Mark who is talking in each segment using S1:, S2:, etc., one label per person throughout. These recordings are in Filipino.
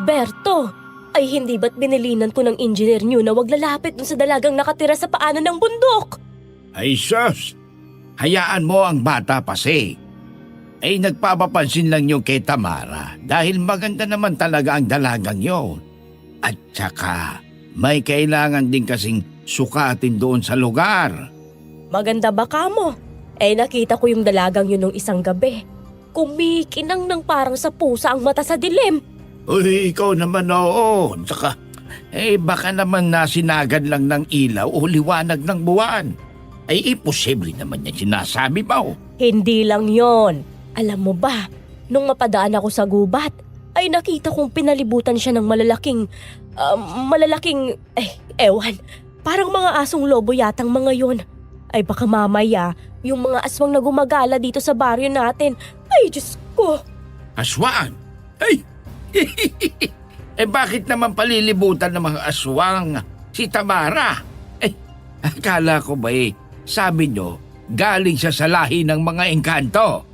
S1: Berto, ay hindi ba't binilinan ko ng engineer niyo na wag lalapit dun sa dalagang nakatira sa paanan ng bundok?
S2: Ay sus, hayaan mo ang bata pasi. Ay nagpapapansin lang yung kay Tamara dahil maganda naman talaga ang dalagang yon. At saka, may kailangan din kasing sukatin doon sa lugar.
S1: Maganda ba ka mo? Eh nakita ko yung dalagang yun nung isang gabi. Kumikinang ng parang sa pusa ang mata sa dilim.
S2: Uy, ikaw naman oo. Saka, baka naman nasinagad lang ng ilaw o liwanag ng buwan. Ay imposible naman yan sinasabi mo.
S1: Hindi lang yon. Alam mo ba, nung mapadaan ako sa gubat, ay nakita kong pinalibutan siya ng malalaking, ewan, parang mga asong lobo yatang mga yun. Ay baka mamaya, yung mga aswang na gumagala dito sa baryo natin, ay Diyos ko.
S2: Aswang? Ay! Bakit naman palilibutan ng mga aswang si Tamara? Akala ko ba sabi nyo, galing siya sa lahi ng mga engkanto.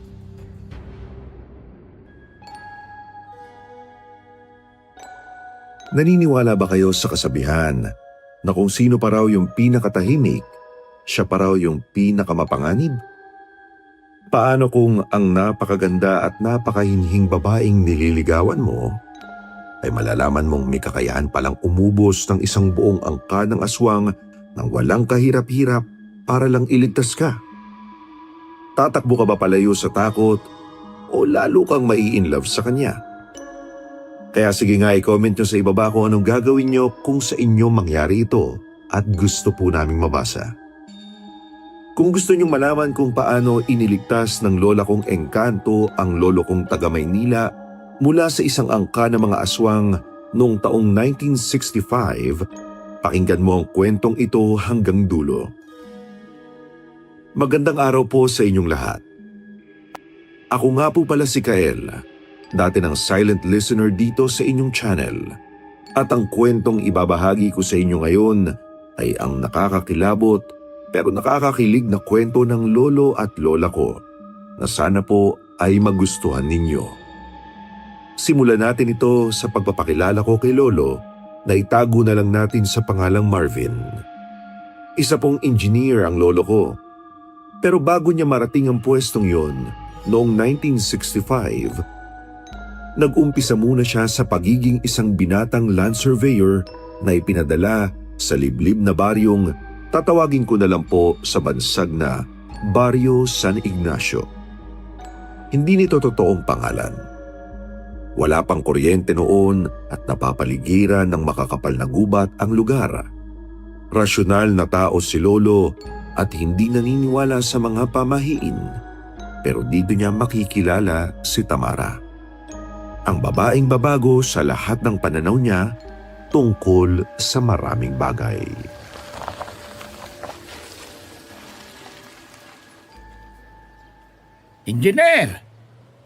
S3: Naniniwala ba kayo sa kasabihan na kung sino pa raw yung pinakatahimik, siya pa raw yung pinakamapanganib? Paano kung ang napakaganda at napakahinhing babaeng nililigawan mo ay malalaman mong may kakayahan palang umubos ng isang buong angka ng aswang nang walang kahirap-hirap para lang iligtas ka? Tatakbo ka ba palayo sa takot o lalo kang mai-inlove sa kanya? Kaya sige nga i-comment nyo sa ibaba kung anong gagawin nyo kung sa inyo mangyari ito at gusto po naming mabasa. Kung gusto nyong malaman kung paano iniligtas ng lola kong engkanto ang lolo kong taga Maynila mula sa isang angka ng mga aswang noong taong 1965, pakinggan mo ang kwentong ito hanggang dulo. Magandang araw po sa inyong lahat. Ako nga po pala si Kael, dati ng silent listener dito sa inyong channel. At ang kwentong ibabahagi ko sa inyo ngayon ay ang nakakakilabot pero nakakakilig na kwento ng lolo at lola ko na sana po ay magustuhan ninyo. Simulan natin ito sa pagpapakilala ko kay lolo na itago na lang natin sa pangalang Marvin. Isa pong engineer ang lolo ko. Pero bago niya marating ang pwestong yon noong 1965, nag-umpisa muna siya sa pagiging isang binatang land surveyor na ipinadala sa liblib na baryong tatawagin ko na lang po sa bansag na Barrio San Ignacio. Hindi nito totoong pangalan. Wala pang kuryente noon at napapaligiran ng makakapal na gubat ang lugar. Rasyonal na tao si Lolo at hindi naniniwala sa mga pamahiin, pero dito niya makikilala si Tamara. Ang babaeng babago sa lahat ng pananaw niya tungkol sa maraming bagay.
S2: Engineer,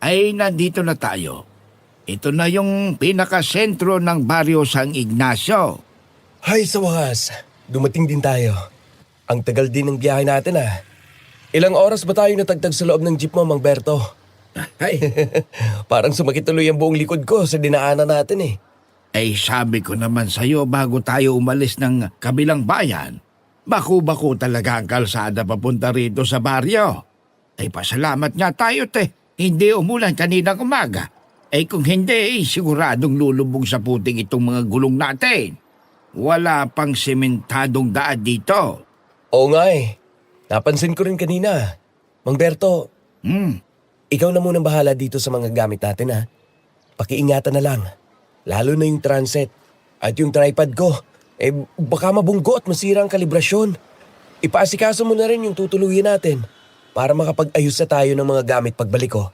S2: ay nandito na tayo. Ito na yung pinakasentro ng Barrio San Ignacio.
S4: Hay, sa wakas. Dumating din tayo. Ang tagal din ng biyahe natin Ilang oras ba tayo natagtag sa loob ng jeep mo, Mang Berto?
S2: Ay,
S4: Parang sumakit tuloy ang buong likod ko sa dinaanan natin
S2: sabi ko naman sa'yo bago tayo umalis ng kabilang bayan, bako-bako talaga ang kalsada papunta rito sa baryo. Pasalamat nga tayo hindi umulan kaninang umaga. Kung hindi, siguradong lulubog sa puting itong mga gulong natin. Wala pang sementadong daan dito.
S4: Oo nga Napansin ko rin kanina. Mang Berto, ikaw na munang bahala dito sa mga gamit natin Pakiingatan na lang. Lalo na yung transit. At yung tripod ko. Baka mabunggo at masira ang kalibrasyon. Ipaasikaso mo na rin yung tutuluyin natin para makapag-ayos na tayo ng mga gamit pagbalik ko.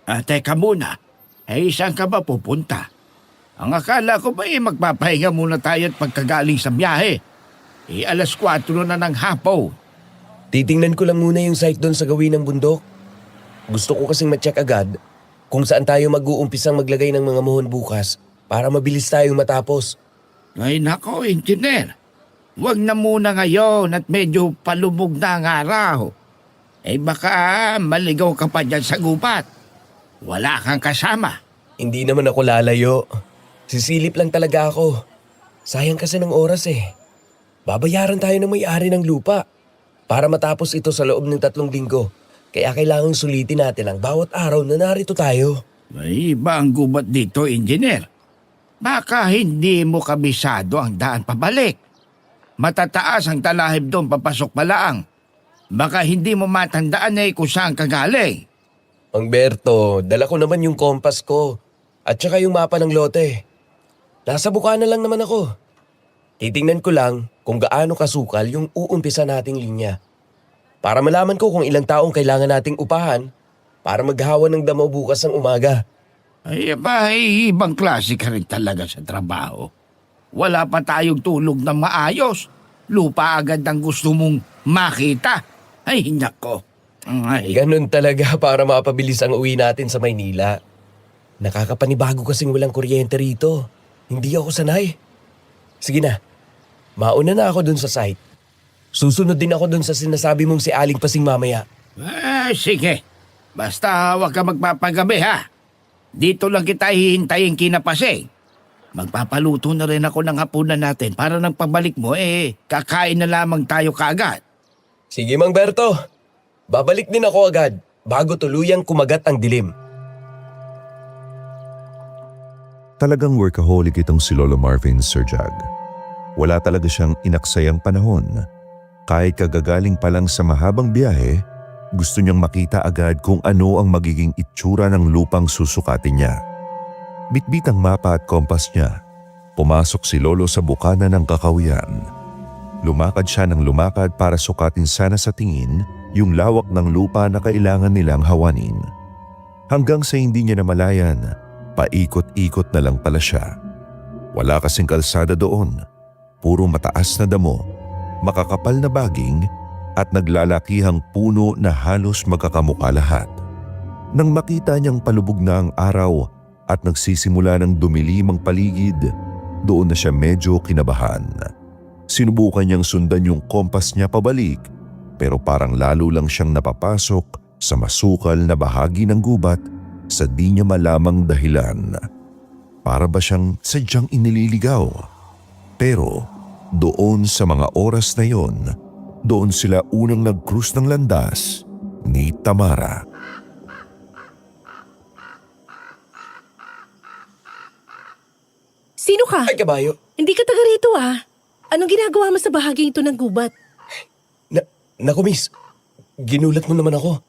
S2: Teka muna. Saan ka ba pupunta? Ang akala ko ba magpapahinga muna tayo at pagkagaling sa biyahe. Alas 4 na ng hapon.
S4: Titingnan ko lang muna yung site doon sa gawin ng bundok. Gusto ko kasing ma-check agad kung saan tayo mag-uumpisang maglagay ng mga muhon bukas para mabilis tayong matapos.
S2: Ay nako, engineer. Huwag na muna ngayon at medyo palubog na ang araw. Baka maligaw ka pa dyan sa gubat. Wala kang kasama.
S4: Hindi naman ako lalayo. Sisilip lang talaga ako. Sayang kasi ng oras eh. Babayaran tayo ng may-ari ng lupa para matapos ito sa loob ng 3 linggo. Kaya kailangang sulitin natin ang bawat araw na narito tayo.
S2: May iba ang gubat dito, engineer. Baka hindi mo kabisado ang daan pabalik. Matataas ang talahib doon papasok palaang. Baka hindi mo matandaan kung saan ka galing.
S4: Mang Berto, dala ko naman yung kompas ko at saka yung mapa ng lote. Nasa bukana lang naman ako. Titingnan ko lang kung gaano kasukal yung uumpisa nating linya. Para malaman ko kung ilang taong kailangan nating upahan para maghawa ng damo bukas ng umaga.
S2: Ay, ibang klase ka rin talaga sa trabaho. Wala pa tayong tulog na maayos. Lupa agad ang gusto mong makita. Ay, nako. Ay,
S4: Ganun talaga para mapabilis ang uwi natin sa Maynila. Nakakapanibago kasing walang kuryente rito. Hindi ako sanay. Sige na, mauna na ako dun sa site. Susunod din ako dun sa sinasabi mong si Aling Pasing mamaya.
S2: sige. Basta huwag ka magpapagabi ha. Dito lang kita hihintayin kinapasing. Magpapaluto na rin ako ng hapunan natin para nang pabalik mo kakain na lamang tayo kaagad.
S4: Sige Mang Berto, babalik din ako agad bago tuluyang kumagat ang dilim.
S3: Talagang workaholic itong si Lolo Marvin, Sir Jag. Wala talaga siyang inaksayang panahon. Kahit kagagaling pa lang sa mahabang biyahe, gusto niyang makita agad kung ano ang magiging itsura ng lupang susukatin niya. Bitbit ang mapa at kompas niya. Pumasok si Lolo sa bukana ng kakawian. Lumakad siya ng lumakad para sukatin sana sa tingin yung lawak ng lupa na kailangan nilang hawanin. Hanggang sa hindi niya namalayan, paikot-ikot na lang pala siya. Wala kasing kalsada doon. Puro mataas na damo, makakapal na baging at naglalakihang puno na halos magkakamukha lahat. Nang makita niyang palubog na ang araw at nagsisimula ng dumilim ang paligid, doon na siya medyo kinabahan. Sinubukan niyang sundan yung kompas niya pabalik, pero parang lalo lang siyang napapasok sa masukal na bahagi ng gubat sa di niya malamang dahilan. Para ba siyang sadyang inililigaw? Pero doon sa mga oras na yon, doon sila unang nag-cruise ng landas ni Tamara.
S5: Sino ka?
S4: Ay kabayo,
S5: Hindi ka taga rito ah. Anong ginagawa mo sa bahagi ito ng gubat?
S4: naku miss, ginulat mo naman ako.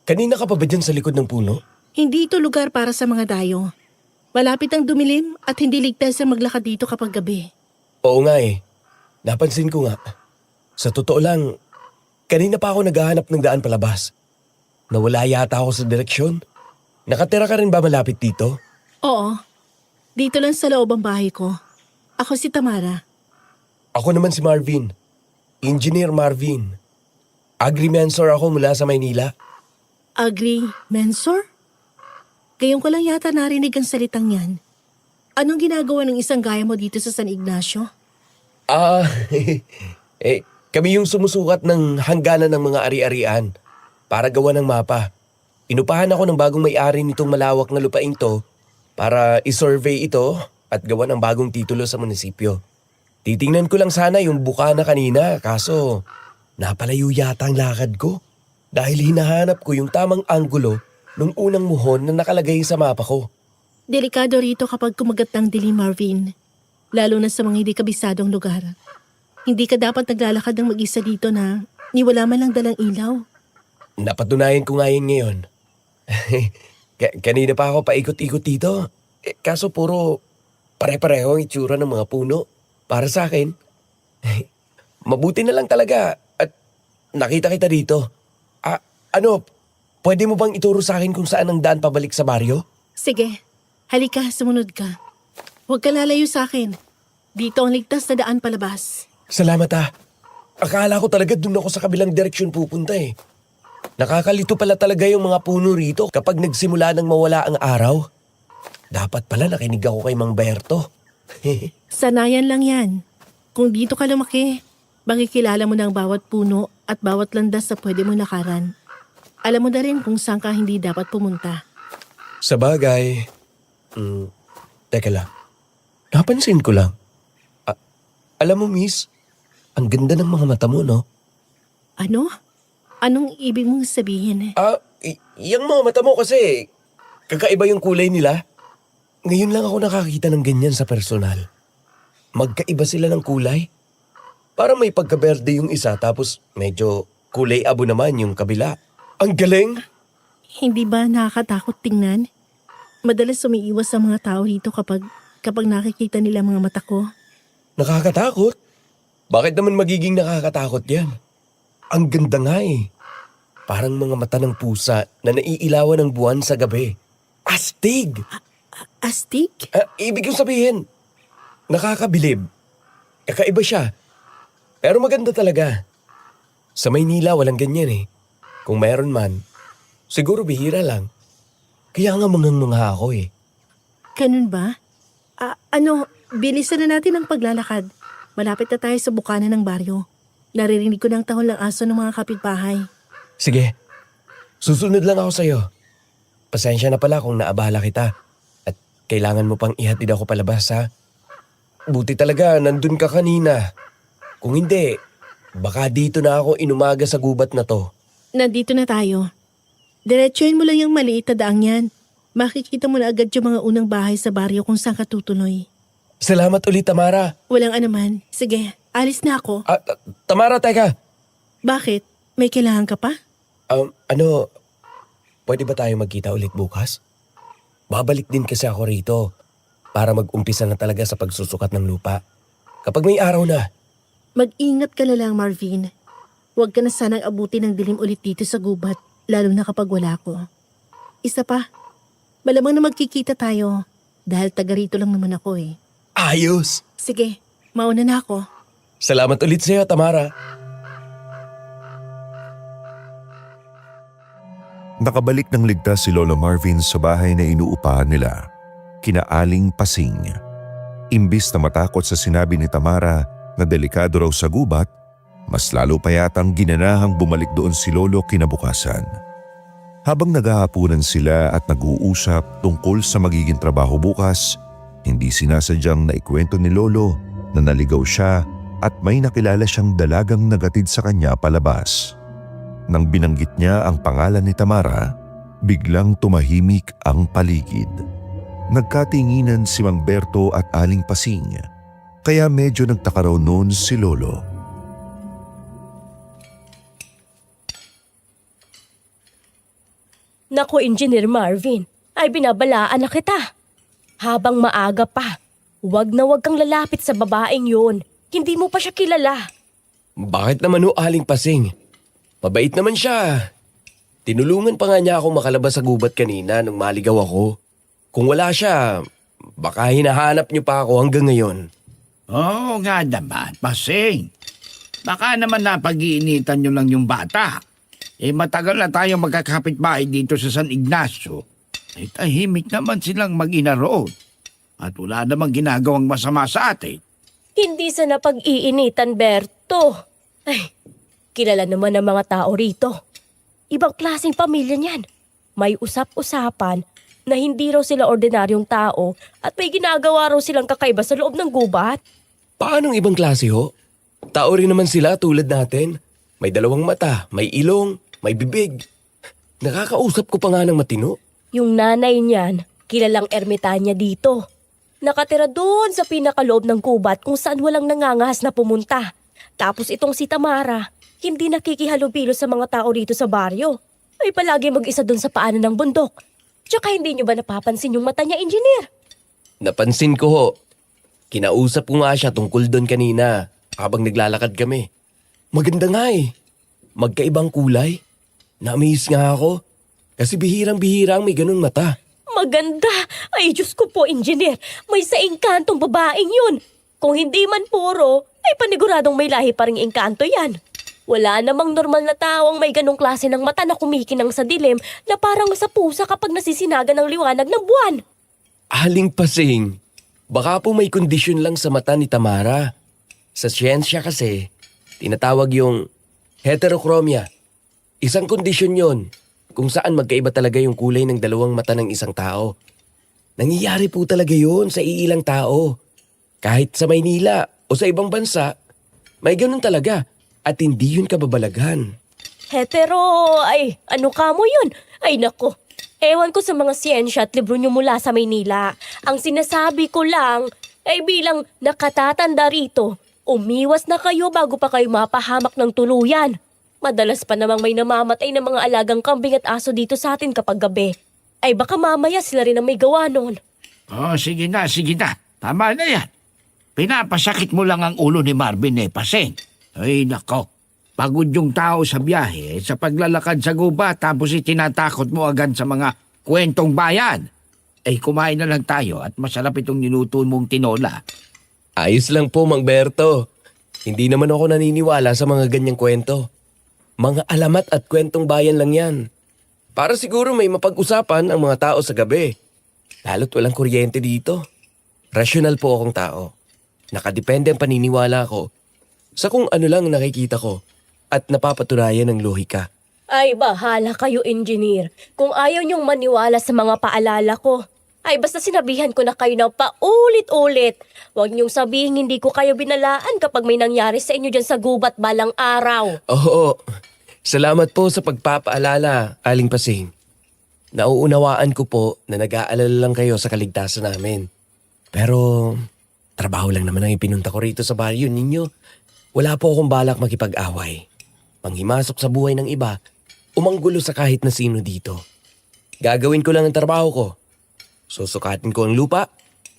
S4: Kanina ka pa ba dyan sa likod ng puno?
S5: Hindi ito lugar para sa mga dayo. Malapit ang dumilim at hindi ligtas ang maglakad dito kapag gabi.
S4: Oo nga eh, napansin ko nga. Sa totoo lang, kanina pa ako naghahanap ng daan palabas. Nawala yata ako sa direksyon. Nakatira ka rin ba malapit dito?
S5: Oo. Dito lang sa loob ang bahay ko. Ako si Tamara.
S4: Ako naman si Marvin. Engineer Marvin. Agrimensor ako mula sa Maynila.
S5: Agri-mensor? Ngayon ko lang yata narinig ang salitang yan. Anong ginagawa ng isang gaya mo dito sa San Ignacio?
S4: Kami yung sumusukat ng hangganan ng mga ari-arian para gawa ng mapa. Inupahan ako ng bagong may-ari nitong malawak na lupaing to para isurvey ito at gawa ng bagong titulo sa munisipyo. Titingnan ko lang sana yung bukana kanina kaso napalayo yata ang lakad ko dahil hinahanap ko yung tamang anggulo nung unang muhon na nakalagay sa mapa ko.
S5: Delikado rito kapag kumagat ng dilim, Marvin. Lalo na sa mga hindi kabisadong lugar. Hindi ka dapat naglalakad ng mag-isa dito na wala man lang dalang ilaw.
S4: Napatunayan ko nga yun ngayon. Kanina pa ako paikot-ikot dito. Kaso puro pare-pareho ang itsura ng mga puno. Para sa akin, mabuti na lang talaga at nakita kita dito. Pwede mo bang ituro sa akin kung saan ang daan pabalik sa baryo?
S5: Sige, halika, sumunod ka. Huwag ka lalayo sa akin. Dito ang ligtas na daan palabas.
S4: Salamat ah. Akala ko talaga dun ako sa kabilang direksyon pupunta eh. Nakakalito pala talaga yung mga puno rito kapag nagsimula nang mawala ang araw. Dapat pala nakinig ako kay Mang Berto.
S5: Sanayan lang yan. Kung dito ka lumaki, makikilala mo na ang bawat puno at bawat landas na pwede mo lakaran. Alam mo na rin kung saan ka hindi dapat pumunta.
S4: Sa bagay. Teka lang. Napansin ko lang. Alam mo, miss, ang ganda ng mga mata mo, no?
S5: Ano? Anong ibig mong sabihin?
S4: Yung mga mata mo kasi, kakaiba yung kulay nila. Ngayon lang ako nakakita ng ganyan sa personal. Magkaiba sila ng kulay. Parang may pagka-berde yung isa tapos medyo kulay abo naman yung kabila. Ang galing!
S5: Hindi ba nakakatakot tingnan? Madalas umiiwas sa mga tao rito kapag nakikita nila mga mata ko.
S4: Nakakatakot? Bakit naman magiging nakakatakot yan? Ang ganda nga eh. Parang mga mata ng pusa na naiilawan ng buwan sa gabi. Astig!
S5: Astig?
S4: Ibig kong sabihin, nakakabilib. Kakaiba siya. Pero maganda talaga. Sa Maynila walang ganyan eh. Kung meron man, siguro bihira lang. Kaya nga mangang-mangha ako eh.
S5: Ganun ba? Bilisan na natin ang paglalakad. Malapit na tayo sa bukana ng baryo. Naririnig ko ng tahol ng aso ng mga kapitbahay.
S4: Sige, susunod lang ako sa'yo. Pasensya na pala kung naabala kita. At kailangan mo pang ihatid ako palabas ha. Buti talaga nandun ka kanina. Kung hindi, baka dito na ako inumaga sa gubat na to.
S5: Nandito na tayo. Diretsuhin mo lang yung maliit na daang yan. Makikita mo na agad yung mga unang bahay sa baryo kung saan ka tutuloy.
S4: Salamat ulit, Tamara.
S5: Walang anuman. Sige, alis na ako.
S4: Tamara, teka.
S5: Bakit? May kailangan ka pa?
S4: Pwede ba tayo magkita ulit bukas? Babalik din kasi ako rito para mag-umpisa na talaga sa pagsusukat ng lupa. Kapag may araw na.
S5: Mag-ingat ka na lang, Marvin. Huwag ka na sanang abuti ng dilim ulit dito sa gubat, lalo na kapag wala ko. Isa pa, malamang na magkikita tayo dahil taga rito lang naman ako eh.
S4: Ayos!
S5: Sige, mauna na ako.
S4: Salamat ulit sa'yo, Tamara.
S3: Nakabalik ng ligtas si Lolo Marvin sa bahay na inuupahan nila, kina Aling Pasing. Imbis na matakot sa sinabi ni Tamara na delikado raw sa gubat, mas lalo pa yatang ginanahang bumalik doon si Lolo kinabukasan. Habang naghahapunan sila at nag-uusap tungkol sa magiging trabaho bukas, hindi sinasadyang naikwento ni Lolo na naligaw siya at may nakilala siyang dalagang nagatid sa kanya palabas. Nang binanggit niya ang pangalan ni Tamara, biglang tumahimik ang paligid. Nagkatinginan si Mang Berto at Aling Pasing, kaya medyo nagtaka raw noon si Lolo.
S1: Naku, Engineer Marvin, ay binabalaan na kita. Habang maaga pa, huwag kang lalapit sa babaeng yun. Hindi mo pa siya kilala.
S4: Bakit naman ho, Aling Pasing? Mabait naman siya. Tinulungan pa nga niya ako makalabas sa gubat kanina nung maligaw ako. Kung wala siya, baka hinahanap niyo pa ako hanggang ngayon.
S2: Oo nga naman, Pasing. Baka naman napag-iinitan nyo lang yung bata. Matagal na tayong magkakapitbahay dito sa San Ignacio. Tahimik naman silang mag-ina roon. At wala namang ginagawang masama sa atin.
S1: Hindi sa napag-iinitan, Berto. Ay, kilala naman ng mga tao rito. Ibang klaseng pamilya niyan. May usap-usapan na hindi raw sila ordinaryong tao at may ginagawa raw silang kakaiba sa loob ng gubat.
S4: Paanong ibang klase ho? Tao rin naman sila tulad natin. May dalawang mata, may ilong, may bibig. Nakakausap ko pa nga ng matino.
S1: Yung nanay niyan, kilalang ermitanya dito. Nakatira doon sa pinakaloob ng gubat kung saan walang nangangahas na pumunta. Tapos itong si Tamara, hindi nakikihalubilo sa mga tao rito sa baryo. Ay palagi mag-isa doon sa paanan ng bundok. Tsaka hindi niyo ba napapansin yung mata niya, Engineer?
S4: Napansin ko ho. Kinausap ko nga siya tungkol doon kanina habang naglalakad kami. Maganda nga eh. Magkaibang kulay. Na-amaze nga ako. Kasi bihirang-bihirang may ganung mata.
S1: Maganda! Ay Diyos ko po, Engineer. May sa engkantong babaeng yun. Kung hindi man puro, ay paniguradong may lahi pa ring engkanto yan. Wala namang normal na tao ang may ganong klase ng mata na kumikinang sa dilim na parang sa pusa kapag nasisinaga ng liwanag ng buwan.
S4: Aling Pasing, baka po may kondisyon lang sa mata ni Tamara. Sa siyensya kasi, tinatawag yung heterochromia. Isang kondisyon yon kung saan magkaiba talaga yung kulay ng dalawang mata ng isang tao. Nangyayari po talaga yun sa iilang tao. Kahit sa Maynila o sa ibang bansa, may ganun talaga at hindi yun kababalaghan.
S1: Hetero, ay, ano ka mo yun? Ay nako, ewan ko sa mga siyensya at libro nyo mula sa Maynila. Ang sinasabi ko lang ay bilang nakatatanda rito, umiwas na kayo bago pa kayo mapahamak ng tuluyan. Madalas pa namang may namamatay ng mga alagang kambing at aso dito sa atin kapag gabi. Ay baka mamaya sila rin ang may gawa nun.
S2: Oh, sige na, sige na. Tama na yan. Pinapasakit mo lang ang ulo ni Marvin Paseng. Ay nako, pagod yung tao sa biyahe, sa paglalakad sa gubat, tapos itinatakot mo agad sa mga kwentong bayan. Ay kumain na lang tayo at masarap itong niluto mong tinola.
S4: Ayos lang po, Mang Berto. Hindi naman ako naniniwala sa mga ganyang kwento. Mga alamat at kwentong bayan lang yan. Para siguro may mapag-usapan ang mga tao sa gabi. Lalo't walang kuryente dito. Rasyonal po akong tao. Nakadepende ang paniniwala ko sa kung ano lang nakikita ko at napapatunayan ng lohika.
S1: Ay bahala kayo, engineer. Kung ayaw niyong maniwala sa mga paalala ko, ay basta sinabihan ko na kayo ng paulit-ulit. Huwag niyong sabihin hindi ko kayo binalaan kapag may nangyari sa inyo dyan sa gubat balang araw.
S4: Oo, salamat po sa pagpapaalala, Aling Pasing. Nauunawaan ko po na nag-aalala lang kayo sa kaligtasan namin. Pero trabaho lang naman ang ipinunta ko rito sa baryo ninyo. Wala po akong balak makipag-away. Manghimasok sa buhay ng iba, umanggulo sa kahit na sino dito. Gagawin ko lang ang trabaho ko. Susukatin ko ang lupa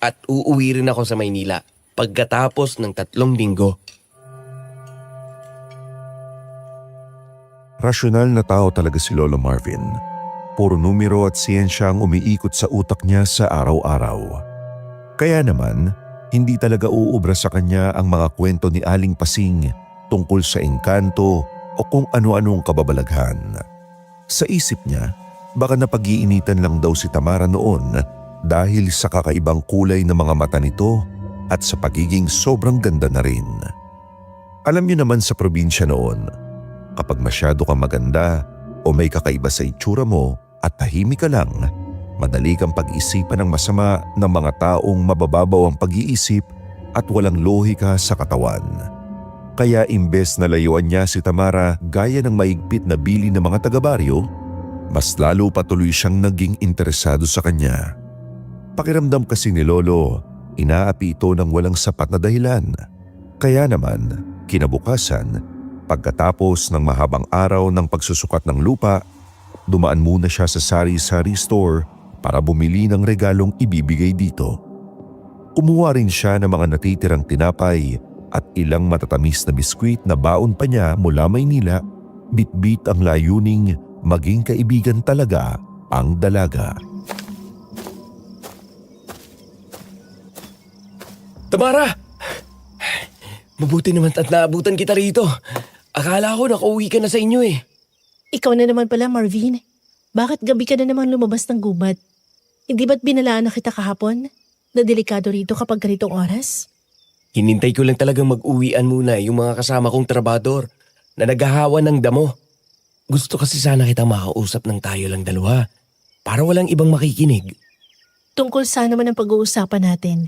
S4: at uuwi rin ako sa Maynila pagkatapos ng 3 linggo.
S3: Rasyonal na tao talaga si Lolo Marvin. Puro numero at siyensya ang umiikot sa utak niya sa araw-araw. Kaya naman, hindi talaga uubra sa kanya ang mga kwento ni Aling Pasing tungkol sa engkanto o kung ano-anong kababalaghan. Sa isip niya, baka napag-iinitan lang daw si Tamara noon dahil sa kakaibang kulay ng mga mata nito at sa pagiging sobrang ganda na rin. Alam niyo naman sa probinsya noon, kapag masyado kang maganda o may kakaiba sa itsura mo at tahimik ka lang, madali kang pag-isipan ng masama ng mga taong mabababaw ang pag-iisip at walang lohika sa katawan. Kaya imbes na layuan niya si Tamara gaya ng maigpit na bili ng mga taga-baryo, mas lalo patuloy siyang naging interesado sa kanya. Pakiramdam kasi ni Lolo, inaapi ito ng walang sapat na dahilan. Kaya naman, kinabukasan, pagkatapos ng mahabang araw ng pagsusukat ng lupa, dumaan muna siya sa sari-sari store para bumili ng regalong ibibigay dito. Kumuha rin siya ng mga natitirang tinapay at ilang matatamis na biskwit na baon pa niya mula Maynila, bitbit ang layuning maging kaibigan talaga ang dalaga.
S4: Tamara! Mabuti naman at naabutan kita rito. Akala ko nakauwi ka na sa inyo eh.
S5: Ikaw na naman pala, Marvin. Bakit gabi ka na naman lumabas ng gubat? Hindi ba't binalaan na kita kahapon? Na delikado rito kapag ganitong oras?
S4: Hinintay ko lang talagang mag-uwian muna yung mga kasama kong trabador na naghahawa ng damo. Gusto kasi sana kitang makausap ng tayo lang dalawa para walang ibang makikinig.
S5: Tungkol sa naman ang pag-uusapan natin.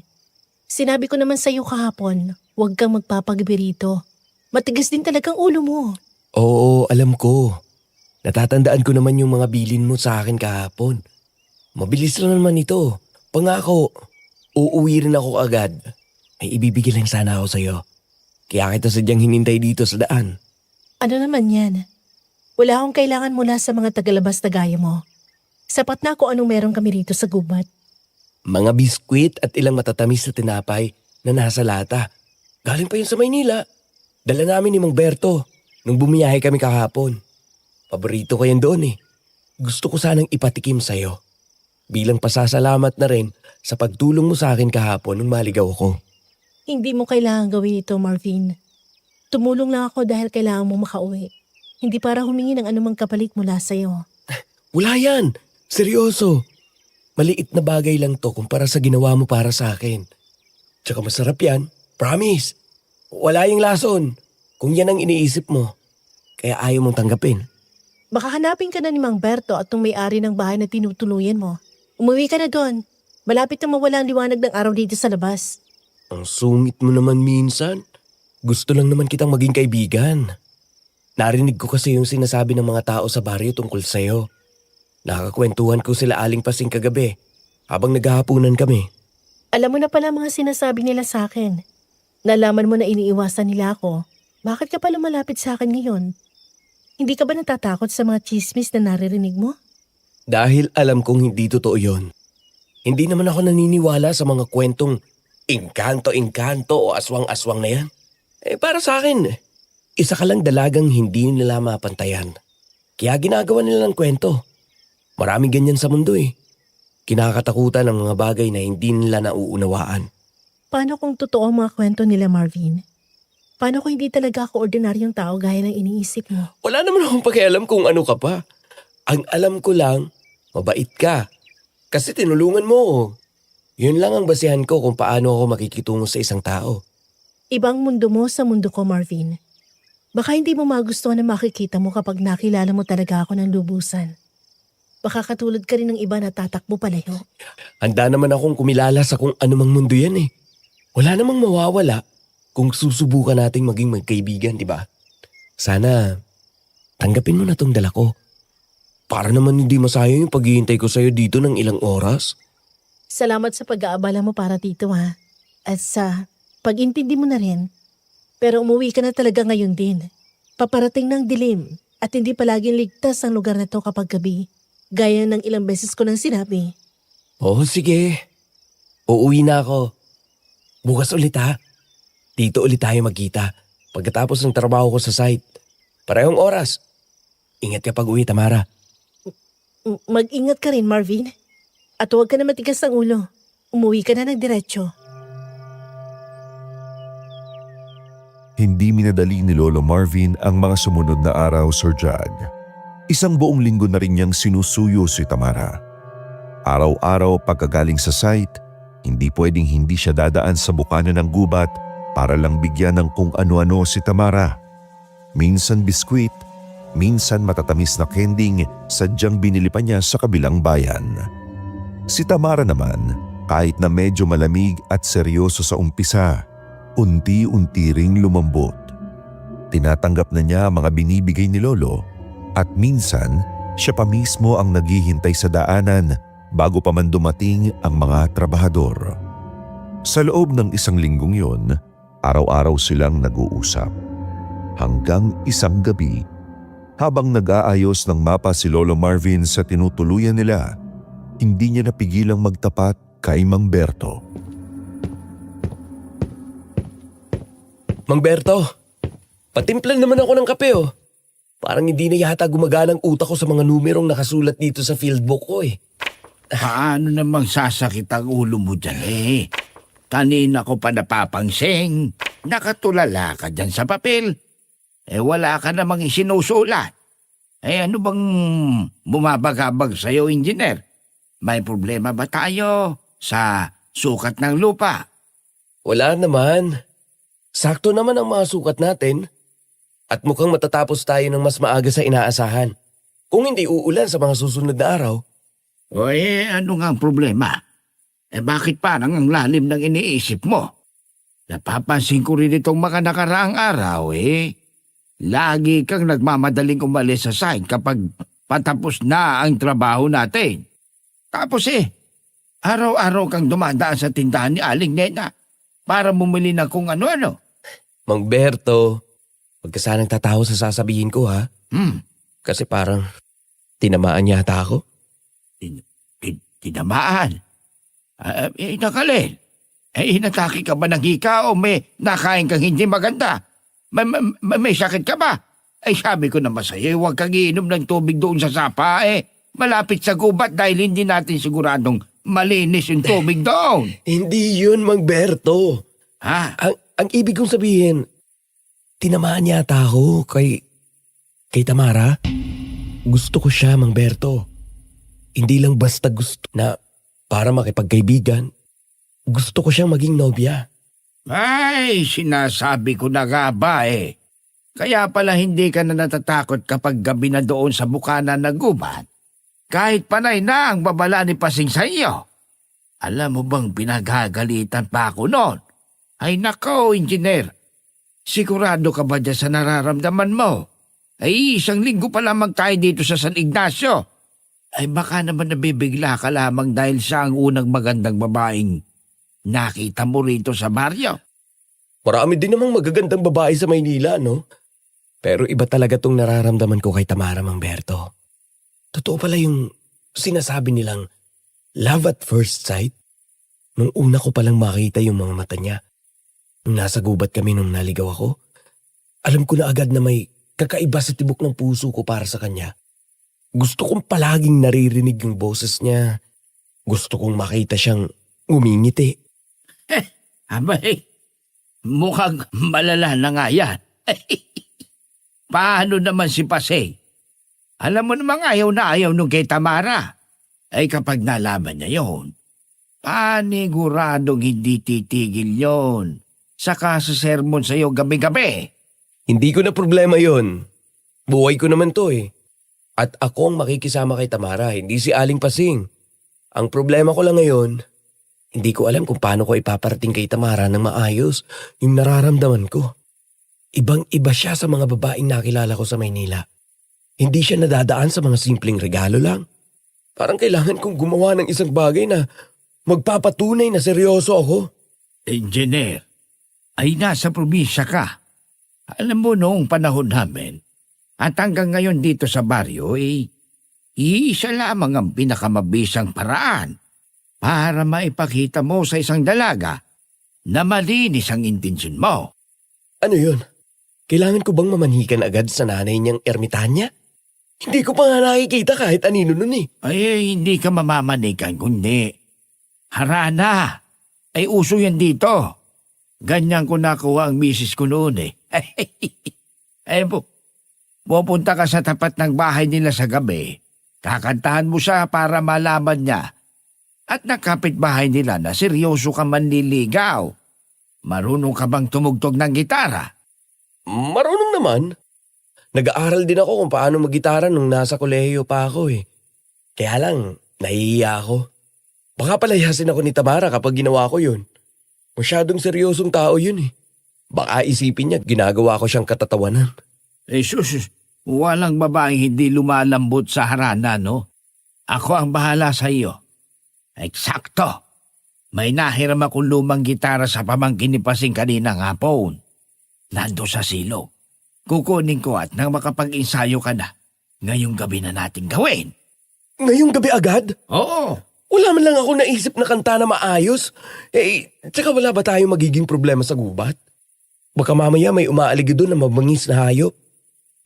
S5: Sinabi ko naman sa iyo kahapon, huwag kang magpapagabi rito. Matigas din talagang ulo mo.
S4: Oo, alam ko. Natatandaan ko naman yung mga bilin mo sa akin kahapon. Mabilis lang naman ito. Pangako, uuwi rin ako agad. May ibibigay lang sana ako sa'yo. Kaya kita sadyang hinintay dito sa daan.
S5: Ano naman yan? Wala akong kailangan mula sa mga tagalabas na gaya mo. Sapat na kung anong meron kami rito sa gubat.
S4: Mga biskwit at ilang matatamis na tinapay na nasa lata. Galing pa yun sa Maynila. Dala namin ni Mang Berto nung bumiyahe kami kahapon. Paborito ko yan doon eh. Gusto ko sanang ipatikim sa'yo. Bilang pasasalamat na rin sa pagtulong mo sa akin kahapon nung maligaw ko.
S5: Hindi mo kailangan gawin ito, Marvin. Tumulong lang ako dahil kailangan mo makauwi. Hindi para humingi ng anumang kapalit mula sa'yo.
S4: Wala yan! Seryoso! Maliit na bagay lang to kumpara sa ginawa mo para sa akin. Tsaka masarap yan. Promise! Wala yung lason kung yan ang iniisip mo. Kaya ayaw mong tanggapin.
S5: Baka hanapin ka na ni Mang Berto at yung may-ari ng bahay na tinutuluyan mo. Umuwi ka na doon. Malapit na mawala ang liwanag ng araw dito sa labas.
S4: Ang sungit mo naman minsan. Gusto lang naman kitang maging kaibigan. Narinig ko kasi yung sinasabi ng mga tao sa baryo tungkol sa'yo. Nakakakwentuhan ko sila Aling Pasing kagabi habang naghahapunan kami.
S5: Alam mo na pala mga sinasabi nila sa akin. Nalaman mo na iniiwasan nila ako. Bakit ka pa lumalapit sa akin ngayon? Hindi ka ba natatakot sa mga chismis na naririnig mo?
S4: Dahil alam kong hindi totoo yon. Hindi naman ako naniniwala sa mga kwentong engkanto o aswang-aswang na yan. Para sa akin, isa ka lang dalagang hindi nila mapantayan. Kaya ginagawa nila ng kwento. Maraming ganyan sa mundo eh. Kinakatakutan ng mga bagay na hindi nila nauunawaan.
S5: Paano kung totoo ang mga kwento nila, Marvin? Paano kung hindi talaga ako ordinaryong tao gaya ng iniisip mo?
S4: Wala naman akong pakialam kung ano ka pa. Ang alam ko lang, mabait ka. Kasi tinulungan mo ako. Yun lang ang basihan ko kung paano ako makikitungo sa isang tao.
S5: Ibang mundo mo sa mundo ko, Marvin. Baka hindi mo magustuhan na makikita mo kapag nakilala mo talaga ako ng lubusan. Baka katulad ka rin ng iba na tatakbo palayo.
S4: Handa naman akong kumilala sa kung anumang mundo yan eh. Wala namang mawawala kung susubukan nating maging magkaibigan, di ba? Sana tanggapin mo na tong dala ko. Para naman hindi masayang yung paghihintay ko sa'yo dito ng ilang oras.
S5: Salamat sa pag-aabala mo para dito ha. At sa pag-intindi mo na rin. Pero umuwi ka na talaga ngayon din. Paparating ng dilim at hindi palaging ligtas ang lugar na to kapag gabi. Gaya ng ilang beses ko nang sinabi.
S4: Oo, sige. Uuwi na ako. Bukas ulit ha. Dito ulit tayo magkita. Pagkatapos ng trabaho ko sa site. Parehong oras. Ingat ka pag uwi, Tamara.
S5: Mag-ingat ka rin, Marvin. At huwag ka na matigas ng ulo. Umuwi ka na ng diretsyo.
S3: Hindi minadali ni Lolo Marvin ang mga sumunod na araw, Sir Jag. Isang buong linggo na rin niyang sinusuyo si Tamara. Araw-araw pagkagaling sa site, hindi pwedeng hindi siya dadaan sa bukana ng gubat para lang bigyan ng kung ano-ano si Tamara. Minsan biskwit, minsan matatamis na kending sadyang binili pa niya sa kabilang bayan. Si Tamara naman, kahit na medyo malamig at seryoso sa umpisa, unti-unti ring lumambot. Tinatanggap na niya ang mga binibigay ni Lolo at minsan siya pa mismo ang naghihintay sa daanan bago pa man dumating ang mga trabahador. Sa loob ng isang linggong yon, araw-araw silang nag-uusap. Hanggang isang gabi, habang nag-aayos ng mapa si Lolo Marvin sa tinutuluyan nila, hindi niya napigilang magtapat kay Mang Berto.
S4: Mang Berto, patimplan naman ako ng kape oh. Parang hindi na yata gumagana ang utak ko sa mga numerong nakasulat dito sa field book ko eh.
S2: Paano namang sasakit ang ulo mo dyan eh? Kanina ko pa napapangsing. Nakatulala ka dyan sa papel. Wala ka namang isinusulat. Ano bang bumabagabag sa'yo, engineer? May problema ba tayo sa sukat ng lupa?
S4: Wala naman. Sakto naman ang mga sukat natin. At mukhang matatapos tayo ng mas maaga sa inaasahan. Kung hindi uulan sa mga susunod na araw.
S2: Ano nga ang problema? Bakit parang ang lalim ng iniisip mo? Napapansin ko rin itong mga nakaraang araw Lagi kang nagmamadaling umalis sa site kapag patapos na ang trabaho natin. Tapos araw-araw kang dumadaan sa tindahan ni Aling Nena para bumili ng kung ano-ano.
S4: Mang Berto, huwag ka sanang tatawa sa sasabihin ko ha. Kasi parang tinamaan yata ako.
S2: Tinamaan? Nakalil. Inatake ka ba ng hika o may nakain kang hindi maganda? May sakit ka ba? Sabi ko naman sa'yo, huwag kang iinom ng tubig doon sa sapa malapit sa gubat dahil hindi natin siguradong malinis yung tubig doon.
S4: Hindi yun, Mang Berto.
S2: Ha?
S4: Ang ibig kong sabihin, tinamaan yata ako kay Tamara. Gusto ko siya, Mang Berto. Hindi lang basta gusto na para makipagkaibigan. Gusto ko siyang maging nobya.
S2: Sinasabi ko na nga ba Kaya pala hindi ka na natatakot kapag gabi na doon sa bukana ng gubat. Kahit panay na ang babala ni Pasing sa iyo. Alam mo bang pinagagalitan pa ako noon? Ay nako, engineer. Sigurado ka ba dyan sa nararamdaman mo? Ay, 1 linggo pa lamang tayo dito sa San Ignacio. Ay baka naman nabibigla ka lamang dahil siya ang unang magandang babaeng nakita mo rito sa baryo.
S4: Marami din namang magagandang babae sa Maynila, no? Pero iba talaga tong nararamdaman ko kay Tamara, Mang Berto. Totoo pala yung sinasabi nilang love at first sight. Nung una ko palang makita yung mga mata niya, nung nasa gubat kami nung naligaw ako, alam ko na agad na may kakaiba sa tibok ng puso ko para sa kanya. Gusto kong palaging naririnig yung boses niya. Gusto kong makita siyang ngumingiti.
S2: Abay, mukhang malala na nga yan. Paano naman si Paseng? Alam mo namang ayaw na ayaw nung kay Tamara. Ay kapag nalaman niya yon, paniguradong hindi titigil yon. Saka sa sermon sa'yo gabi-gabi.
S4: Hindi ko na problema yon. Buhay ko naman to eh. At ako ang makikisama kay Tamara, hindi si Aling Pasing. Ang problema ko lang ngayon, hindi ko alam kung paano ko ipaparating kay Tamara ng maayos yung nararamdaman ko. Ibang-iba siya sa mga babaeng nakilala ko sa Maynila. Hindi siya nadadaan sa mga simpleng regalo lang. Parang kailangan kong gumawa ng isang bagay na magpapatunay na seryoso ako.
S2: Engineer, ay nasa probinsya ka. Alam mo noong panahon namin, at hanggang ngayon dito sa baryo, iisa lamang ang pinakamabisang paraan para maipakita mo sa isang dalaga na malinis ang intensyon mo.
S4: Ano yun? Kailangan ko bang mamanhikan agad sa nanay niyang ermitanya? Hindi ko pa nga nakikita kahit anino nun eh.
S2: Ay, hindi ka mamamanikan kundi harana. Ay uso yan dito. Ganyan ko nakuha ang misis ko noon eh. Ay po, pupunta ka sa tapat ng bahay nila sa gabi. Kakantahan mo siya para malaman niya. At nakapitbahay nila na seryoso ka manliligaw. Marunong ka bang tumugtog ng gitara?
S4: Marunong naman. Nag-aaral din ako kung paano mag-gitara nung nasa kolehiyo pa ako eh. Kaya lang, nahihiya ako. Baka palayasin ako ni Tamara kapag ginawa ko yun. Masyadong seryosong tao yun eh. Baka isipin niya ginagawa ko siyang katatawanan.
S2: Sus, walang babaeng hindi lumalambot sa harana, no? Ako ang bahala sa iyo. Eksakto. May nahiram akong lumang gitara sa pamangkin ni Pasing kaninang hapon. Nando sa silog. Kukunin ko at nang makapag-ensayo ka na, ngayong gabi na natin gawin.
S4: Ngayong gabi agad?
S2: Oo.
S4: Wala man lang ako naisip na kanta na maayos. Tsaka wala ba tayong magiging problema sa gubat? Baka mamaya may umaalig doon na mabangis na hayop.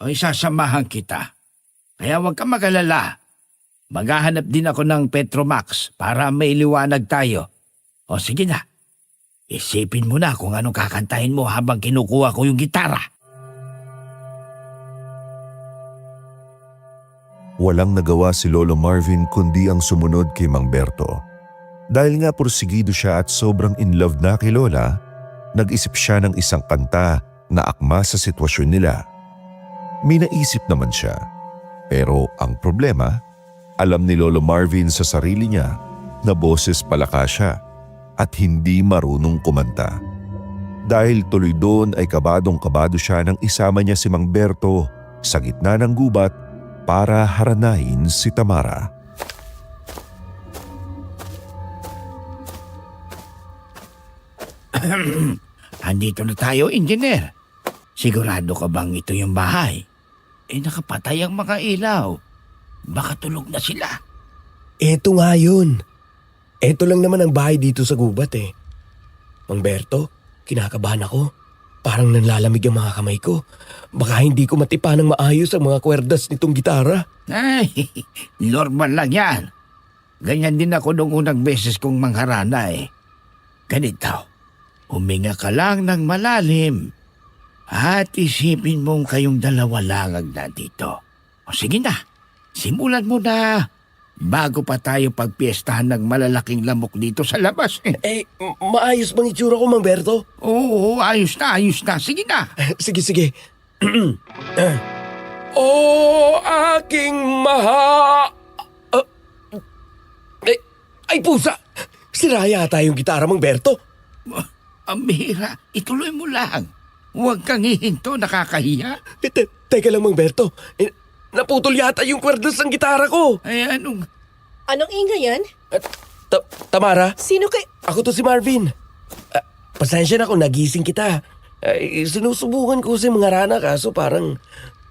S2: Ay sasamahan kita. Kaya huwag ka mag-alala. Maghahanap din ako ng Petromax para may liwanag tayo. O sige na. Isipin mo na kung anong kakantahin mo habang kinukuha ko yung gitara.
S3: Walang nagawa si Lolo Marvin kundi ang sumunod kay Mang Berto. Dahil nga porsigido siya at sobrang in love na kay Lola, nag-isip siya ng isang kanta na akma sa sitwasyon nila. May naisip naman siya. Pero ang problema, alam ni Lolo Marvin sa sarili niya na boses palaka siya at hindi marunong kumanta. Dahil tuloy doon ay kabadong-kabado siya nang isama niya si Mang Berto sa gitna ng gubat para haranain si Tamara.
S2: Andito na tayo, engineer. Sigurado ka bang ito yung bahay? Nakapatay ang mga ilaw. Baka tulog na sila.
S4: Eto nga yun. Eto lang naman ang bahay dito sa gubat eh. Mang Berto, kinakabahan ako. Parang nanlalamig ang mga kamay ko. Baka hindi ko matipa ng maayos ang mga kwerdas nitong gitara.
S2: Ay, normal lang yan. Ganyan din ako nung unang beses kong mangharana eh. Ganito, huminga ka lang ng malalim at isipin mong kayong dalawa lang ang nandito. O sige na, simulan mo na bago pa tayo pagpiestahan ng malalaking lamok dito sa labas.
S4: Maayos bang itsura ko, Mang Berto?
S2: Oo, ayos na, ayos na. Sige na.
S4: Sige. O aking ay pusa! Sira yata yung gitara, Mang Berto.
S2: Ang bihira, ituloy mo lang. Huwag kang hihinto, nakakahiya.
S4: Teka lang, Mang Berto. Naputol yata yung kwerdas ng gitara ko.
S2: Ay, anong...
S5: Anong ingay yan?
S4: Tamara,
S5: Sino kay...
S4: ako to si Marvin. Pasensya na kung nagising kita. Sinusubukan ko si mga rana kaso parang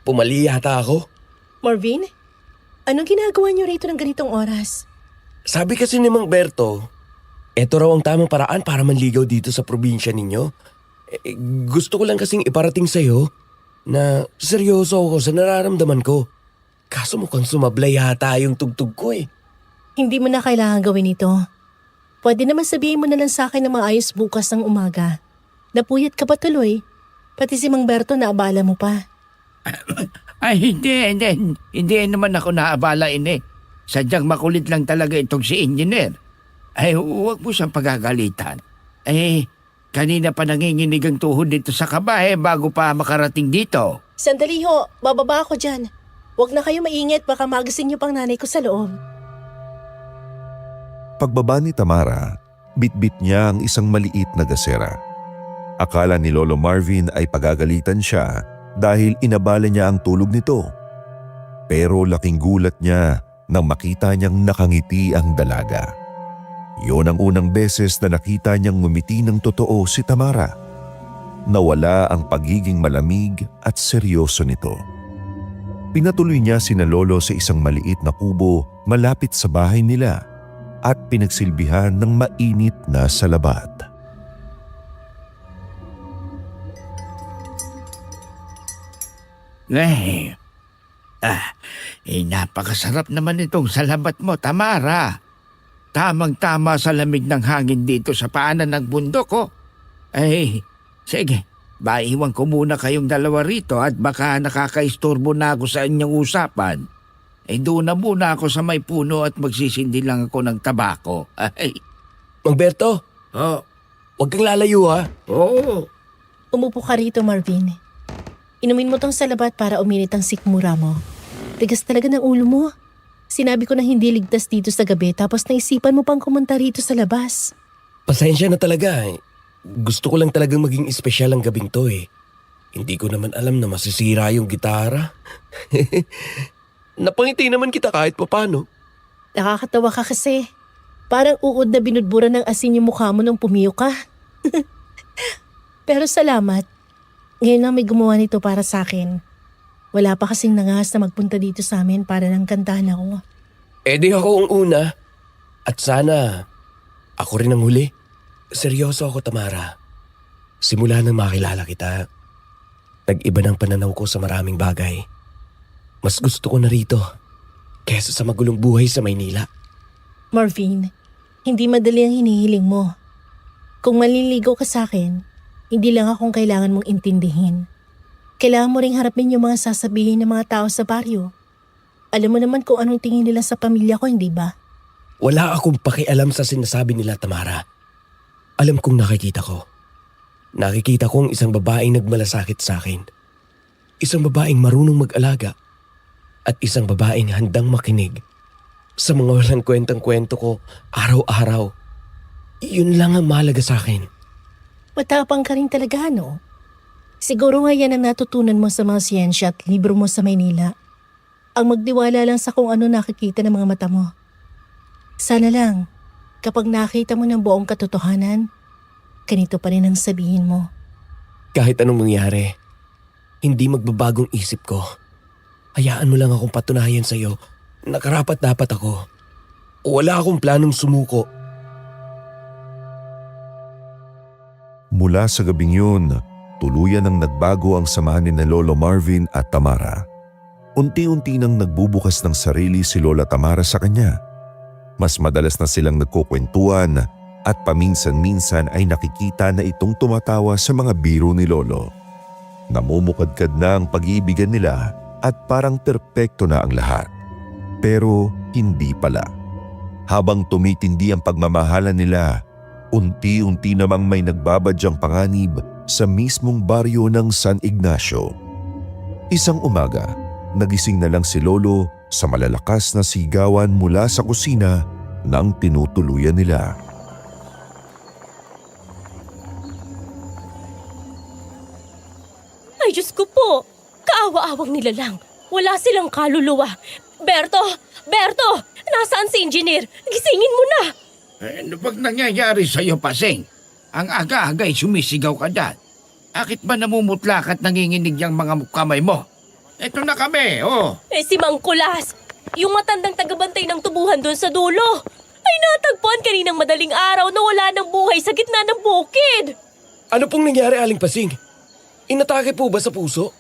S4: pumali yata ako.
S5: Marvin? Anong ginagawa niyo rito ng ganitong oras?
S4: Sabi kasi ni Mang Berto, eto raw ang tamang paraan para manligaw dito sa probinsya ninyo. Gusto ko lang kasing iparating sa'yo na seryoso ako sa nararamdaman ko. Kaso mukhang sumablay yata yung tugtog ko eh.
S5: Hindi mo na kailangan gawin ito. Pwede naman sabihin mo na lang sa akin na maayos bukas ng umaga. Napuyat ka pa tuloy. Pati si Mang Berto naabala mo pa.
S2: Ay, hindi naman ako naabala ini. Sadyang makulit lang talaga itong si engineer. Ay, huwag mo siyang pagagalitan. Eh, kanina pa nanginginig ang tuhod dito sa kabahe bago pa makarating dito.
S5: Sandali ho, bababa ako dyan. Huwag na kayo maingit, baka magising niyo pang nanay ko sa loob.
S3: Pagbaba ni Tamara, bitbit niya ang isang maliit na gasera. Akala ni Lolo Marvin ay pagagalitan siya dahil inabala niya ang tulog nito. Pero laking gulat niya nang makita niyang nakangiti ang dalaga. Yun ang unang beses na nakita niyang ngumiti ng totoo si Tamara. Nawala ang pagiging malamig at seryoso nito. Pinatuloy niya sina Lolo sa isang maliit na kubo malapit sa bahay nila at pinagsilbihan ng mainit na salabat.
S2: Napakasarap naman itong salabat mo, Tamara. Tamang-tama sa lamig ng hangin dito sa paanan ng bundok, oh. Ay, sige, maiwan ko muna kayong dalawa rito at baka nakakaistorbo na ako sa inyong usapan. Doon na muna ako sa may puno at magsisindi lang ako ng tabako. Ay,
S4: Mang Berto,
S2: oh,
S4: huwag kang lalayo ha.
S2: oh.
S5: Umupo ka rito, Marvin. Inumin mo tong salabat para uminit ang sikmura mo. Tigas talaga ng ulo mo. Sinabi ko na hindi ligtas dito sa gabi tapos naisipan mo pang kumunta rito sa labas.
S4: Pasensya na talaga eh. Gusto ko lang talagang maging espesyal ang gabing to eh. Hindi ko naman alam na masisira yung gitara. Napangiti naman kita kahit papano.
S5: Nakakatawa ka kasi. Parang uod na binudbura ng asin yung mukha mo nung pumiyo ka. Pero salamat. Ngayon lang may gumawa nito para sa akin. Wala pa kasing nangahas na magpunta dito sa amin para nang kantahan ako.
S4: Di ako ang una. At sana, ako rin ang huli. Seryoso ako, Tamara. Simula nang makilala kita, nag-iba ng pananaw ko sa maraming bagay. Mas gusto ko na rito kesa sa magulong buhay sa Maynila.
S5: Marvin, hindi madali ang hinihiling mo. Kung maliligaw ka sa akin, hindi lang akong kailangan mong intindihin. Kailangan mo ring harapin yung mga sasabihin ng mga tao sa baryo. Alam mo naman kung anong tingin nila sa pamilya ko, hindi ba?
S4: Wala akong pakialam sa sinasabi nila, Tamara. Alam kong nakikita ko. Nakikita kong isang babaeng nagmalasakit sa akin. Isang babaeng marunong mag-alaga. At isang babaeng handang makinig sa mga walang kwentang-kwento ko araw-araw. Yun lang ang mahalaga sa akin.
S5: Matapang ka rin talaga, no? Siguro nga yan ang natutunan mo sa mga siyensya at libro mo sa Maynila. Ang magdiwala lang sa kung ano nakikita ng mga mata mo. Sana lang, kapag nakita mo ng buong katotohanan, ganito pa rin ang sabihin mo.
S4: Kahit anong mangyari, hindi magbabagong isip ko. Hayaan mo lang akong patunayan sa'yo na karapat-dapat ako. Wala akong planong sumuko.
S3: Mula sa gabing yun, tuluyan nang nagbago ang samahan ni Lolo Marvin at Tamara. Unti-unti nang nagbubukas ng sarili si Lola Tamara sa kanya. Mas madalas na silang nagkukwentuhan at paminsan-minsan ay nakikita na itong tumatawa sa mga biro ni Lolo. Namumukadkad na ang pag-iibigan nila at parang perpekto na ang lahat. Pero hindi pala. Habang tumitindi ang pagmamahalan nila, unti-unti namang may nagbabadyang panganib sa mismong baryo ng San Ignacio. Isang umaga, nagising na lang si Lolo sa malalakas na sigawan mula sa kusina ng tinutuluyan nila.
S1: Ay, Diyos ko po. Kaawa-awang nila lang. Wala silang kaluluwa. Berto! Berto! Nasaan si engineer? Gisingin mo na!
S2: Ano bang nangyayari sa'yo, Pasing? Ang aga-agay sumisigaw ka dyan. Akit ba namumutla at nanginginig yung mga kamay mo? Eto na kami, oh.
S1: Si Mang Kulas, yung matandang tagabantay ng tubuhan doon sa dulo, ay natagpuan kaninang madaling araw na wala ng buhay sa gitna ng bukid.
S4: Ano pong nangyari, Aling Pasing? Inatake po ba sa puso?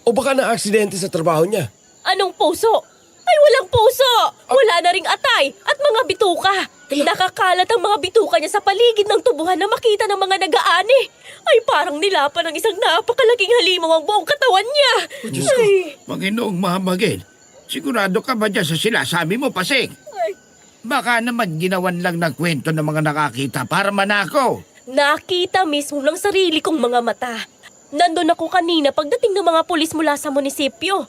S4: O baka na-aksidente sa trabaho niya?
S1: Anong puso? Ay, walang puso! Wala na ring atay at mga bituka. Nakakalat ang mga bituka niya sa paligid ng tubuhan na makita ng mga nag-aani. Ay, parang nilapan ng isang napakalaking halimaw ang buong katawan niya. Ay,
S2: Panginoong mahamagin, sigurado ka ba dyan sa sinasabi mo, Pasing?
S1: ay.
S2: Baka naman ginawan lang ng kwento ng mga nakakita para manakaw.
S1: Nakita mismo ng sarili kong mga mata. Nandun ako kanina pagdating ng mga pulis mula sa munisipyo.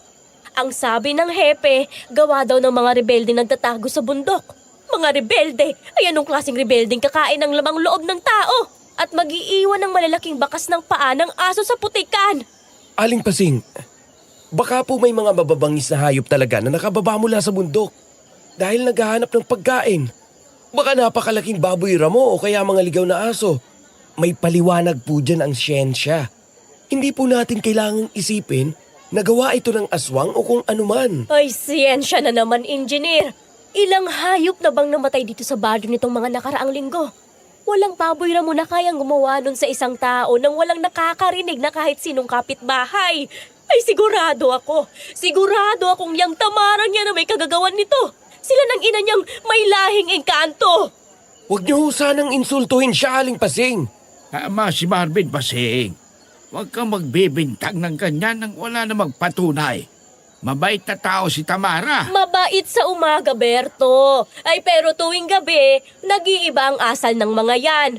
S1: Ang sabi ng hepe, gawa daw ng mga rebelde nagtatago sa bundok. Mga rebelde? Ay anong klaseng rebeldeng kakain ng lamang loob ng tao? At mag-iiwan ng malalaking bakas ng paa ng aso sa putikan.
S4: Aling Pasing, baka po may mga mababangis na hayop talaga na nakababa mula sa bundok dahil naghahanap ng pagkain. Baka napakalaking baboy ramo o kaya mga ligaw na aso. May paliwanag po dyan ang siyensya. Hindi po natin kailangang isipin na gawa ito ng aswang o kung anuman.
S1: Ay, siyensya na naman, engineer. Ilang hayop na bang namatay dito sa baryo nitong mga nakaraang linggo? Walang baboy ramo na kayang gumawa nun sa isang tao nang walang nakakarinig na kahit sinong kapitbahay. Ay, sigurado akong yang tamarang niya na may kagagawan nito. Sila ng ina niyang may lahing engkanto.
S4: Huwag niyo ho sanang insultuhin siya, Aling Pasing.
S2: Tama si Marvin, Pasing. Huwag kang magbibintang ng ganyan nang wala namang patunay. Mabait na tao si Tamara.
S1: Mabait sa umaga, Berto. Ay, pero tuwing gabi, nag-iiba ang asal ng mga yan.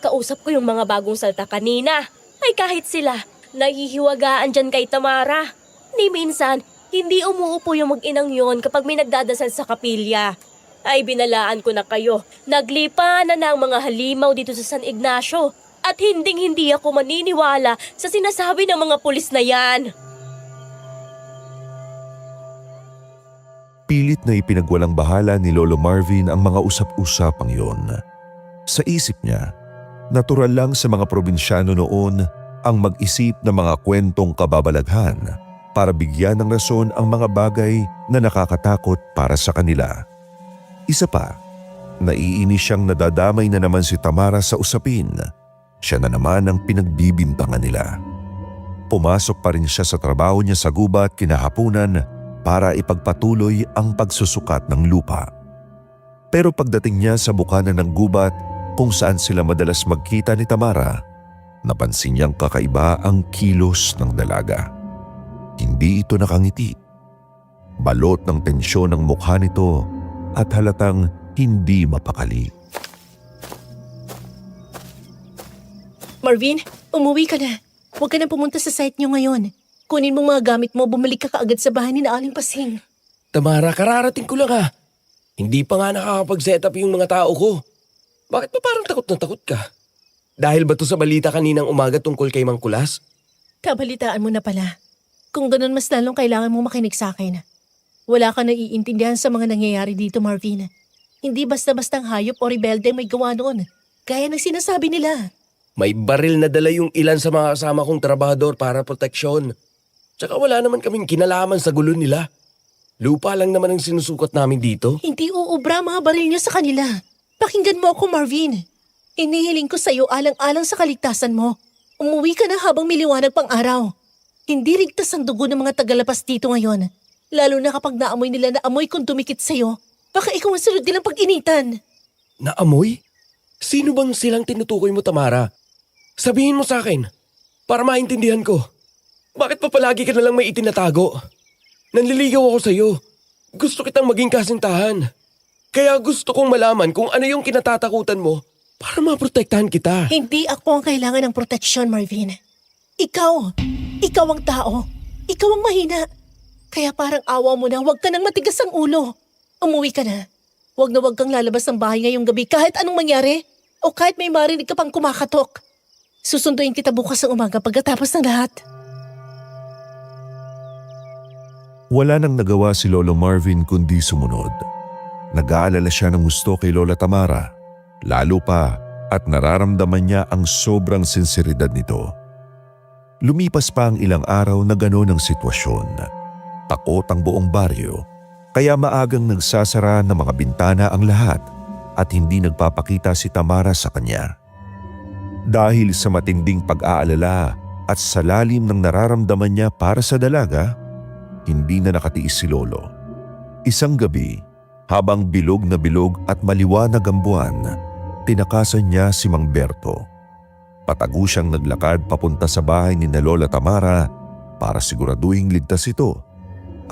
S1: Kausap ko yung mga bagong salta kanina. Ay, kahit sila, nahihiwagaan dyan kay Tamara. Ni minsan, hindi umuupo yung mag-inang yon kapag may nagdadasal sa kapilya. Ay, binalaan ko na kayo. Naglipa na ang mga halimaw dito sa San Ignacio. At hinding-hindi ako maniniwala sa sinasabi ng mga pulis na yan.
S3: Pilit na ipinagwalang bahala ni Lolo Marvin ang mga usap-usapang yon. Sa isip niya, natural lang sa mga probinsyano noon ang mag-isip ng mga kwentong kababalaghan para bigyan ng rason ang mga bagay na nakakatakot para sa kanila. Isa pa, naiinis siyang nadadamay na naman si Tamara sa usapin. Siya na naman ang pinagbibintangan nila. Pumasok pa rin siya sa trabaho niya sa gubat kinahapunan para ipagpatuloy ang pagsusukat ng lupa. Pero pagdating niya sa bukana ng gubat kung saan sila madalas magkita ni Tamara, napansin niyang kakaiba ang kilos ng dalaga. Hindi ito nakangiti. Balot ng tensyon ng mukha nito at halatang hindi mapakali.
S5: Marvin, umuwi ka na. Huwag ka na pumunta sa site niyo ngayon. Kunin mong mga gamit mo, bumalik ka kaagad sa bahay ni na Aling Pasing.
S4: Tamara, kararating ko lang ha. Hindi pa nga nakakapag-set up yung mga tao ko. Bakit pa parang takot na takot ka? Dahil ba to sa balita kaninang umaga tungkol kay Mang Kulas?
S5: Kabalitaan mo na pala. Kung ganun mas lalong kailangan mo makinig sa akin. Wala ka naiintindihan sa mga nangyayari dito, Marvin. Hindi basta-bastang hayop o rebelde may gawa noon. Gaya ng sinasabi nila.
S4: May baril na dala yung ilan sa mga kasama kong trabahador para proteksyon. Tsaka wala naman kaming kinalaman sa gulo nila. Lupa lang naman ang sinusukat namin dito.
S5: Hindi uubra mga baril niyo sa kanila. Pakinggan mo ako, Marvin. Inihiling ko sa iyo alang-alang sa kaligtasan mo. Umuwi ka na habang miliwanag pang araw. Hindi ligtas ang dugo ng mga tagalapas dito ngayon. Lalo na kapag naamoy nila na amoy kung dumikit sa iyo. Baka ikaw ang sunod nilang pag-initan.
S4: Naamoy? Sino bang silang tinutukoy mo, Tamara? Sabihin mo sa akin, para maintindihan ko. Bakit pa palagi ka nalang may itinatago? Nanliligaw ako sa iyo. Gusto kitang maging kasintahan. Kaya gusto kong malaman kung ano yung kinatatakutan mo para maprotektahan kita.
S5: Hindi ako ang kailangan ng proteksyon, Marvin. Ikaw ang tao. Ikaw ang mahina. Kaya parang awa mo na, huwag ka nang matigas ang ulo. Umuwi ka na. Huwag na huwag kang lalabas ng bahay ngayong gabi kahit anong mangyari. O kahit may marinig ka pang kumakatok. Susunduin kita bukas ng umaga pagkatapos ng lahat.
S3: Wala nang nagawa si Lolo Marvin kundi sumunod. Nag-aalala siya ng gusto kay Lola Tamara, lalo pa at nararamdaman niya ang sobrang sinseridad nito. Lumipas pa ang ilang araw na gano'n ang sitwasyon. Takot ang buong baryo, kaya maagang nagsasara ng mga bintana ang lahat at hindi nagpapakita si Tamara sa kanya. Dahil sa matinding pag-aalala at sa lalim ng nararamdaman niya para sa dalaga, hindi na nakatiis si Lolo. Isang gabi, habang bilog na bilog at maliwanag ang buwan, tinakasan niya si Mang Berto. Patago siyang naglakad papunta sa bahay ni na Lola Tamara para siguraduhing ligtas ito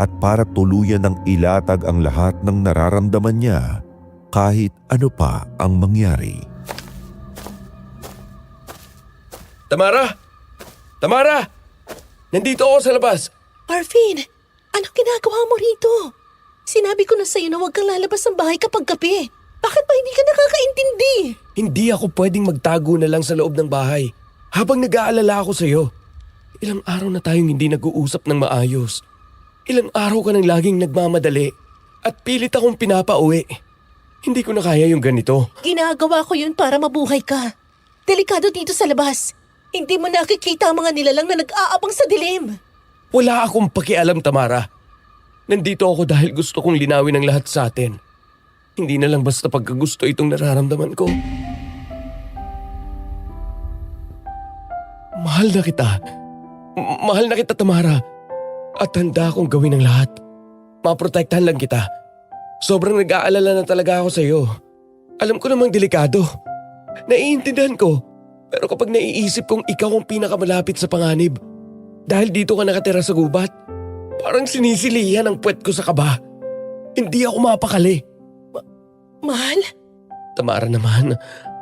S3: at para tuluyan ng ilatag ang lahat ng nararamdaman niya kahit ano pa ang mangyari.
S4: Tamara! Tamara! Nandito ako sa labas!
S5: Marvin, anong ginagawa mo rito? Sinabi ko na sa'yo na huwag kang lalabas ng bahay kapag gabi. Bakit ba hindi ka nakakaintindi?
S4: Hindi ako pwedeng magtago na lang sa loob ng bahay habang nag-aalala ako sa'yo. Ilang araw na tayong hindi nag-uusap ng maayos. Ilang araw ka nang laging nagmamadali at pilit akong pinapauwi. Hindi ko na kaya yung ganito.
S5: Ginagawa ko yun para mabuhay ka. Delikado dito sa labas. Hindi mo nakikita ang mga nilalang na nag-aabang sa dilim.
S4: Wala akong pakialam, Tamara. Nandito ako dahil gusto kong linawin ang lahat sa atin. Hindi na lang basta pagkagusto itong nararamdaman ko. Mahal na kita. Mahal na kita, Tamara. At handa akong gawin ang lahat. Maprotektahan lang kita. Sobrang nag-aalala na talaga ako sa'yo. Alam ko namang delikado. Naiintindihan ko. Pero kapag naiisip kong ikaw ang pinakamalapit sa panganib, dahil dito ka nakatira sa gubat, parang sinisilihan ang puwet ko sa kaba. Hindi ako mapakali.
S5: Mahal?
S4: Tamara naman,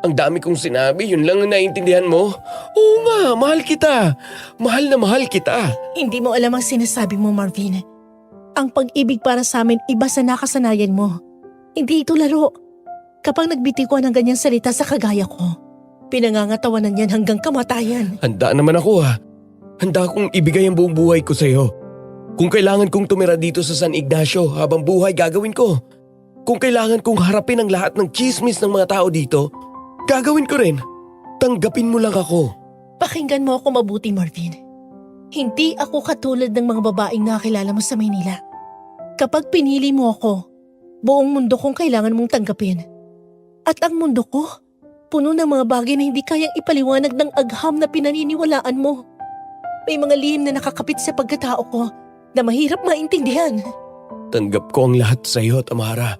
S4: ang dami kong sinabi, yun lang ang naiintindihan mo. Oo nga, mahal kita. Mahal na mahal kita.
S5: Hindi mo alam ang sinasabi mo, Marvin. Ang pag-ibig para sa amin iba sa nakasanayan mo. Hindi ito laro. Kapag nagbiti ko ng ganyang salita sa kagaya ko, pinangangatawanan yan hanggang kamatayan.
S4: Handa naman ako ha. Handa kong ibigay ang buong buhay ko sa'yo. Kung kailangan kong tumira dito sa San Ignacio habang buhay, gagawin ko. Kung kailangan kong harapin ang lahat ng chismis ng mga tao dito, gagawin ko rin. Tanggapin mo lang ako.
S5: Pakinggan mo ako mabuti, Marvin. Hindi ako katulad ng mga babaeng nakakilala mo sa Maynila. Kapag pinili mo ako, buong mundo kong kailangan mong tanggapin. At ang mundo ko, puno ng mga bagay na hindi kayang ipaliwanag ng agham na pinaniniwalaan mo. May mga lihim na nakakapit sa pagkatao ko na mahirap maintindihan.
S4: Tanggap ko ang lahat sa iyo, Tamara.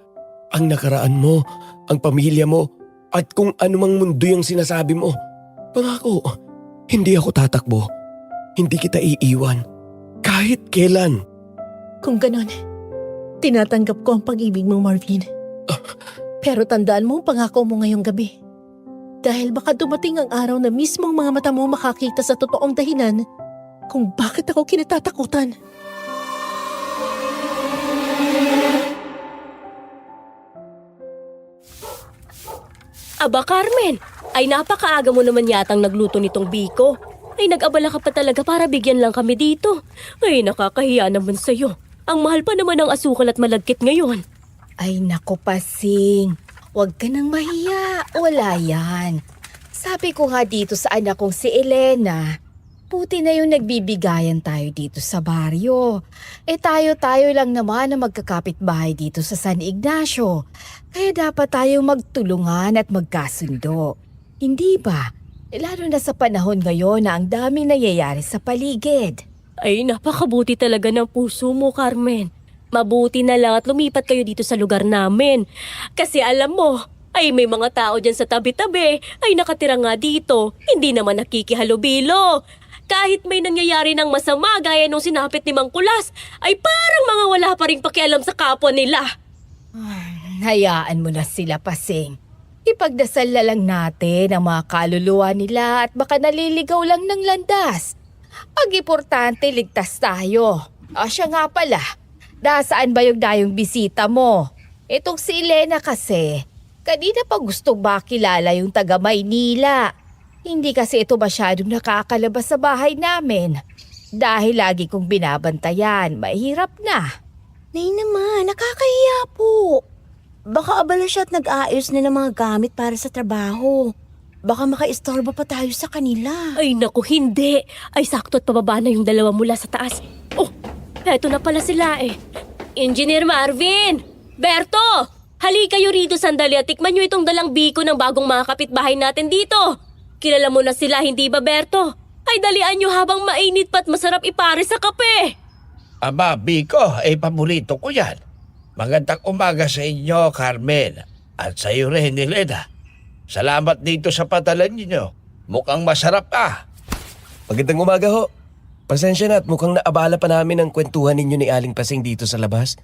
S4: Ang nakaraan mo, ang pamilya mo, at kung anumang mundo yung sinasabi mo. Pangako, hindi ako tatakbo. Hindi kita iiwan. Kahit kailan.
S5: Kung ganon, tinatanggap ko ang pag-ibig mo, Marvin. Pero tandaan mo ang pangako mo ngayong gabi. Dahil baka dumating ang araw na mismong mga mata mo makakita sa totoong dahilan kung bakit ako kinatatakutan.
S1: Aba Carmen, ay napakaaga mo naman yatang nagluto nitong biko. Ay nag-abala ka pa talaga para bigyan lang kami dito. Ay nakakahiya naman sa'yo. Ang mahal pa naman ng asukal at malagkit ngayon.
S6: Ay nako Pasing, huwag ka nang mahiya, wala yan. Sabi ko nga dito sa anak kong si Elena, buti na yung nagbibigayan tayo dito sa baryo. Tayo-tayo lang naman na magkakapit-bahay dito sa San Ignacio. Kaya dapat tayong magtulungan at magkasundo. Hindi ba? Lalo na sa panahon ngayon na ang daming nangyayari sa paligid.
S1: Ay napakabuti talaga ng puso mo, Carmen. Mabuti na lang at lumipat kayo dito sa lugar namin. Kasi alam mo, ay may mga tao dyan sa tabi-tabi ay nakatira nga dito. Hindi naman nakikihalubilo. Kahit may nangyayari ng masama gaya nung sinapit ni Mang Kulas, ay parang mga wala pa rin pakialam sa kapwa nila.
S6: Hayaan mo na sila, Pasing. Ipagdasal na lang natin ang mga kaluluwa nila at baka naliligaw lang ng landas. Ang importante, ligtas tayo. Siya nga pala, saan ba yung dayong bisita mo? Itong si Elena kasi, kanina pa gusto ba kilala yung taga Maynila? Hindi kasi ito masyadong nakakalabas sa bahay namin. Dahil lagi kong binabantayan, mahirap na.
S7: Nay naman, nakakahiya po. Baka abala siya at nag-aayos na ng mga gamit para sa trabaho. Baka makaistorbo pa tayo sa kanila.
S1: Ay naku, hindi. Ay sakto at pababa na yung dalawa mula sa taas. Oh, eto na pala sila eh. Engineer Marvin! Berto! Hali kayo rito sandali at tikman nyo itong dalang biko ng bagong mga kapitbahay natin dito. Kilala mo na sila, hindi ba Berto? Ay dalian nyo habang mainit pa't masarap ipare sa kape.
S2: Aba, Biko, paborito ko yan. Magandang umaga sa inyo, Carmen. At sa iyo rin, Elena. Salamat dito sa patalan ninyo. Mukhang masarap
S4: Magandang umaga ho. Pasensya na at mukhang naabala pa namin ang kwentuhan ninyo ni Aling Pasing dito sa labas.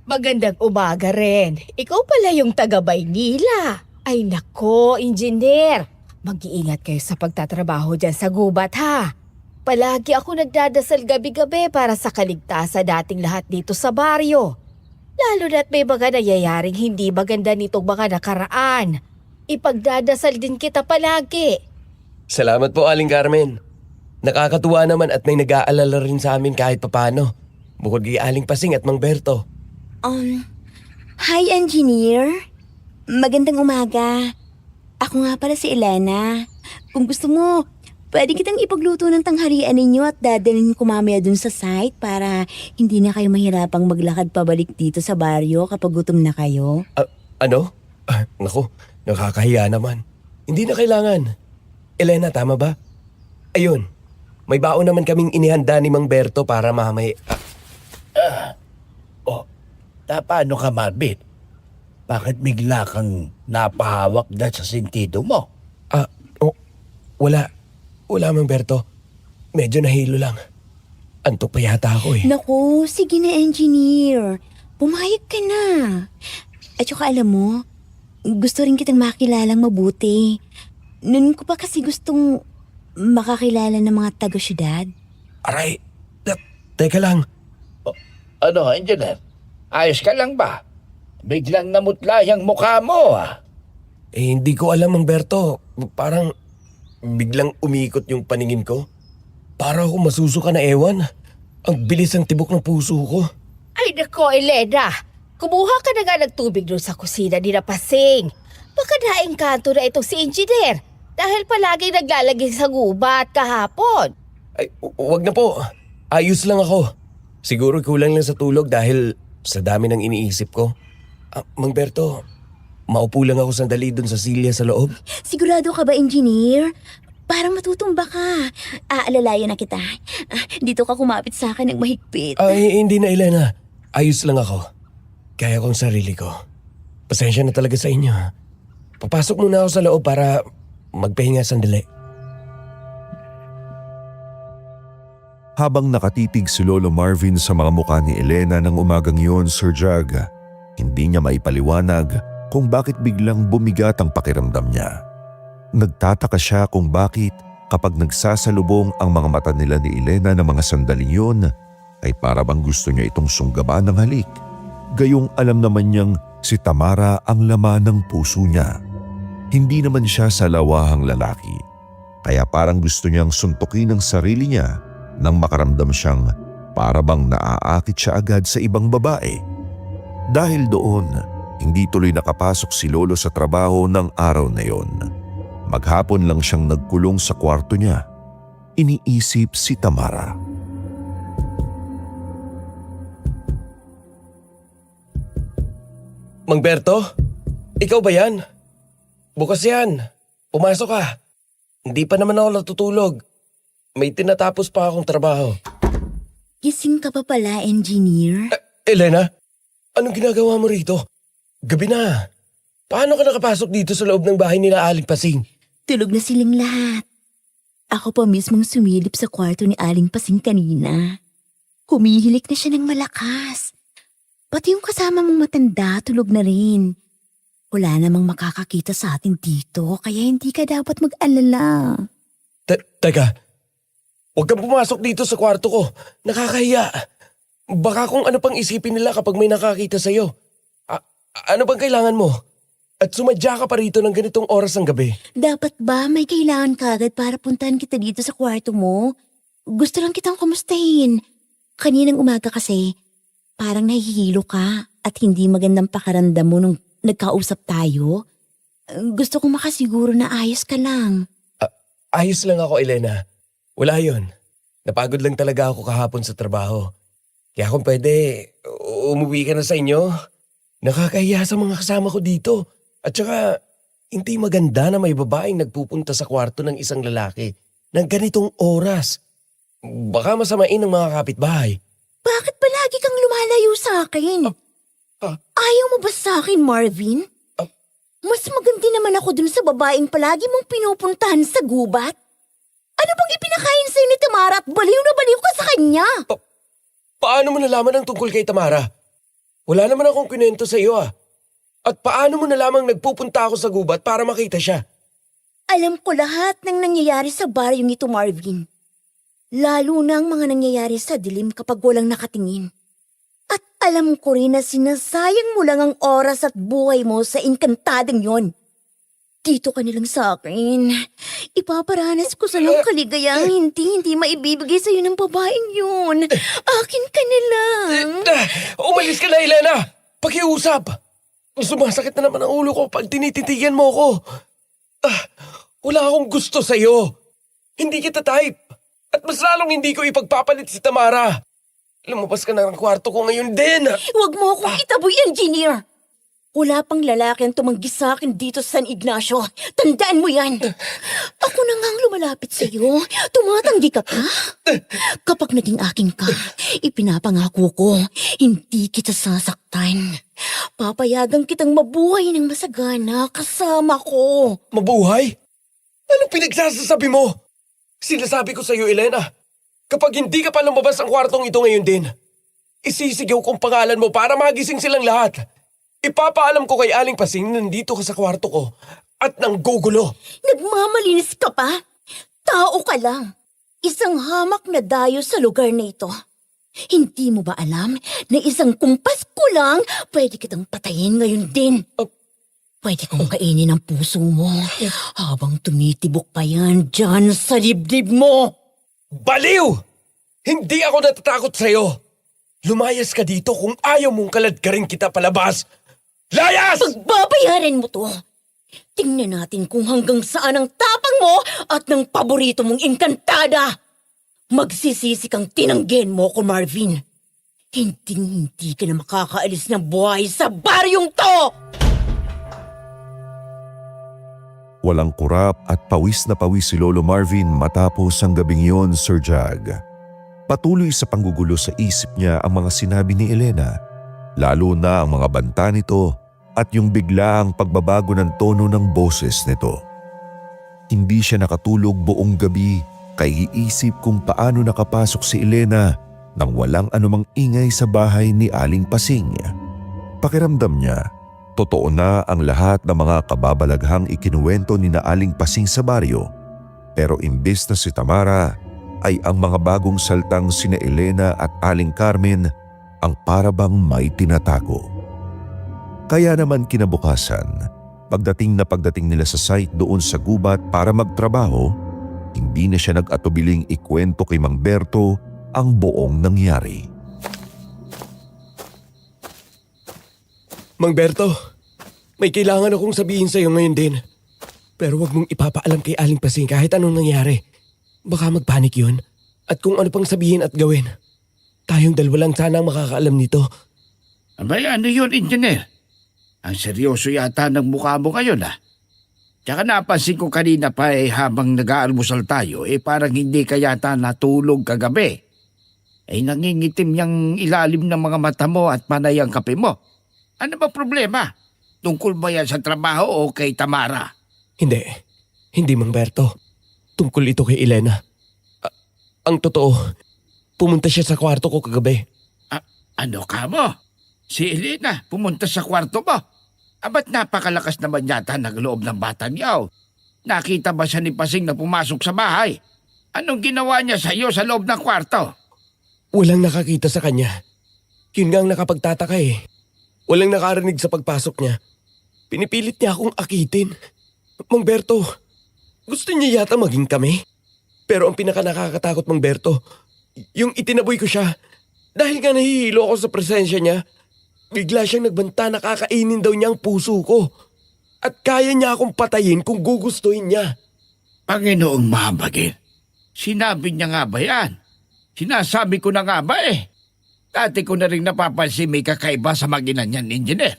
S6: Magandang umaga rin. Ikaw pala yung taga Baynila. Ay nako, engineer. Mag-iingat kayo sa pagtatrabaho dyan sa gubat ha. Palagi ako nagdadasal gabi-gabi para sa kaligtasan dating lahat dito sa baryo. Lalo na't may mga nangyayaring hindi maganda nitong mga nakaraan. Ipagdadasal din kita palagi.
S4: Salamat po, Aling Carmen. Nakakatuwa naman at may nag-aalala rin sa amin kahit papano. Bukod kay Aling Pasing at Mang Berto.
S7: Hi, engineer. Magandang umaga. Ako nga pala si Elena. Kung gusto mo, pwede kitang ipagluto ng tanghalian ninyo at dadalhin ko mamaya dun sa site para hindi na kayo mahirapang maglakad pabalik dito sa baryo kapag gutom na kayo.
S4: Ano? Naku, nakakahiya naman. Hindi na kailangan. Elena, tama ba? Ayun, may baon naman kaming inihanda ni Mang Berto para mamaya.
S2: Paano ka, Marvin? Bakit bigla kang napahawak na sa sentido mo?
S4: Wala. Wala, Mang Berto. Medyo nahilo lang. Antok pa yata ako eh.
S7: Naku, sige na engineer. Pumayag ka na. At saka alam mo, gusto rin kitang makilalang mabuti. Noon ko pa kasi gustong makakilala ng mga taga-syudad.
S4: Aray, teka lang.
S2: Ano, engineer? Ayos ka lang ba? Biglang namutla yung mukha mo
S4: Hindi ko alam, Mang Berto. Parang biglang umikot yung paningin ko. Para ako masusuka na ewan. Ang bilis ang tibok ng puso ko.
S6: Ay nako, Elena. Kumuha ka na nga ng tubig doon sa kusina ni Pasing. Baka naengkanto na itong si engineer dahil palaging naglalagay sa gubat kahapon.
S4: Ay, wag na po. Ayos lang ako. Siguro kulang lang sa tulog dahil sa dami ng iniisip ko. Mang Berto, maupo lang ako sandali dun sa silya sa loob.
S7: Sigurado ka ba, engineer? Parang matutumba ka. Aalalayan na kita. Dito ka kumapit sa akin ng mahigpit.
S4: Ay, hindi na, Elena. Ayos lang ako. Kaya kong sarili ko. Pasensya na talaga sa inyo. Papasok muna ako sa loob para magpahinga sandali.
S3: Habang nakatitig si Lolo Marvin sa mga mukha ni Elena ng umagang yun, Sir Jag, hindi niya maipaliwanag kung bakit biglang bumigat ang pakiramdam niya. Nagtataka siya kung bakit kapag nagsasalubong ang mga mata nila ni Elena ng mga sandaling yun, ay para bang gusto niya itong sunggaban ng halik. Gayong alam naman niyang si Tamara ang laman ng puso niya. Hindi naman siya salawahang lalaki, kaya parang gusto niyang suntukin ang sarili niya nang makaramdam siyang para bang naaakit siya agad sa ibang babae. Dahil doon, hindi tuloy nakapasok si Lolo sa trabaho ng araw na yon. Maghapon lang siyang nagkulong sa kwarto niya. Iniisip si Tamara.
S4: Mang Berto, ikaw ba yan? Bukas yan. Pumasok ka. Hindi pa naman ako natutulog. May tinatapos pa akong trabaho.
S7: Gising ka pa pala, engineer?
S4: Elena, anong ginagawa mo rito? Gabi na. Paano ka nakapasok dito sa loob ng bahay nila Aling Pasing?
S7: Tulog na silang lahat. Ako pa mismong sumilip sa kwarto ni Aling Pasing kanina. Humihilik na siya ng malakas. Pati yung kasama mong matanda tulog na rin. Wala namang makakakita sa atin dito kaya hindi ka dapat mag-alala.
S4: Teka, huwag kang pumasok dito sa kwarto ko. Nakakahiya. Baka kung ano pang isipin nila kapag may nakakita sa'yo. Ano bang kailangan mo? At sumadya ka pa rito ng ganitong oras ng gabi.
S7: Dapat ba may kailangan ka agad para puntahan kita dito sa kwarto mo? Gusto lang kitang kumustahin. Kaninang umaga kasi, parang nahihilo ka at hindi magandang pakaramdam mo nung nagkausap tayo. Gusto kong makasiguro na ayos ka lang.
S4: Ayos lang ako, Elena. Wala yon. Napagod lang talaga ako kahapon sa trabaho. Kaya kung pwede, umuwi ka na sa inyo. Nakakahiya sa mga kasama ko dito. At saka, hindi maganda na may babaeng nagpupunta sa kwarto ng isang lalaki ng ganitong oras. Baka masamain ng mga kapitbahay.
S7: Bakit palagi kang lumalayo sa akin? Ayaw mo ba sa akin, Marvin? Mas maganda naman ako dun sa babaeng palagi mong pinupuntahan sa gubat. Ano bang ipinakain sa'yo ni Tamara at baliw na baliw ka sa kanya?
S4: Paano mo nalaman ang tungkol kay Tamara? Wala naman akong kwento sa iyo At paano mo nalamang nagpupunta ako sa gubat para makita siya?
S7: Alam ko lahat ng nangyayari sa baryong ito, Marvin. Lalo na ang mga nangyayari sa dilim kapag walang nakatingin. At alam ko rin na sinasayang mo lang ang oras at buhay mo sa inkantadang yon. Dito ka nilang sa akin. Ipaparanas ko sa lang kaligayang hindi maibibigay sa'yo ng babaeng yun. Akin ka na lang.
S4: Umalis ka na, Elena! Pakiusap! Sumasakit na naman ang ulo ko pag tinititigan mo ko. Wala akong gusto sa'yo. Hindi kita type. At mas lalong hindi ko ipagpapalit si Tamara. Lumabas ka na ng kwarto ko ngayon din.
S7: Huwag mo akong itaboy, engineer. Wala pang lalaki ang tumanggi sa akin dito sa San Ignacio. Tandaan mo yan. Ako na ngang lumalapit sa iyo. Tumatanggi ka pa. Kapag naging akin ka, ipinapangako ko, hindi kita sasaktan. Papayagan kitang mabuhay ng masagana kasama ko.
S4: Mabuhay? Anong pinagsasasabi mo? Sinasabi ko sa iyo, Elena. Kapag hindi ka pa lumabas ang kwartong ito ngayon din, isisigaw kong pangalan mo para magising silang lahat. Ipapaalam ko kay Aling Pasing na nandito ka sa kwarto ko at nanggugulo.
S7: Nagmamalinis ka pa? Tao ka lang. Isang hamak na dayo sa lugar na ito. Hindi mo ba alam na isang kumpas ko lang pwede kitang patayin ngayon din? Pwede kong kainin ang puso mo habang tumitibok pa yan dyan sa dibdib mo.
S4: Baliw! Hindi ako natatakot sa'yo. Lumayas ka dito kung ayaw mong kaladkarin kita palabas. Layas!
S7: Pagbabayaran mo to. Tingnan natin kung hanggang saan ang tapang mo at ng paborito mong engkantada. Magsisisi kang tinanggen mo ko, Marvin. Hindi ka na makakaalis ng buhay sa baryong to!
S3: Walang kurap at pawis na pawis si Lolo Marvin matapos ang gabing yon, Sir Jag. Patuloy sa panggugulo sa isip niya ang mga sinabi ni Elena, lalo na ang mga banta nito at yung biglaang pagbabago ng tono ng boses nito. Hindi siya nakatulog buong gabi kay iisip kung paano nakapasok si Elena nang walang anumang ingay sa bahay ni Aling Pasing. Pakiramdam niya, totoo na ang lahat ng mga kababalaghang ikinuwento ni na Aling Pasing sa baryo, pero imbes na si Tamara, ay ang mga bagong saltang sina Elena at Aling Carmen ang parabang may tinatago. Kaya naman kinabukasan, pagdating nila sa site doon sa gubat para magtrabaho, hindi na siya nag-atubiling ikwento kay Mang Berto ang buong nangyari.
S4: Mang Berto, may kailangan akong sabihin sa'yo ngayon din. Pero wag mong ipapaalam kay Aling Pasing kahit anong nangyari. Baka magpanik yun. At kung ano pang sabihin at gawin. Tayong dalawa lang sana ang makakaalam nito.
S2: Abay, ano yun, engineer? Ang seryoso yata ng mukha mo ngayon, Tsaka napansin ko kanina pa habang nag-aalmusal tayo, parang hindi ka yata natulog kagabi. Nangingitim yung ilalim ng mga mata mo at panay ang kape mo. Ano ba problema? Tungkol ba yan sa trabaho o kay Tamara?
S4: Hindi. Hindi, Mang Berto. Tungkol ito kay Elena. Ang totoo, pumunta siya sa kwarto ko kagabi.
S2: Ano ka mo? Si Elena pumunta sa kwarto mo? Ba't napakalakas naman yata ng loob ng bata niya? Nakita ba siya ni Pasing na pumasok sa bahay? Anong ginawa niya sa iyo sa loob ng kwarto?
S4: Walang nakakita sa kanya. Yun nga ang nakapagtataka Walang nakarinig sa pagpasok niya. Pinipilit niya akong akitin. Mang Berto, gusto niya yata maging kami? Pero ang pinaka nakakatakot, Mang Berto, yung itinaboy ko siya. Dahil nga nahihilo ako sa presensya niya, bigla siyang nagbanta na kakainin daw niya ang puso ko. At kaya niya akong patayin kung gugustuhin niya.
S2: Panginoong mahabagin, sinabi niya nga ba yan? Sinasabi ko na nga ba eh. Dati ko na rin napapansin may kakaiba sa mag-ina niyan, engineer.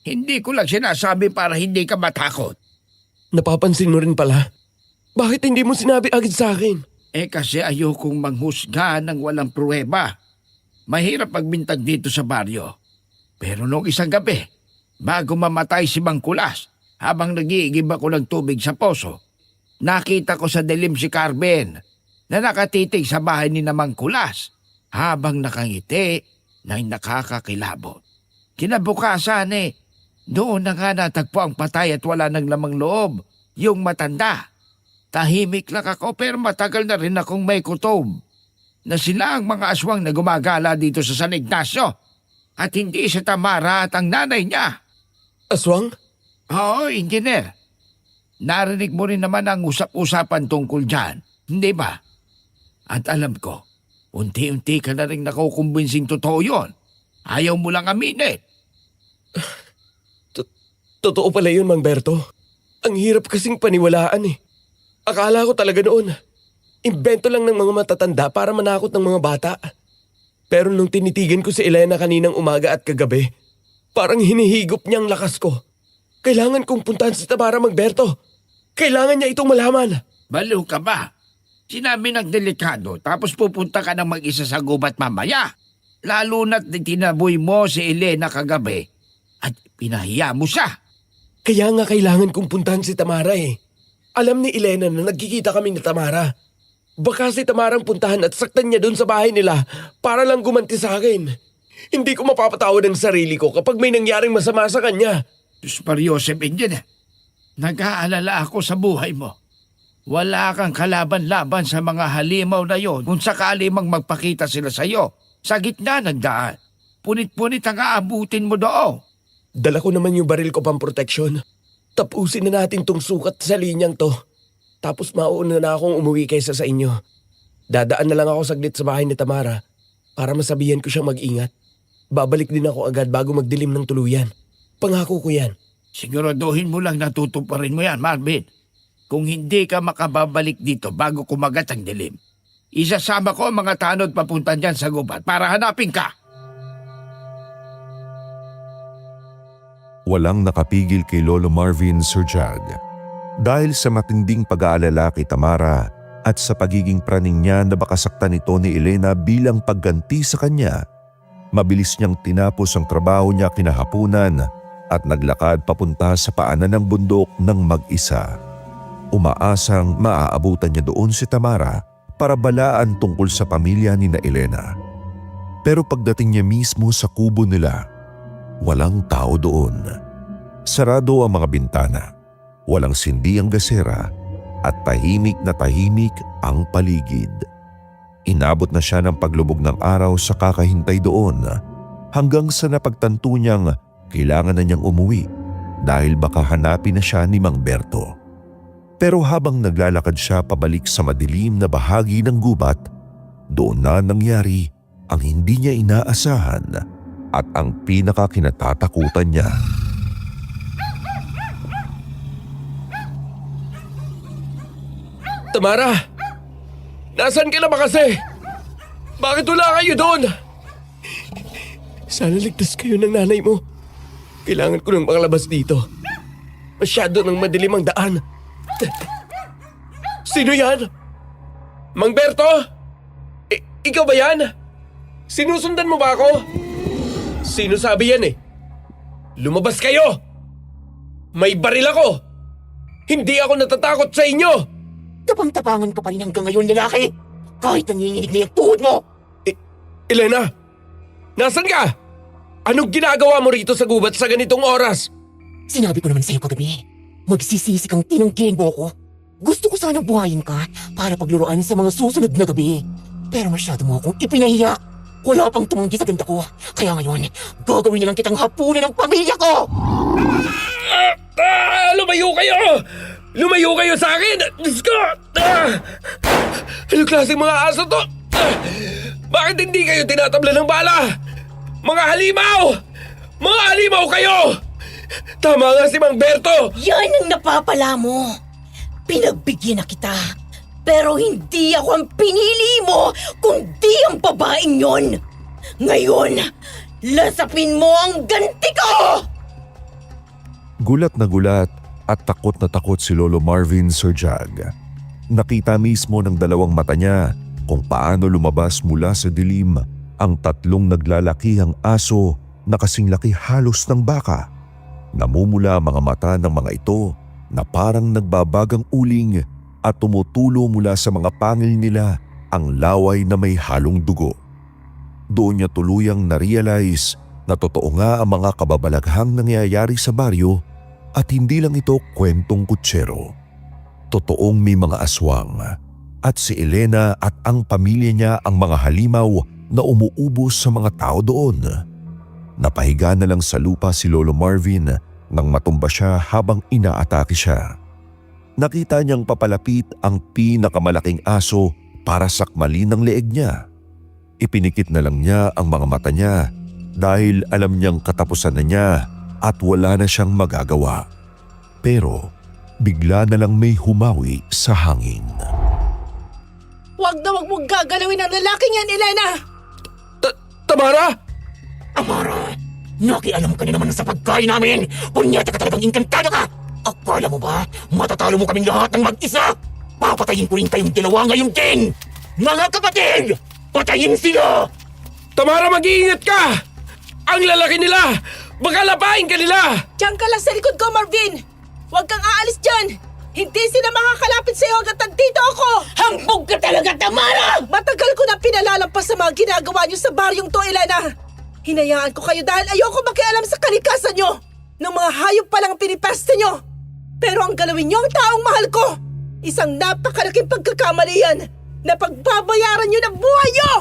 S2: Hindi ko lang sinasabi para hindi ka matakot.
S4: Napapansin mo rin pala. Bakit hindi mo sinabi agad sa akin?
S2: Kasi ayokong manghusga ng walang pruweba. Mahirap magbintag dito sa baryo. Pero noong isang gabi, bago mamatay si Mang Kulas, habang nag-iigib ako ng tubig sa poso, nakita ko sa dilim si Carmen na nakatitig sa bahay ni Mang Kulas habang nakangiti na nakakakilabot. Kinabukasan doon na nga natagpo ang patay at wala ng lamang loob, yung matanda. Tahimik lang ako pero matagal na rin akong may kutob na sila ang mga aswang na gumagala dito sa San Ignacio at hindi si Tamara at ang nanay niya.
S4: Aswang?
S2: Oo, engineer. Narinig mo rin naman ang usap-usapan tungkol dyan, hindi ba? At alam ko, unti-unti ka na rin nakukumbinsing totoo yun. Ayaw mo lang aminin.
S4: Totoo pala yun, Mang Berto. Ang hirap kasing paniwalaan eh. Akala ko talaga noon, imbento lang ng mga matatanda para manakot ng mga bata. Pero nung tinitigan ko si Elena kaninang umaga at kagabi, parang hinihigop niya ang lakas ko. Kailangan kong puntahan si Tamara, Mang Berto. Kailangan niya itong malaman.
S2: Baliw ka ba? Sinabi ng delikado tapos pupunta ka ng mag-isa sa gubat mamaya. Lalo na't tinaboy mo si Elena kagabi at pinahiya mo siya.
S4: Kaya nga kailangan kong puntahan si Tamara eh. Alam ni Elena na nagkikita kami ni Tamara. Baka si Tamarang puntahan at saktan niya doon sa bahay nila para lang gumanti sa akin. Hindi ko mapapatawad ang sarili ko kapag may nangyaring masama sa kanya.
S2: Diyos Joseph, Indian, nag-aalala ako sa buhay mo. Wala kang kalaban-laban sa mga halimaw na yon kung sakali mang magpakita sila sa iyo sa gitna ng daan. Punit-punit ang aabutin mo doon.
S4: Dala ko naman yung baril ko pang proteksyon. Tapusin na natin tong sukat sa linyang to. Tapos mauuna na akong umuwi kaysa sa inyo. Dadaan na lang ako saglit sa bahay ni Tamara para masabihan ko siyang mag-ingat. Babalik din ako agad bago magdilim ng tuluyan. Pangako ko yan.
S2: Siguraduhin mo lang natutuparin mo yan, Marvin. Kung hindi ka makababalik dito bago kumagat ang dilim, isasama ko ang mga tanod papunta dyan sa gubat para hanapin ka.
S3: Walang nakapigil kay Lolo Marvin, Sir Jag. Dahil sa matinding pag-aalala kay Tamara at sa pagiging praning niya na baka saktan ito ni Elena bilang pagganti sa kanya, mabilis niyang tinapos ang trabaho niya kinahapunan at naglakad papunta sa paanan ng bundok ng mag-isa. Umaasang maaabutan niya doon si Tamara para balaan tungkol sa pamilya ni na Elena. Pero pagdating niya mismo sa kubo nila, walang tao doon. Sarado ang mga bintana, walang sindi ang gasera at tahimik na tahimik ang paligid. Inabot na siya ng paglubog ng araw sa kakahintay doon hanggang sa napagtanto niyang kailangan na niyang umuwi dahil baka hanapin na siya ni Mang Berto. Pero habang naglalakad siya pabalik sa madilim na bahagi ng gubat, doon na nangyari ang hindi niya inaasahan at ang pinakakinatatakutan niya.
S4: Tamara! Nasaan ka na ba kasi? Bakit wala kayo doon? Sana ligtas kayo ng nanay mo. Kailangan ko nang makalabas dito. Masyado nang madilim ang daan. Sino yan? Mang Berto? Ikaw ba yan? Sinusundan mo ba ako? Sino sabi yan Lumabas kayo! May baril ako! Hindi ako natatakot sa inyo!
S8: Tapang-tapangan ko pa rin hanggang ngayon, lalaki. Kahit nanginginig na yung tuhod mo.
S4: Elena! Nasaan ka? Anong ginagawa mo rito sa gubat sa ganitong oras?
S8: Sinabi ko naman sa'yo kagabi, magsisisi kang tinanggihan mo ko. Gusto ko sanang buhayin ka para pagluruan sa mga susunod na gabi. Pero masyado mo akong ipinahiya. Wala pang tumanggi sa ganda ko. Kaya ngayon, gagawin na lang kitang hapunan ng pamilya ko!
S4: Lumayo kayo! Lumayo kayo sa akin! Diyos ko! Ano klaseng mga aso to? Bakit hindi kayo tinatabla ng bala? Mga halimaw! Mga halimaw kayo! Tama nga si Mang Berto!
S9: Yan ang napapala mo. Pinagbigyan na kita. Pero hindi ako ang pinili mo, kundi ang babaeng yon. Ngayon, lasapin mo ang ganti ko!
S3: Gulat na gulat at takot na takot si Lolo Marvin, Sir Jag. Nakita mismo ng dalawang mata niya kung paano lumabas mula sa dilim ang tatlong naglalakihang aso na kasing laki halos ng baka. Namumula ang mga mata ng mga ito na parang nagbabagang uling at tumutulo mula sa mga pangil nila ang laway na may halong dugo. Doon niya tuluyang na-realize na totoo nga ang mga kababalaghang nangyayari sa baryo at hindi lang ito kwentong kutsero. Totoong may mga aswang at si Elena at ang pamilya niya ang mga halimaw na umuubos sa mga tao doon. Napahiga na lang sa lupa si Lolo Marvin nang matumba siya habang inaatake siya. Nakita niyang papalapit ang pinakamalaking aso para sakmalin ang leeg niya. Ipinikit na lang niya ang mga mata niya dahil alam niyang katapusan na niya at wala na siyang magagawa. Pero bigla na lang may humawi sa hangin.
S5: Huwag na huwag mong gagalawin ang lalaking yan, Elena!
S4: Tamara!
S8: Amara, nakialam ka na naman sa pagkain namin. Punyata ka talagang inkantado ka. Akala mo ba, matatalo mo kaming lahat ng mag-isa? Papatayin ko rin kayong dalawa ngayon din! Mga kapatid! Patayin sila!
S4: Tamara, mag-iingat ka! Ang lalaki nila! Baka lapain ka nila!
S5: Diyan ka lang sa likod ko, Marvin! Huwag kang aalis dyan! Hindi sila makakalapit sa'yo hanggang nandito ako!
S9: Hambog ka talaga, Tamara!
S5: Matagal ko na pinalalampas sa mga ginagawa niyo sa baryong to, Elena! Hinayaan ko kayo dahil ayoko makialam sa kalikasan niyo! Nung mga hayop pa lang ang pinipeste niyo! Pero ang galawin niyo ang taong mahal ko! Isang napakalaking pagkakamali yan na pagbabayaran niyo ng buhay niyo!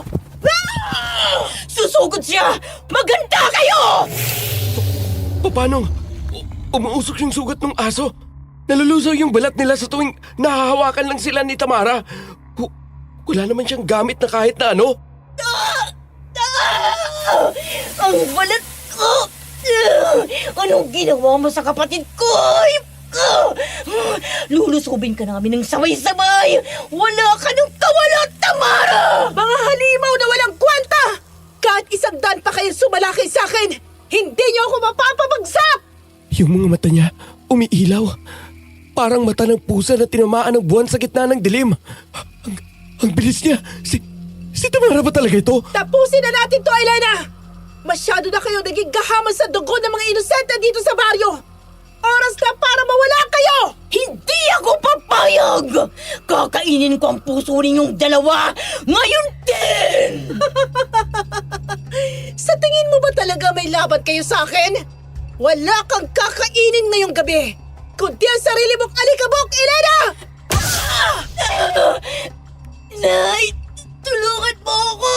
S9: Susugod siya! Maganda kayo!
S4: Paano? Umuusok yung sugat ng aso. Nalulusaw yung balat nila sa tuwing nahahawakan lang sila ni Tamara. Wala naman siyang gamit na kahit na ano.
S9: Ang balat ko! Anong ginawa mo sa kapatid ko? Lulusubin ka namin ng sabay-sabay! Wala ka nang kawala, Tamara!
S5: Mga halimaw na walang kwenta! Kahit 100 pa kayong sumalaki sa akin, hindi niyo ako mapapabagsak!
S4: Yung mga mata niya, umiilaw. Parang mata ng pusa na tinamaan ng buwan sa gitna ng dilim. Ang bilis niya. Si Tamara ba talaga ito?
S5: Tapusin na natin to, Elena! Masyado na kayo naging gahaman sa dugo ng mga inosente dito sa baryo! Oras na para mawala kayo!
S9: Hindi ako papayag! Kakainin ko ang puso ninyong dalawa ngayon din!
S5: Sa tingin mo ba talaga may laban kayo sa akin? Wala kang kakainin ngayong gabi, kundi ang sarili mong alikabok, Elena!
S9: Nay, tulungan mo ako!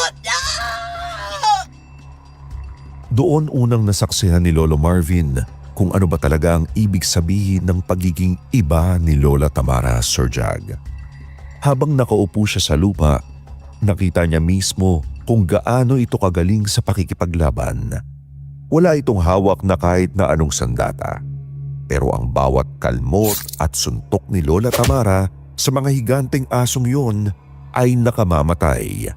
S3: Doon unang nasaksihan ni Lolo Marvin kung ano ba talaga ang ibig sabihin ng pagiging iba ni Lola Tamara, Sir Jag. Habang nakaupo siya sa lupa, nakita niya mismo kung gaano ito kagaling sa pakikipaglaban. Wala itong hawak na kahit na anong sandata. Pero ang bawat kalmot at suntok ni Lola Tamara sa mga higanteng asong yun ay nakamamatay.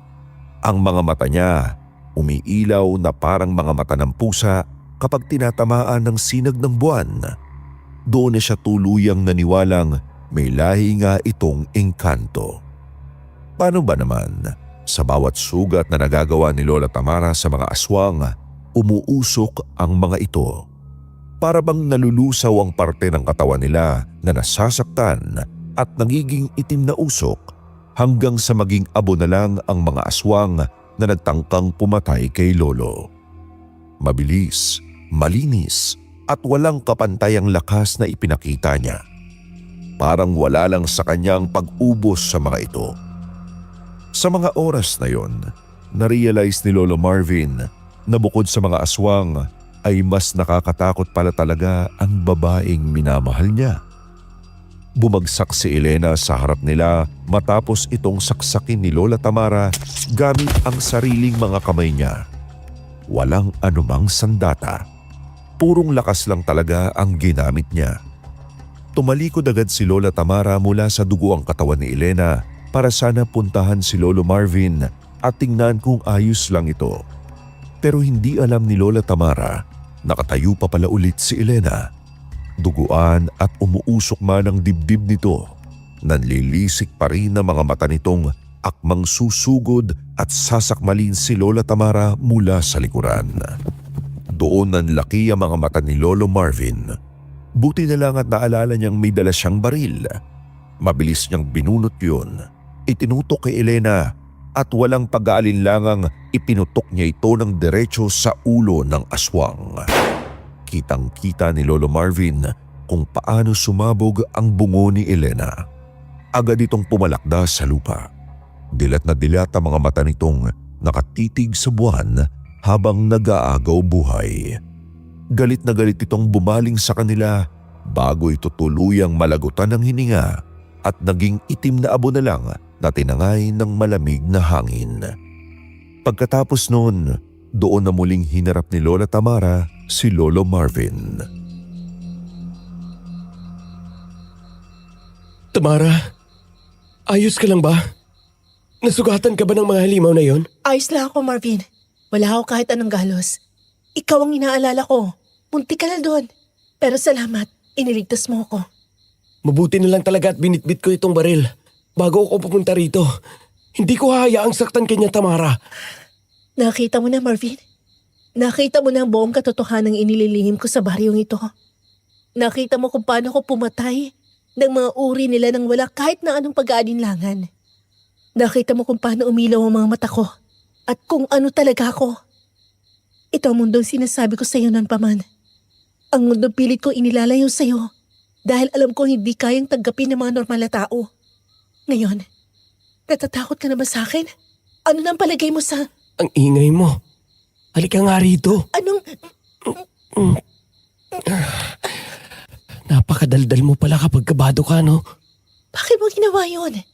S3: Ang mga mata niya umiilaw na parang mga mata ng pusa kapag tinatamaan ng sinag ng buwan. Doon na siya tuluyang naniwalang may lahi nga itong engkanto. Paano ba naman? Sa bawat sugat na nagagawa ni Lola Tamara sa mga aswang, umuusok ang mga ito. Para bang nalulusaw ang parte ng katawan nila na nasasaktan at nagiging itim na usok hanggang sa maging abo na lang ang mga aswang na nagtangkang pumatay kay Lolo. Mabilis, malinis at walang kapantayang lakas na ipinakita niya. Parang wala lang sa kanyang pag-ubos sa mga ito. Sa mga oras na yon, na-realize ni Lolo Marvin na bukod sa mga aswang ay mas nakakatakot pala talaga ang babaeng minamahal niya. Bumagsak si Elena sa harap nila matapos itong saksakin ni Lola Tamara gamit ang sariling mga kamay niya. Walang anumang sandata. Purong lakas lang talaga ang ginamit niya. Tumalikod agad si Lola Tamara mula sa dugo ang katawan ni Elena para sana puntahan si Lolo Marvin at tingnan kung ayos lang ito. Pero hindi alam ni Lola Tamara, nakatayo pa pala ulit si Elena. Duguan at umuusok man ang dibdib nito. Nanlilisik pa rin ang mga mata nitong akmang susugod at sasakmalin si Lola Tamara mula sa likuran. Doon nanlaki ang mga mata ni Lolo Marvin. Buti na lang at naalala niyang may dala siyang baril. Mabilis niyang binunot yun. Itinutok kay Elena at walang pag-aalinlangang ipinutok niya ito ng diretso sa ulo ng aswang. Kitang-kita ni Lolo Marvin kung paano sumabog ang bungo ni Elena. Agad itong pumalakda sa lupa. Dilat na dilat ang mga mata nitong nakatitig sa buwan habang nag-aagaw buhay. Galit na galit itong bumaling sa kanila bago ito tuluyang malagutan ng hininga at naging itim na abo na lang na tinangay ng malamig na hangin. Pagkatapos noon, doon na muling hinarap ni Lola Tamara si Lolo Marvin.
S4: Tamara, ayos ka lang ba? Nasugatan ka ba ng mga halimaw na yon?
S5: Ayos lang ako, Marvin. Wala ako kahit anong galos. Ikaw ang inaalala ko. Munti ka na doon. Pero salamat, iniligtas mo ako.
S4: Mabuti na lang talaga at binitbit ko itong baril bago ako pupunta rito. Hindi ko hahayaang saktan kanya, Tamara.
S5: Nakita mo na, Marvin. Nakita mo na ang buong katotohanan ng inililihim ko sa baryong ito. Nakita mo kung paano ko pumatay ng mga uri nila nang wala kahit na anong pag-aalinlangan. Nakita mo kung paano umilaw ang mga mata ko at kung ano talaga ako. Ito ang mundong sinasabi ko sa iyo noon pa man. Ang mundong pilit ko inilalayo sa iyo dahil alam ko hindi kayang tanggapin ng mga normal na tao. Ngayon, natatakot ka na ba sa akin? Ano nang palagay mo sa...
S4: Ang ingay mo. Halika nga rito.
S5: Anong...
S4: Napakadaldal mo pala kapag kabado ka, no?
S5: Bakit mo ginawa yun?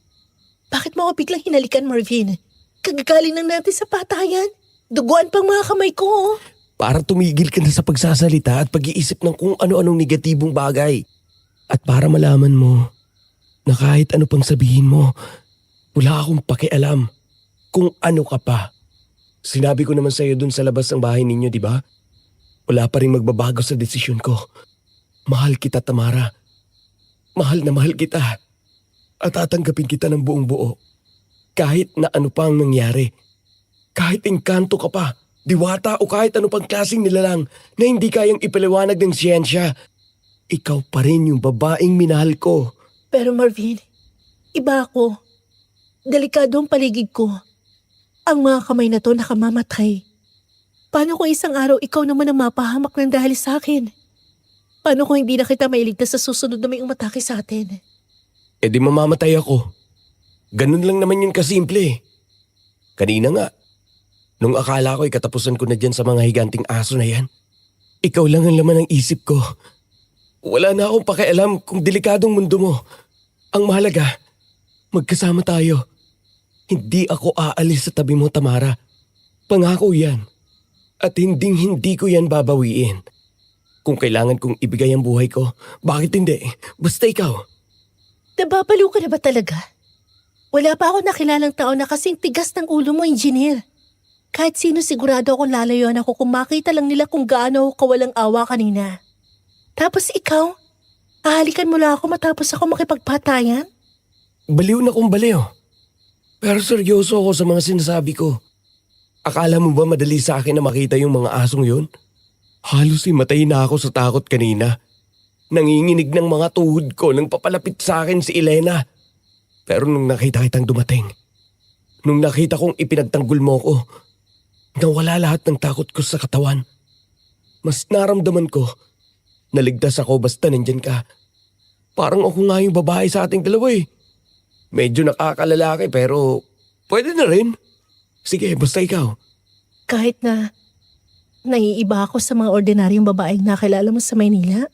S5: Bakit mo ako biglang hinalikan, Marvin? Kagagaling lang natin sa patayan. Duguan pang mga kamay ko. Oh.
S4: Para tumigil ka na sa pagsasalita at pag-iisip ng kung ano-anong negatibong bagay. At para malaman mo na kahit ano pang sabihin mo, wala akong pakialam kung ano ka pa. Sinabi ko naman sa iyo dun sa labas ng bahay ninyo, di ba? Wala pa rin magbabago sa desisyon ko. Mahal kita, Tamara. Mahal na mahal kita. At tatanggapin kita ng buong buo. Kahit na ano pa ang nangyari. Kahit engkanto ka pa, diwata o kahit ano pang klaseng nilalang na hindi kayang ipaliwanag ng siyensya. Ikaw pa rin yung babaeng minahal ko.
S5: Pero Marvin, iba ako. Delikado ang paligid ko. Ang mga kamay na to nakamamatay. Paano kung isang araw ikaw naman ang mapahamak ng dahil sa akin? Paano kung hindi na kita mailigtas sa susunod na may umatake sa atin?
S4: E di mamamatay ako. Ganun lang naman yun kasimple. Kanina nga, nung akala ko katapusan ko na dyan sa mga higanting aso na yan, ikaw lang ang laman ng isip ko. Wala na akong pakialam kung delikadong mundo mo. Ang mahalaga, magkasama tayo. Hindi ako aalis sa tabi mo, Tamara. Pangako yan. At hindi ko yan babawiin. Kung kailangan kong ibigay ang buhay ko, bakit hindi? Basta ikaw.
S5: Nababaliw ka na ba talaga? Wala pa ako nakilalang tao na kasing tigas ng ulo mo, engineer. Kahit sino sigurado akong lalayuan ako kung makita lang nila kung gaano ako kawalang awa kanina. Tapos ikaw, ahalikan mo lang ako matapos ako makipagpatayan?
S4: Baliw na kung baliw. Pero seryoso ako sa mga sinasabi ko. Akala mo ba madali sa akin na makita yung mga asong yun? Halos imatay na ako sa takot kanina. Nanginginig ng mga tuhod ko nang papalapit sa akin si Elena. Pero nung nakita kitang dumating, nung nakita kong ipinagtanggol mo ko, nawala lahat ng takot ko sa katawan. Mas naramdaman ko, naligtas ako basta nandyan ka. Parang ako nga yung babae sa ating dalawa eh. Medyo nakakalalaki pero pwede na rin. Sige, basta ikaw.
S5: Kahit na naiiba ako sa mga ordinaryong babaeng nakilala mo sa Maynila,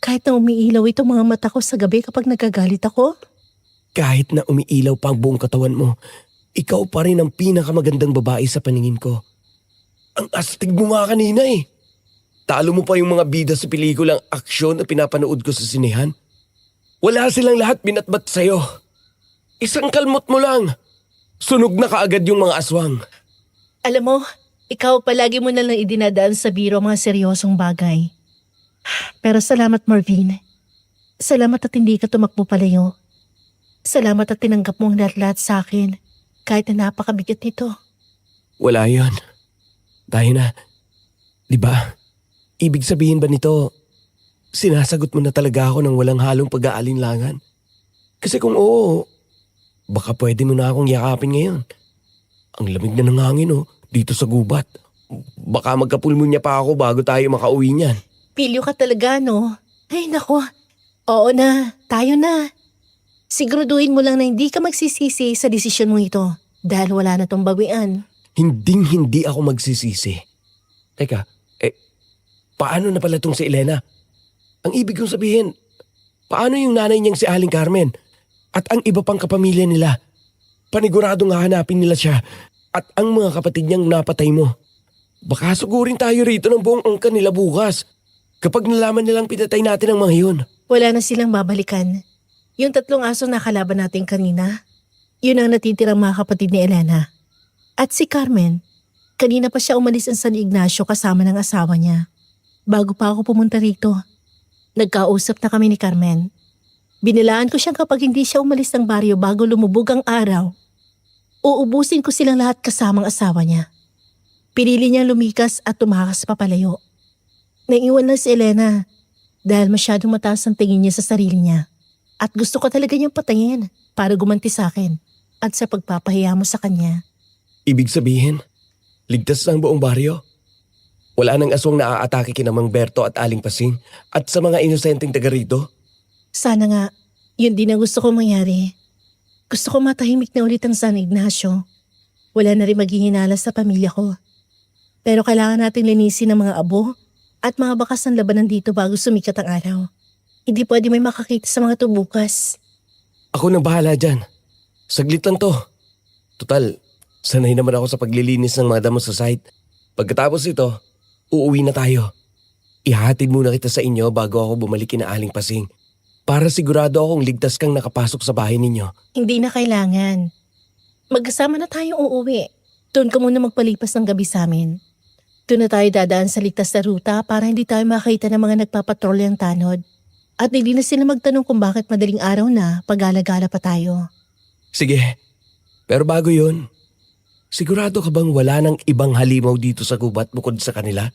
S5: Kahit na umiilaw itong mga mata ko sa gabi kapag nagagalit ako,
S4: Kahit na umiilaw pa ang buong katawan mo, ikaw pa rin ang pinakamagandang babae sa paningin ko. Ang astig mo nga kanina eh. Talo mo pa yung mga bida sa pelikulang aksyon na pinapanood ko sa sinehan. Wala silang lahat binatbat sa'yo. Isang kalmot mo lang. Sunog na kaagad yung mga aswang.
S5: alam mo, ikaw palagi mo na lang idinadaan sa biro ang mga seryosong bagay. Pero salamat, Marvin. Salamat at hindi ka tumakbo palayo. Salamat at tinanggap mo ang lahat-lahat sa akin, kahit na napakabigat nito.
S4: Wala yon. Tayo na. Di ba? Ibig sabihin ba nito, sinasagot mo na talaga ako ng walang halong pag-aalinlangan? Kasi kung oo, baka pwede mo na akong yakapin ngayon. Ang lamig na ng hangin dito sa gubat. Baka magkapulmonya pa ako bago tayo makauwi niyan.
S5: Pilyo ka talaga, no? Ay, nako. Oo na, tayo na. Siguraduhin mo lang na hindi ka magsisisi sa desisyon mo ito dahil wala na tong bawian.
S4: Hindi ako magsisisi. Teka, paano na pala tong si Elena? Ang ibig kong sabihin, paano yung nanay niyang si Aling Carmen? At ang iba pang kapamilya nila? Paniguradong hahanapin nila siya at ang mga kapatid niyang napatay mo. Baka sugurin tayo rito ng buong angkan nila bukas kapag nalaman nilang pinatay natin ang mga yun.
S5: Wala na silang babalikan. Yung 3 aso na kalaban natin kanina, yun ang natitirang mga kapatid ni Elena. At si Carmen, kanina pa siya umalis ang San Ignacio kasama ng asawa niya. Bago pa ako pumunta rito, nagkausap na kami ni Carmen. Binilaan ko siyang kapag hindi siya umalis ng baryo bago lumubog ang araw, uubusin ko silang lahat kasamang asawa niya. Pinili niyang lumikas at tumakas papalayo. Naiwan lang si Elena dahil masyadong mataas ang tingin niya sa sarili niya. At gusto ko talaga niyang patayin para gumanti sa akin at sa pagpapahiya mo sa kanya.
S4: Ibig sabihin, ligtas na ang buong baryo? Wala nang aswang na aatake kina Mang Berto at Aling Pasing at sa mga inosenteng taga rito?
S5: Sana nga, yun din ang gusto ko mangyari. Gusto ko matahimik na ulit ang San Ignacio. Wala na rin maghihinala sa pamilya ko. Pero kailangan natin linisin ang mga abo at mga bakas ng labanan dito bago sumikat ang araw. Hindi pwede may makakita sa mga tubukas.
S4: Ako nang bahala dyan. Saglit lang to. Total, sanay naman ako sa paglilinis ng mga damo sa site. Pagkatapos ito, uuwi na tayo. Ihatid muna kita sa inyo bago ako bumalik kina Aling Pasing. Para sigurado akong ligtas kang nakapasok sa bahay ninyo.
S5: Hindi na kailangan. Magkasama na tayong uuwi. Doon ka muna magpalipas ng gabi sa amin. Doon na tayo dadaan sa ligtas na ruta para hindi tayo makita ng mga nagpapatrolyang tanod. At hindi na sila magtanong kung bakit madaling araw na pag-alagala pa tayo.
S4: Sige, pero bago yun, sigurado ka bang wala nang ibang halimaw dito sa gubat bukod sa kanila?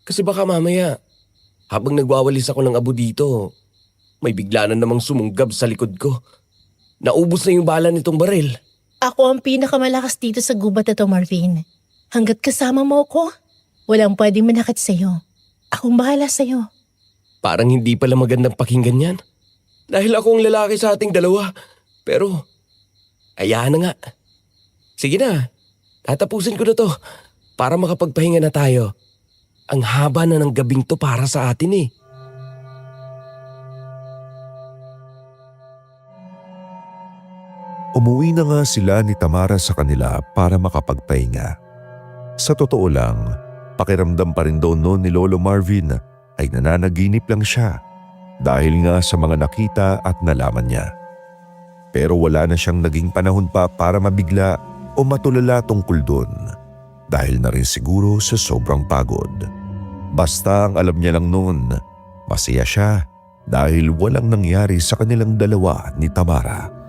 S4: Kasi baka mamaya, habang nagwawalis ako ng abo dito, may bigla na namang sumunggab sa likod ko. Naubos na yung bala nitong baril.
S5: Ako ang pinakamalakas dito sa gubat na to, Marvin. Hanggat kasama mo ako, walang pwedeng manakit sa'yo. Akong bahala sa'yo.
S4: Parang hindi pala magandang pakinggan yan. Dahil ako ang lalaki sa ating dalawa. Pero, ayahan na nga. Sige na, tatapusin ko na to para makapagpahinga na tayo. Ang haba na ng gabing to para sa atin eh.
S3: Umuwi na nga sila ni Tamara sa kanila para makapagpahinga. Sa totoo lang, pakiramdam pa rin daw noon ni Lolo Marvin ay nananaginip lang siya dahil nga sa mga nakita at nalaman niya. Pero wala na siyang naging panahon pa para mabigla o matulala tungkol dun dahil na rin siguro sa sobrang pagod. Basta ang alam niya lang noon, masaya siya dahil walang nangyari sa kanilang dalawa ni Tamara.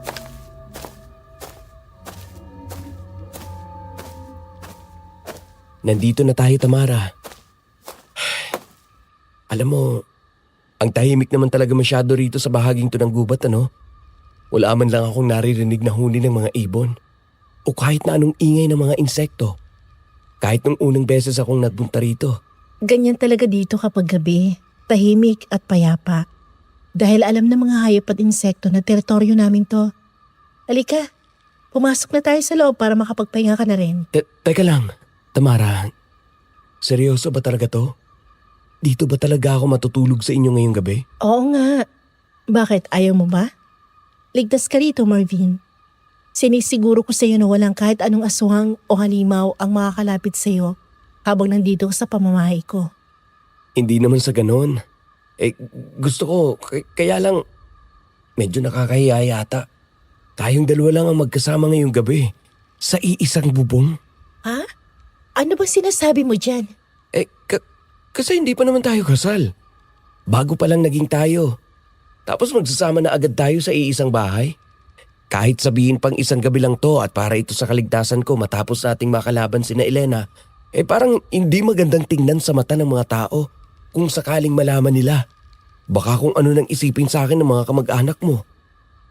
S4: Nandito na tayo, Tamara. Alam mo, ang tahimik naman talaga masyado rito sa bahaging to ng gubat, ano? Wala man lang akong naririnig na huni ng mga ibon. O kahit na anong ingay ng mga insekto. Kahit nung unang beses akong nagpunta rito.
S5: Ganyan talaga dito kapag gabi. Tahimik at payapa. Dahil alam ng mga hayop at insekto na teritoryo namin to. Halika, pumasok na tayo sa loob para makapagpahinga ka na rin.
S4: Teka lang, Tamara. Seryoso ba talaga to? dito ba talaga ako matutulog sa inyo ngayong gabi?
S5: Oo nga. Bakit? Ayaw mo ba? Ligtas ka rito, Marvin. Sinisiguro ko sa iyo na walang kahit anong aswang o halimaw ang makakalapit sa iyo habang nandito ka sa pamamahay ko.
S4: Hindi naman sa ganon. Gusto ko, kaya lang medyo nakakahiya yata. Tayong dalawa lang ang magkasama ngayong gabi sa iisang bubong.
S5: Ha? Ano bang sinasabi mo dyan?
S4: Kasi hindi pa naman tayo kasal. Bago pa lang naging tayo. Tapos magsasama na agad tayo sa iisang bahay. Kahit sabihin pang isang gabi lang to at para ito sa kaligtasan ko matapos nating makalaban sina Elena, parang hindi magandang tingnan sa mata ng mga tao kung sakaling malaman nila. Baka kung ano nang isipin sa akin ng mga kamag-anak mo.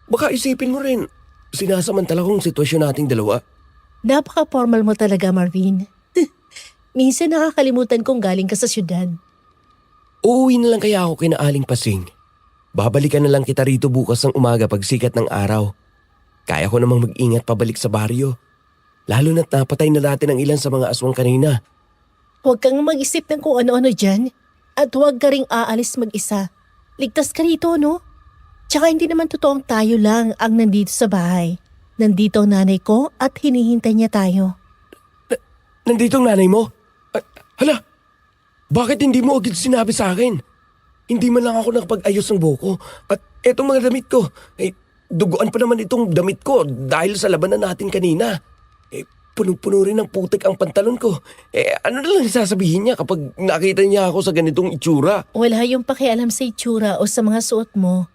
S4: Baka isipin mo rin, sinasamantala kong sitwasyon nating dalawa.
S5: Napaka-formal mo talaga, Marvin. Minsan nakakalimutan kong galing ka sa syudad.
S4: Uuwi na lang kaya ako kina Aling Pasing. Babalikan na lang kita rito bukas ng umaga pag sikat ng araw. Kaya ko namang mag-ingat pabalik sa baryo. Lalo na't napatay na natin ang ilan sa mga aswang kanina.
S5: Huwag kang mag-isip ng kung ano-ano dyan. At huwag ka ring aalis mag-isa. Ligtas ka rito, no? Tsaka hindi naman totoong tayo lang ang nandito sa bahay. Nandito ang nanay ko at hinihintay niya tayo.
S4: Nandito ang nanay mo? Hala, bakit hindi mo agad sinabi sa akin? Hindi man lang ako nakapag-ayos ng buhok ko. At etong mga damit ko, duguan pa naman itong damit ko dahil sa labanan natin kanina. Puno-puno rin ng putik ang pantalon ko. Ano na lang sasabihin niya kapag nakita niya ako sa ganitong itsura?
S5: Wala yung pakialam sa itsura o sa mga suot mo.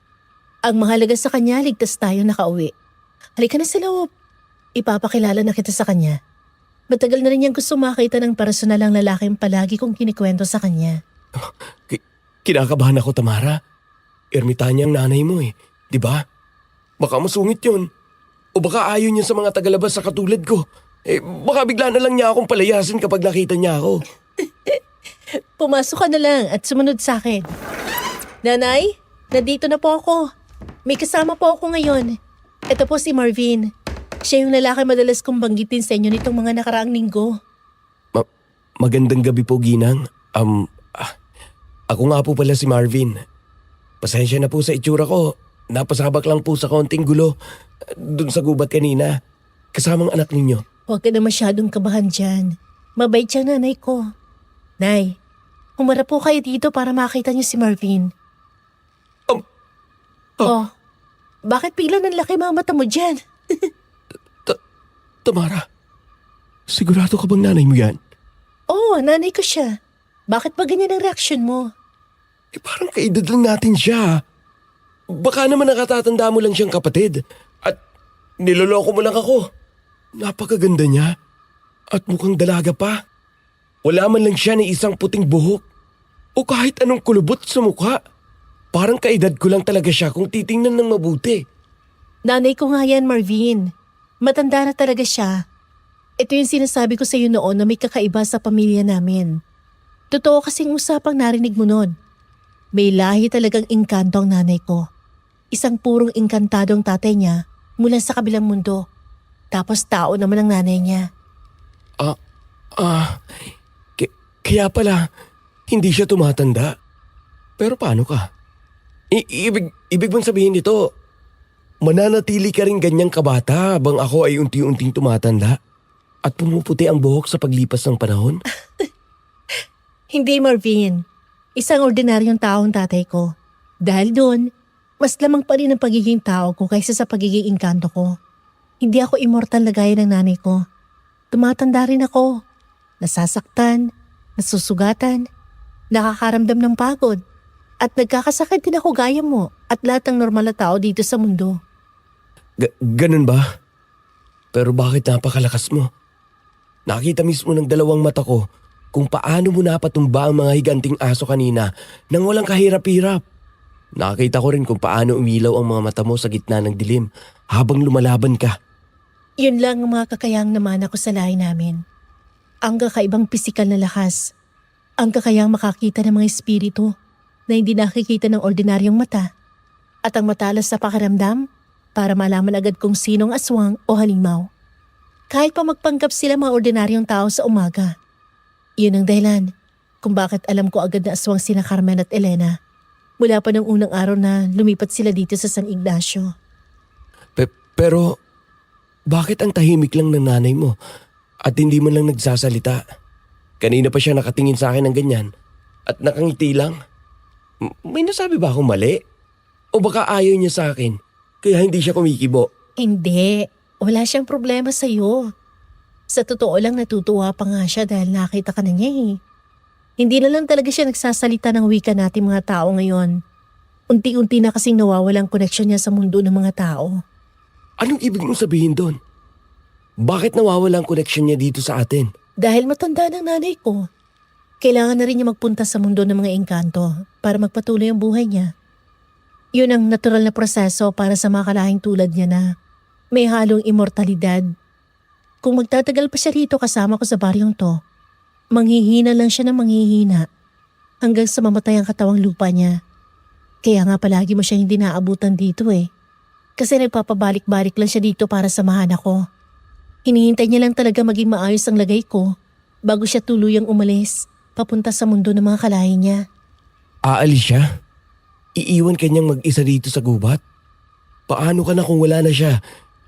S5: Ang mahalaga sa kanya, ligtas tayo nakauwi. Halika na sa loob. Ipapakilala na kita sa kanya. Matagal na rin niyang gusto makita ng personal ang lalaking palagi kong kinikwento sa kanya.
S4: Kinakabahan ako, Tamara. Ermitanya ang nanay mo di ba? Baka masungit yun. O baka ayaw niya sa mga tagalabas sa katulad ko. Baka bigla na lang niya akong palayasin kapag nakita niya ako.
S5: Pumasok ka na lang at sumunod sa akin. Nanay, nandito na po ako. May kasama po ako ngayon. Ito po si Marvin. Siya yung lalaki madalas kong banggitin sa inyo nitong mga nakaraang linggo.
S4: Magandang gabi po, Ginang. Ako nga po pala si Marvin. Pasensya na po sa itsura ko. Napasabak lang po sa konting gulo dun sa gubat kanina. Kasamang anak ninyo.
S5: Huwag ka na masyadong kabahan dyan. Mabait siyang nanay ko. Nay, humarap po kayo dito para makita niyo si Marvin. Bakit bigla ng laki mga mata mo dyan?
S4: Tamara, sigurado ka bang nanay mo yan?
S5: Oo, nanay ko siya. Bakit ba ganyan ang reaksyon mo?
S4: Parang kaedad lang natin siya. Baka naman nakatatanda mo lang siyang kapatid. At niloloko mo lang ako. Napakaganda niya. At mukhang dalaga pa. Wala man lang siya ni isang puting buhok. O kahit anong kulubot sa mukha. Parang kaedad ko lang talaga siya kung titingnan ng mabuti.
S5: Nanay ko nga yan, Marvin. Matanda na talaga siya. Ito yung sinasabi ko sa iyo noon na may kakaiba sa pamilya namin. Totoo kasing usapang narinig mo noon. May lahi talagang engkanto ang nanay ko. Isang purong engkantadong tatay niya mula sa kabilang mundo. Tapos tao naman ang nanay niya.
S4: Kaya pala, hindi siya tumatanda. Pero paano ka? Ibig bang sabihin nito, mananatili ka rin ganyang kabata habang ako ay unti-unting tumatanda at pumuputi ang buhok sa paglipas ng panahon?
S5: Hindi, Marvin. Isang ordinaryong taong tatay ko. Dahil doon, mas lamang pa rin ang pagiging tao ko kaysa sa pagiging engkanto ko. Hindi ako immortal na gaya ng nanay ko. Tumatanda rin ako. Nasasaktan, nasusugatan, nakakaramdam ng pagod, at nagkakasakit din ako gaya mo at lahat ng normal na tao dito sa mundo.
S4: Ganun ba? Pero bakit napakalakas mo? Nakita mismo ng dalawang mata ko kung paano mo napatumba ang mga higanting aso kanina nang walang kahirap-hirap. Nakita ko rin kung paano umilaw ang mga mata mo sa gitna ng dilim habang lumalaban ka.
S5: Yun lang ang mga kakayang naman ako sa lahi namin. Ang kakaibang pisikal na lakas. Ang kakayang makakita ng mga espiritu na hindi nakikita ng ordinaryong mata. At ang matalas sa pakiramdam para malaman agad kung sinong aswang o halimaw. Kahit pa magpanggap sila mga ordinaryong tao sa umaga. Yun ang dahilan kung bakit alam ko agad na aswang sina Carmen at Elena mula pa ng unang araw na lumipat sila dito sa San Ignacio.
S4: Pero, bakit ang tahimik lang ng nanay mo at hindi man lang nagsasalita? Kanina pa siya nakatingin sa akin ng ganyan at nakangiti lang. May nasabi ba akong mali? O baka ayaw niya sa akin kaya hindi siya kumikibo?
S5: Hindi, wala siyang problema sa'yo. Sa totoo lang natutuwa pa nga siya dahil nakita ka na niya eh. Hindi na lang talaga siya nagsasalita ng wika natin mga tao ngayon. Unti-unti na kasing nawawalang koneksyon niya sa mundo ng mga tao.
S4: Anong ibig mong sabihin doon? Bakit nawawala ang connection niya dito sa atin?
S5: Dahil matanda ng nanay ko. Kailangan na rin niya magpunta sa mundo ng mga engkanto para magpatuloy ang buhay niya. Yun ang natural na proseso para sa mga kalahing tulad niya na may halong immortalidad. Kung magtatagal pa siya rito kasama ko sa baryong to, manghihina lang siya ng manghihina hanggang sa mamatay ang katawang lupa niya. Kaya nga palagi mo siya hindi naabutan dito eh. Kasi nagpapabalik-balik lang siya dito para samahan ako. Hinihintay niya lang talaga maging maayos ang lagay ko bago siya tuluyang umalis papunta sa mundo ng mga kalahi niya.
S4: Aalis siya? Iiwan ka niyang mag-isa dito sa gubat? Paano ka na kung wala na siya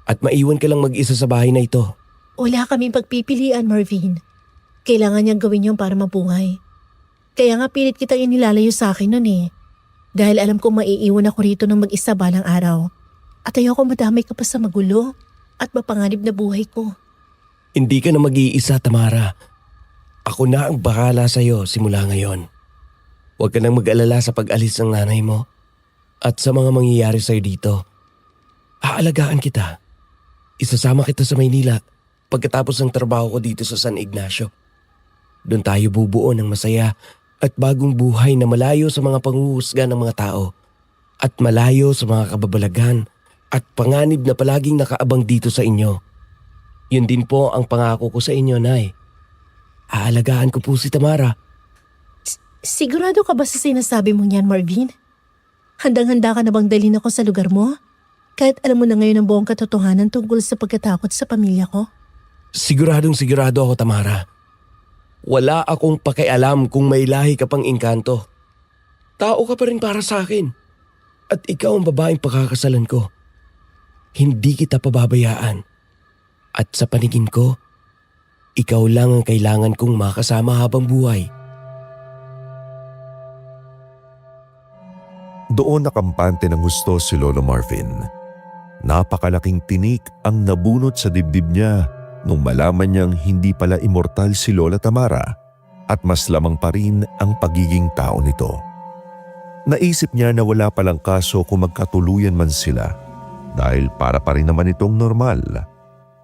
S4: at maiwan ka lang mag-isa sa bahay na ito?
S5: Wala kaming pagpipilian, Marvin. Kailangan niyang gawin yun para mabuhay. Kaya nga pilit kitang inilalayo sa akin nun eh. Dahil alam kong maiiwan ako rito ng mag-isa balang araw. At ayoko madamay ka pa sa magulo at mapanganib na buhay ko.
S4: Hindi ka na mag-iisa, Tamara. Ako na ang bahala sa'yo simula ngayon. Huwag ka nang mag-alala sa pag-alis ng nanay mo at sa mga mangyayari sa'yo dito. Aalagaan kita. Isasama kita sa Maynila pagkatapos ng trabaho ko dito sa San Ignacio. Doon tayo bubuo ng masaya at bagong buhay na malayo sa mga panghuhusga ng mga tao at malayo sa mga kababalagan at panganib na palaging nakaabang dito sa inyo. Yun din po ang pangako ko sa inyo, Nay. Aalagaan ko po si Tamara.
S5: Sigurado ka ba sa sinasabi mo niyan, Marvin? Handang-handa ka na bang dalhin ako sa lugar mo? Kahit alam mo na ngayon ang buong katotohanan tungkol sa pagkatakot sa pamilya ko?
S4: Siguradong sigurado ako, Tamara. Wala akong pakialam kung may lahi ka pang engkanto. Tao ka pa rin para sa akin. At ikaw ang babaeng pakakasalan ko. Hindi kita pababayaan. At sa paningin ko, ikaw lang ang kailangan kong makasama habang buhay.
S3: Doon nakampante ng husto si Lolo Marvin. Napakalaking tinik ang nabunot sa dibdib niya nung malaman niyang hindi pala immortal si Lola Tamara at mas lamang pa rin ang pagiging tao nito. Naisip niya na wala palang kaso kung magkatuluyan man sila dahil para pa rin naman itong normal,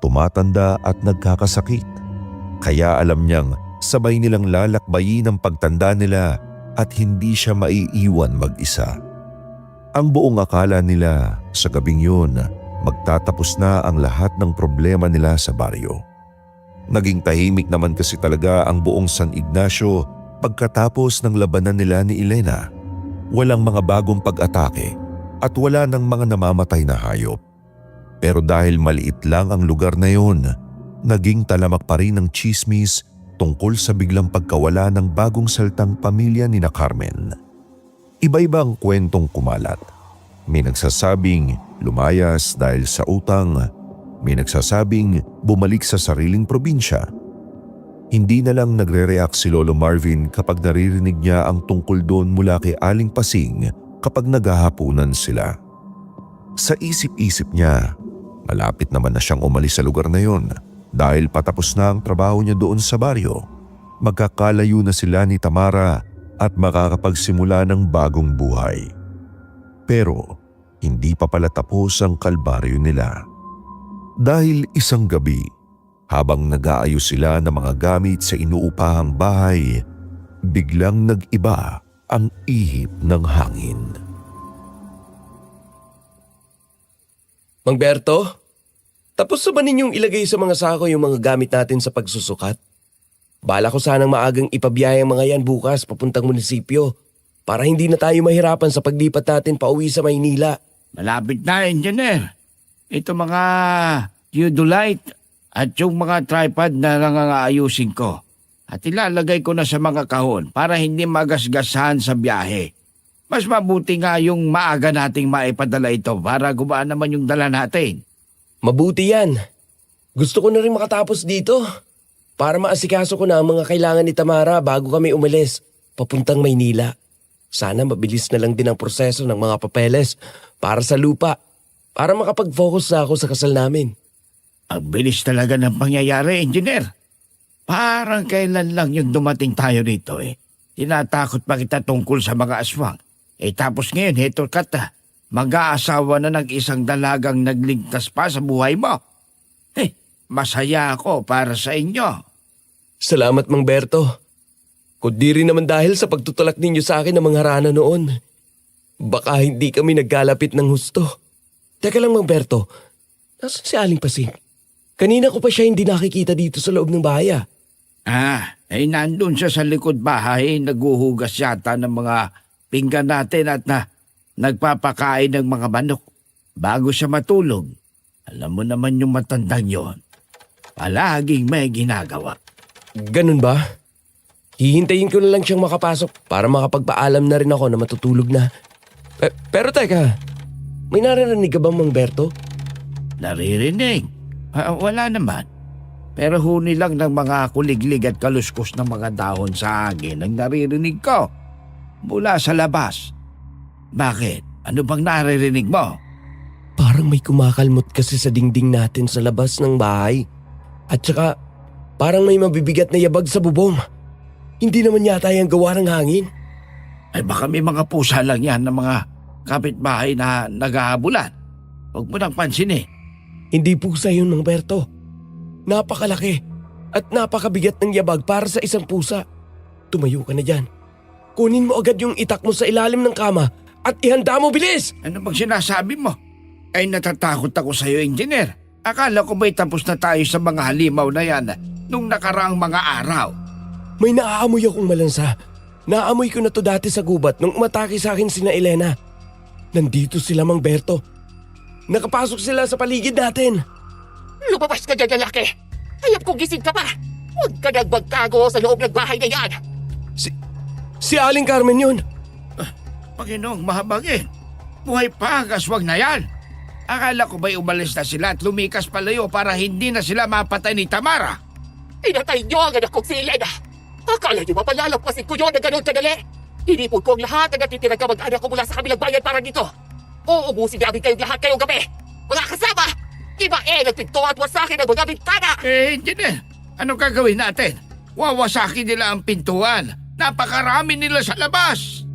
S3: tumatanda at nagkakasakit. Kaya alam niyang sabay nilang lalakbayin ang pagtanda nila at hindi siya maiiwan mag-isa. Ang buong akala nila sa gabing yun, magtatapos na ang lahat ng problema nila sa baryo. Naging tahimik naman kasi talaga ang buong San Ignacio pagkatapos ng labanan nila ni Elena. Walang mga bagong pag-atake at wala ng mga namamatay na hayop. Pero dahil maliit lang ang lugar na yun, naging talamak pa rin ang chismis tungkol sa biglang pagkawala ng bagong saltang pamilya ni na Carmen. Iba-iba ang kwentong kumalat. May nagsasabing lumayas dahil sa utang, may nagsasabing bumalik sa sariling probinsya. Hindi na lang nagre-react si Lolo Marvin kapag naririnig niya ang tungkol doon mula kay Aling Pasing kapag naghahapunan sila. Sa isip-isip niya, malapit naman na siyang umalis sa lugar na yon dahil patapos na ang trabaho niya doon sa baryo. Magkakalayo na sila ni Tamara at makakapagsimula ng bagong buhay. Pero hindi pa pala tapos ang kalbaryo nila. Dahil isang gabi, habang nag-aayos sila ng mga gamit sa inuupahang bahay, biglang nag-iba ang ihip ng hangin.
S4: Mang Berto, tapos na ba ninyong ilagay sa mga sako yung mga gamit natin sa pagsusukat? Bala ko sanang maagang ipabiyaya ang mga yan bukas papuntang munisipyo para hindi na tayo mahirapan sa paglipat natin pauwi sa Maynila.
S2: Malapit na, engineer. Ito mga theodolite at yung mga tripod na lang ang aayusin ko. at ilalagay ko na sa mga kahon para hindi magasgasahan sa biyahe. Mas mabuti nga yung maaga nating maipadala ito para gumaan naman yung dala natin.
S4: Mabuti yan. Gusto ko na rin makatapos dito. Para maasikaso ko na ang mga kailangan ni Tamara bago kami umalis, papuntang Maynila. Sana mabilis na lang din ang proseso ng mga papeles para sa lupa, para makapag-focus na ako sa kasal namin.
S2: Ang bilis talaga ng pangyayari, engineer. Parang kailan lang yung dumating tayo dito eh. Tinatakot pa kita tungkol sa mga aswang. Tapos ngayon, heto kata, mag-aasawa na ng isang dalagang nagligtas pa sa buhay mo. Masaya ako para sa inyo.
S4: Salamat, Mang Berto. Kundi rin naman dahil sa pagtutulak ninyo sa akin ng mga harana noon. Baka hindi kami nagkalapit ng husto. Teka lang, Mang Berto. Nasaan si Aling Pasing? Kanina ko pa siya hindi nakikita dito sa loob ng bahay.
S2: Nandun siya sa likod bahay, naghuhugas yata ng mga pinggan natin at nagpapakain ng mga manok. Bago siya matulog, alam mo naman yung matandang yon. Palaging may ginagawa.
S4: Ganun ba? Hihintayin ko na lang siyang makapasok para makapagpaalam na rin ako na matutulog na. Pero teka, may narinig ka bang, Mang Berto?
S2: Naririnig? Wala naman. Pero huni lang ng mga kuliglig at kaluskos ng mga dahon sa hangin ang naririnig ko. Mula sa labas. Bakit? Ano bang naririnig mo?
S4: Parang may kumakalmot kasi sa dingding natin sa labas ng bahay. At saka, parang may mabibigat na yabag sa bubong. Hindi naman yata yung gawa ng hangin.
S2: Baka may mga pusa lang yan ng mga kapitbahay na naghahabulan. Huwag mo nang pansinin.
S4: Hindi pusa yun, Mang Berto. Napakalaki at napakabigat ng yabag para sa isang pusa. Tumayo ka na dyan. Kunin mo agad yung itak mo sa ilalim ng kama at ihanda mo, bilis!
S2: Ano bang sinasabi mo? Natatakot ako sa iyo, engineer. Akala ko ba'y tapos na tayo sa mga halimaw na yan nung nakaraang mga araw?
S4: May naaamoy akong malansa. Naamoy ko na to dati sa gubat nung umatake sa akin sina Elena. Nandito sila, Mang Berto. Nakapasok sila sa paligid natin.
S8: Lumabas ka dyan, lalaki! Hayap kong gising ka pa! Huwag ka nang magtago sa loob ng bahay na yan!
S4: Si Aling Carmen yun.
S2: Panginoong mahabagin. Buhay pa ang aswang na yan. Akala ko ba'y umalis na sila at lumikas palayo para hindi na sila mapatay ni Tamara?
S8: Pinatay niyo ang anak kong si Elena! Akala niyo ba palalampasin ko yun na ganun kadali? Hinipon ko ang lahat ng natitirang kamag-anak ko mula sa kabilang bayan para dito. Uubusin namin kayong lahat ngayong gabi. Mga kasama! Iba nagpinto at wasakin ang mga bintana!
S2: Engineer, anong gagawin natin? Wawasakin nila ang pintuan. Napakarami nila sa labas.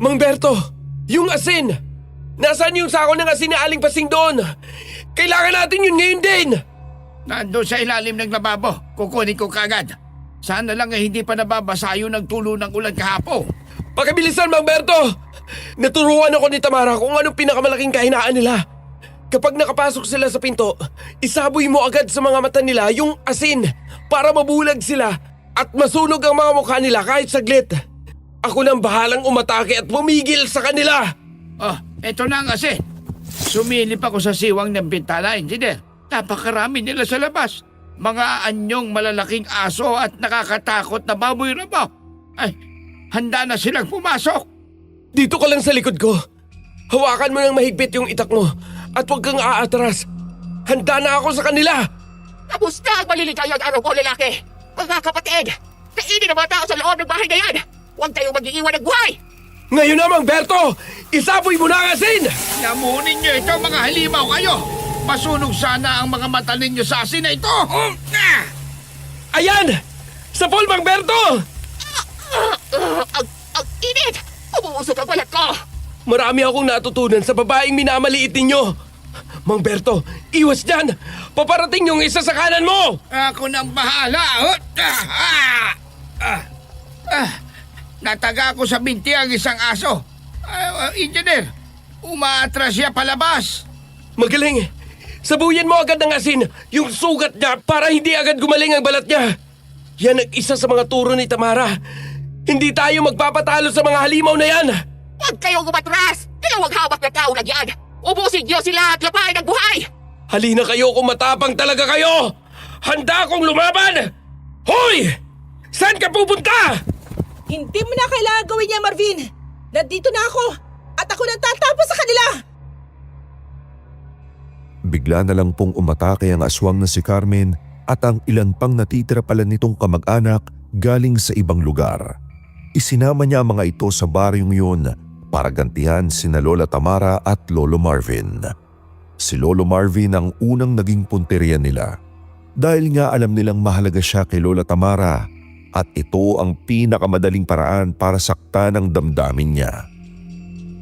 S4: Mang Berto, yung asin! Nasaan yung sako ng asin ni Aling Pasing doon? Kailangan natin yun ngayon din!
S2: Nandun sa ilalim ng lababo. Kukunin ko kagad. Sana lang hindi pa nababasa yung nagtulo ng ulan kahapon.
S4: Pakibilisan, Mang Berto! Naturuan ako ni Tamara kung anong pinakamalaking kahinaan nila. Kapag nakapasok sila sa pinto, isaboy mo agad sa mga mata nila yung asin para mabulag sila at masunog ang mga mukha nila kahit saglit. Ako nang bahalang umatake at pumigil sa kanila.
S2: Eto na ang asin. Sumilip ako sa siwang ng bintana, engineer. Napakarami nila sa labas. Mga anyong malalaking aso at nakakatakot na baboy rabo. Handa na silang pumasok.
S4: Dito ka lang sa likod ko. Hawakan mo ng mahigpit yung itak mo at huwag kang aatras. Handa na ako sa kanila.
S8: Tapos na ang maliligayang araw ko, lalaki! Mga kapatid! Kainin ang mga tao sa loob ng bahay na yan! Huwag kayong mag-iiwan ng buhay!
S4: Ngayon na, Mang Berto! Isaboy mo na ang asin!
S2: Lamunin niyo ito, mga halimaw kayo! Masunog sana ang mga mata ninyo sa asin na ito!
S4: Ayan! Sa pool, Mang Berto!
S8: Ang init! Umuusok ang balat ko!
S4: Marami akong natutunan sa babaeng minamaliit ninyo. Mang Berto, iwas dyan! Paparating yung isa sa kanan mo!
S2: Ako nang bahala! Nataga ko sa binti ang isang aso. Engineer, umaatras siya palabas.
S4: Magaling! Sabuyan mo agad ng asin yung sugat niya para hindi agad gumaling ang balat niya. Yan ang isa sa mga turo ni Tamara. Hindi tayo magpapatalo sa mga halimaw na yan.
S8: Huwag kayong umatras! Dalawang hawak na tao lang yan! Ubusin niyo sila at lapain ang buhay!
S4: Halina kayo kung matapang talaga kayo! Handa akong lumaban! Hoy! Saan ka pupunta?
S9: Hindi mo na kailangan gawin niya, Marvin. Nandito na ako at ako nang tatapos sa kanila.
S3: Bigla na lang pong umatake ang aswang na si Carmen at ang ilan pang natitira pala nitong kamag-anak galing sa ibang lugar. Isinama niya ang mga ito sa baryong yun para gantihan sina Lola Tamara at Lolo Marvin. Si Lolo Marvin ang unang naging punteriya nila dahil nga alam nilang mahalaga siya kay Lola Tamara at ito ang pinakamadaling paraan para saktan ang damdamin niya.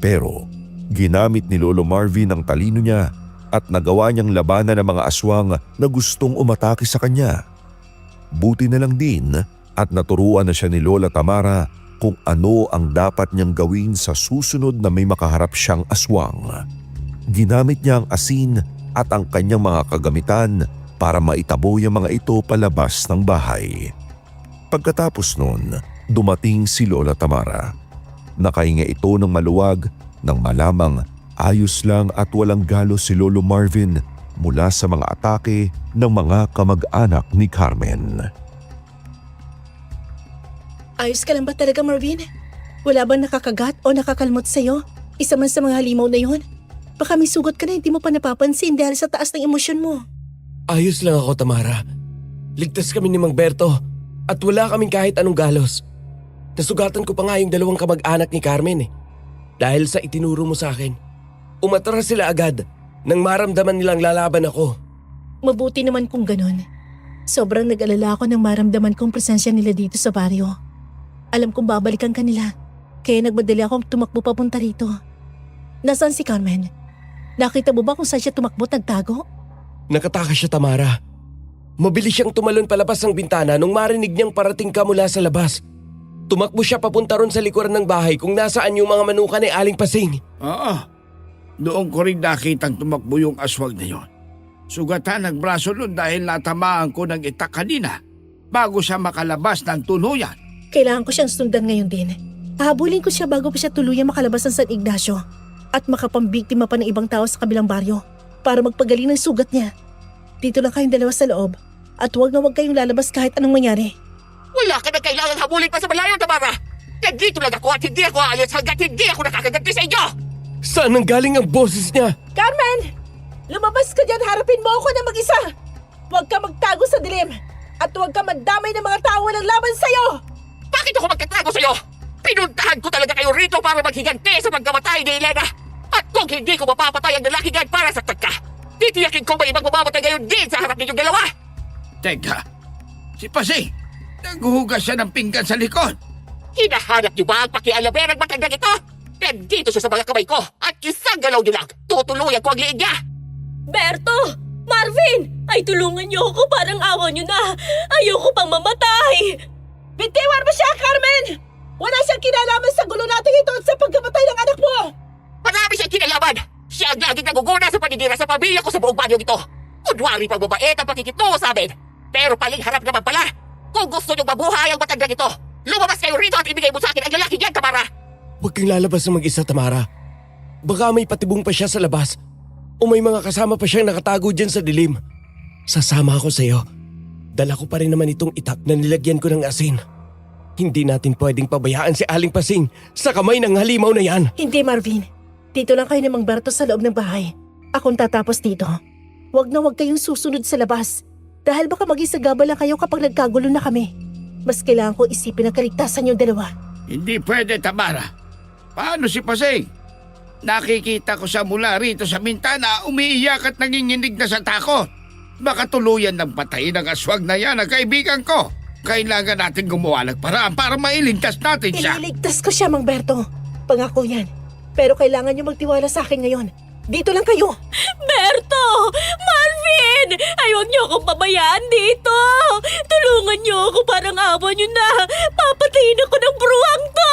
S3: Pero ginamit ni Lolo Marvin ang talino niya at nagawa niyang labanan ng mga aswang na gustong umatake sa kanya. Buti na lang din at naturuan na siya ni Lola Tamara kung ano ang dapat niyang gawin sa susunod na may makaharap siyang aswang. Ginamit niya ang asin at ang kanyang mga kagamitan para maitaboy ang mga ito palabas ng bahay. Pagkatapos nun, dumating si Lola Tamara. Nakahinga ito ng maluwag nang malamang ayos lang at walang galo si Lolo Marvin mula sa mga atake ng mga kamag-anak ni Carmen.
S5: Ayos ka lang ba talaga, Marvin? Wala bang nakakagat o nakakalmot sa'yo? Isa man sa mga halimaw na yon? Baka may sugat ka na hindi mo pa napapansin dahil sa taas ng emosyon mo.
S4: Ayos lang ako, Tamara. Ligtas kami ni Mang Berto at wala kaming kahit anong galos. Nasugatan ko pa nga yung dalawang kamag-anak ni Carmen eh. Dahil sa itinuro mo sa akin, umatras sila agad nang maramdaman nilang lalaban ako.
S5: Mabuti naman kung ganun. Sobrang nag-alala ako nang maramdaman kong presensya nila dito sa baryo. Alam kong babalikan ka nila, kaya nagmadali akong tumakbo papunta rito. Nasaan si Carmen? Nakita mo ba kung saan siya tumakbo at nagtago?
S4: Nakatakas siya, Tamara. Mabilis siyang tumalon palabas ng bintana nung marinig niyang parating ka mula sa labas. Tumakbo siya papunta ron sa likuran ng bahay kung nasaan yung mga manuka ni Aling Pasing.
S2: Oo. Noong ko rin nakitang tumakbo yung aswang na yon. Sugatan ang braso nun dahil natamaan ko ng itak kanina bago siya makalabas ng tuluyan.
S5: Kailangan ko siyang sundan ngayon din. Hahabulin ko siya bago pa siya tuluyang makalabas ng San Ignacio at makapambiktima pa ng ibang tao sa kabilang baryo para magpagaling ng sugat niya. Dito lang kayong dalawa sa loob at huwag na huwag kayong lalabas kahit anong mangyari.
S8: Wala ka na kailangang habulin pa sa malayo, Tamara! Nandito lang ako at hindi ako aalis hanggat hindi ako nakakaganti sa inyo!
S4: Saan nang galing ang boses niya?
S9: Carmen! Lumabas ka dyan, harapin mo ako na mag-isa! Huwag ka magtago sa dilim at huwag ka madamay ng mga tao walang laban sa'yo!
S8: Bakit ako magtatago sa'yo? Pinuntahan ko talaga kayo rito para maghiganti sa pagkamatay ni Elena! At kung hindi ko mapapatay ang lalaking yan para saktan ka, titiyakin ko may ibang mamamatay ngayon din sa harap ninyong dalawa!
S2: Teka, si Pasing, naghuhugas siya ng pinggan sa likod.
S8: Hinahanap niyo ba ang pakialamera ng matandang ito? Nandito siya sa mga kamay ko at isang galaw niyo lang, tutuluyan ko ang liig niya!
S1: Berto! Marvin! Ay tulungan niyo ako, parang awa niyo na! Ayoko pang mamatay!
S9: Bitiwan mo siya, Carmen! Wala siyang kinalaman sa gulo natin ito at sa pagkamatay ng anak mo!
S8: Marami siyang kinalaman! Siya ang laging naguguna sa paninira sa pamilya ko sa buong banyong ito! Kunwari pang mabait ang pakikitungo sa amin! Pero paling harap naman pala! Kung gusto niyong mabuhay ang matandang ito, lumabas kayo rito at ibigay mo sa akin ang lalaki niyan, Tamara!
S4: Huwag kang lalabas ng mag-isa, Tamara. Baka may patibong pa siya sa labas. O may mga kasama pa siyang nakatago dyan sa dilim. Sasama ako sa'yo. Dala ko pa rin naman itong itak na nilagyan ko ng asin. Hindi natin pwedeng pabayaan si Aling Pasing sa kamay ng halimaw na yan.
S5: Hindi, Marvin. Dito lang kayo ni Mang Berto sa loob ng bahay. Akong tatapos dito. Huwag na huwag kayong susunod sa labas. Dahil baka maging sagabal lang kayo kapag nagkagulo na kami. Mas kailangan ko isipin ang kaligtasan yung dalawa.
S2: Hindi pwede, Tamara. Paano si Pasing? Nakikita ko siya mula rito sa bintana, umiiyak at nanginginig na sa takot. Baka tuluyan ng patayin ng aswang na yan ang kaibigan ko. Kailangan natin gumawa ng paraan para mailigtas natin siya.
S5: Ililigtas ko siya, Mang Berto. Pangako yan. Pero kailangan niyo magtiwala sa akin ngayon. Dito lang kayo.
S1: Berto! Marvin! Ay, huwag niyo akong pabayaan dito! Tulungan niyo ako, parang awa niyo na! Papatayin ako ng bruwang to!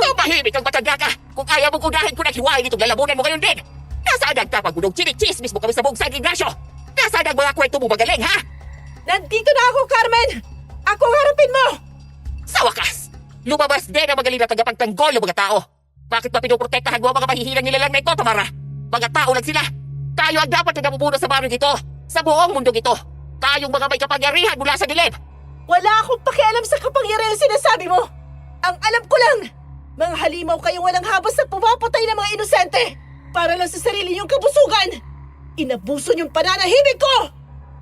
S8: Tumahimik ang matanda ka! Kung ayaw mong unahin ko na hiwain itong lalamunan mo ngayon din! Nasaan ang tapagulong chinichismis mo kami sa buong San Ignacio? Nasaan ang mga kwento mo magaling, ha?
S9: Nandito na ako, Carmen! Ako harapin mo!
S8: Sa wakas, lumabas din ang magaling na tagapagtanggol ng mga tao. Bakit ba pinoprotektahan mo ang mga mahihilang nilalang na ito, Tamara? Mga tao lang sila. Tayo ang dapat na namumuno sa baryo ito, sa buong mundong ito. Tayong mga may kapangyarihan mula sa dilim.
S5: Wala akong pakialam sa kapangyarihan sinasabi mo. Ang alam ko lang, mga halimaw kayong walang habas na pumapatay ng mga inosente para lang sa sarili niyong kabusugan. Inabuso niyong pananahimik ko!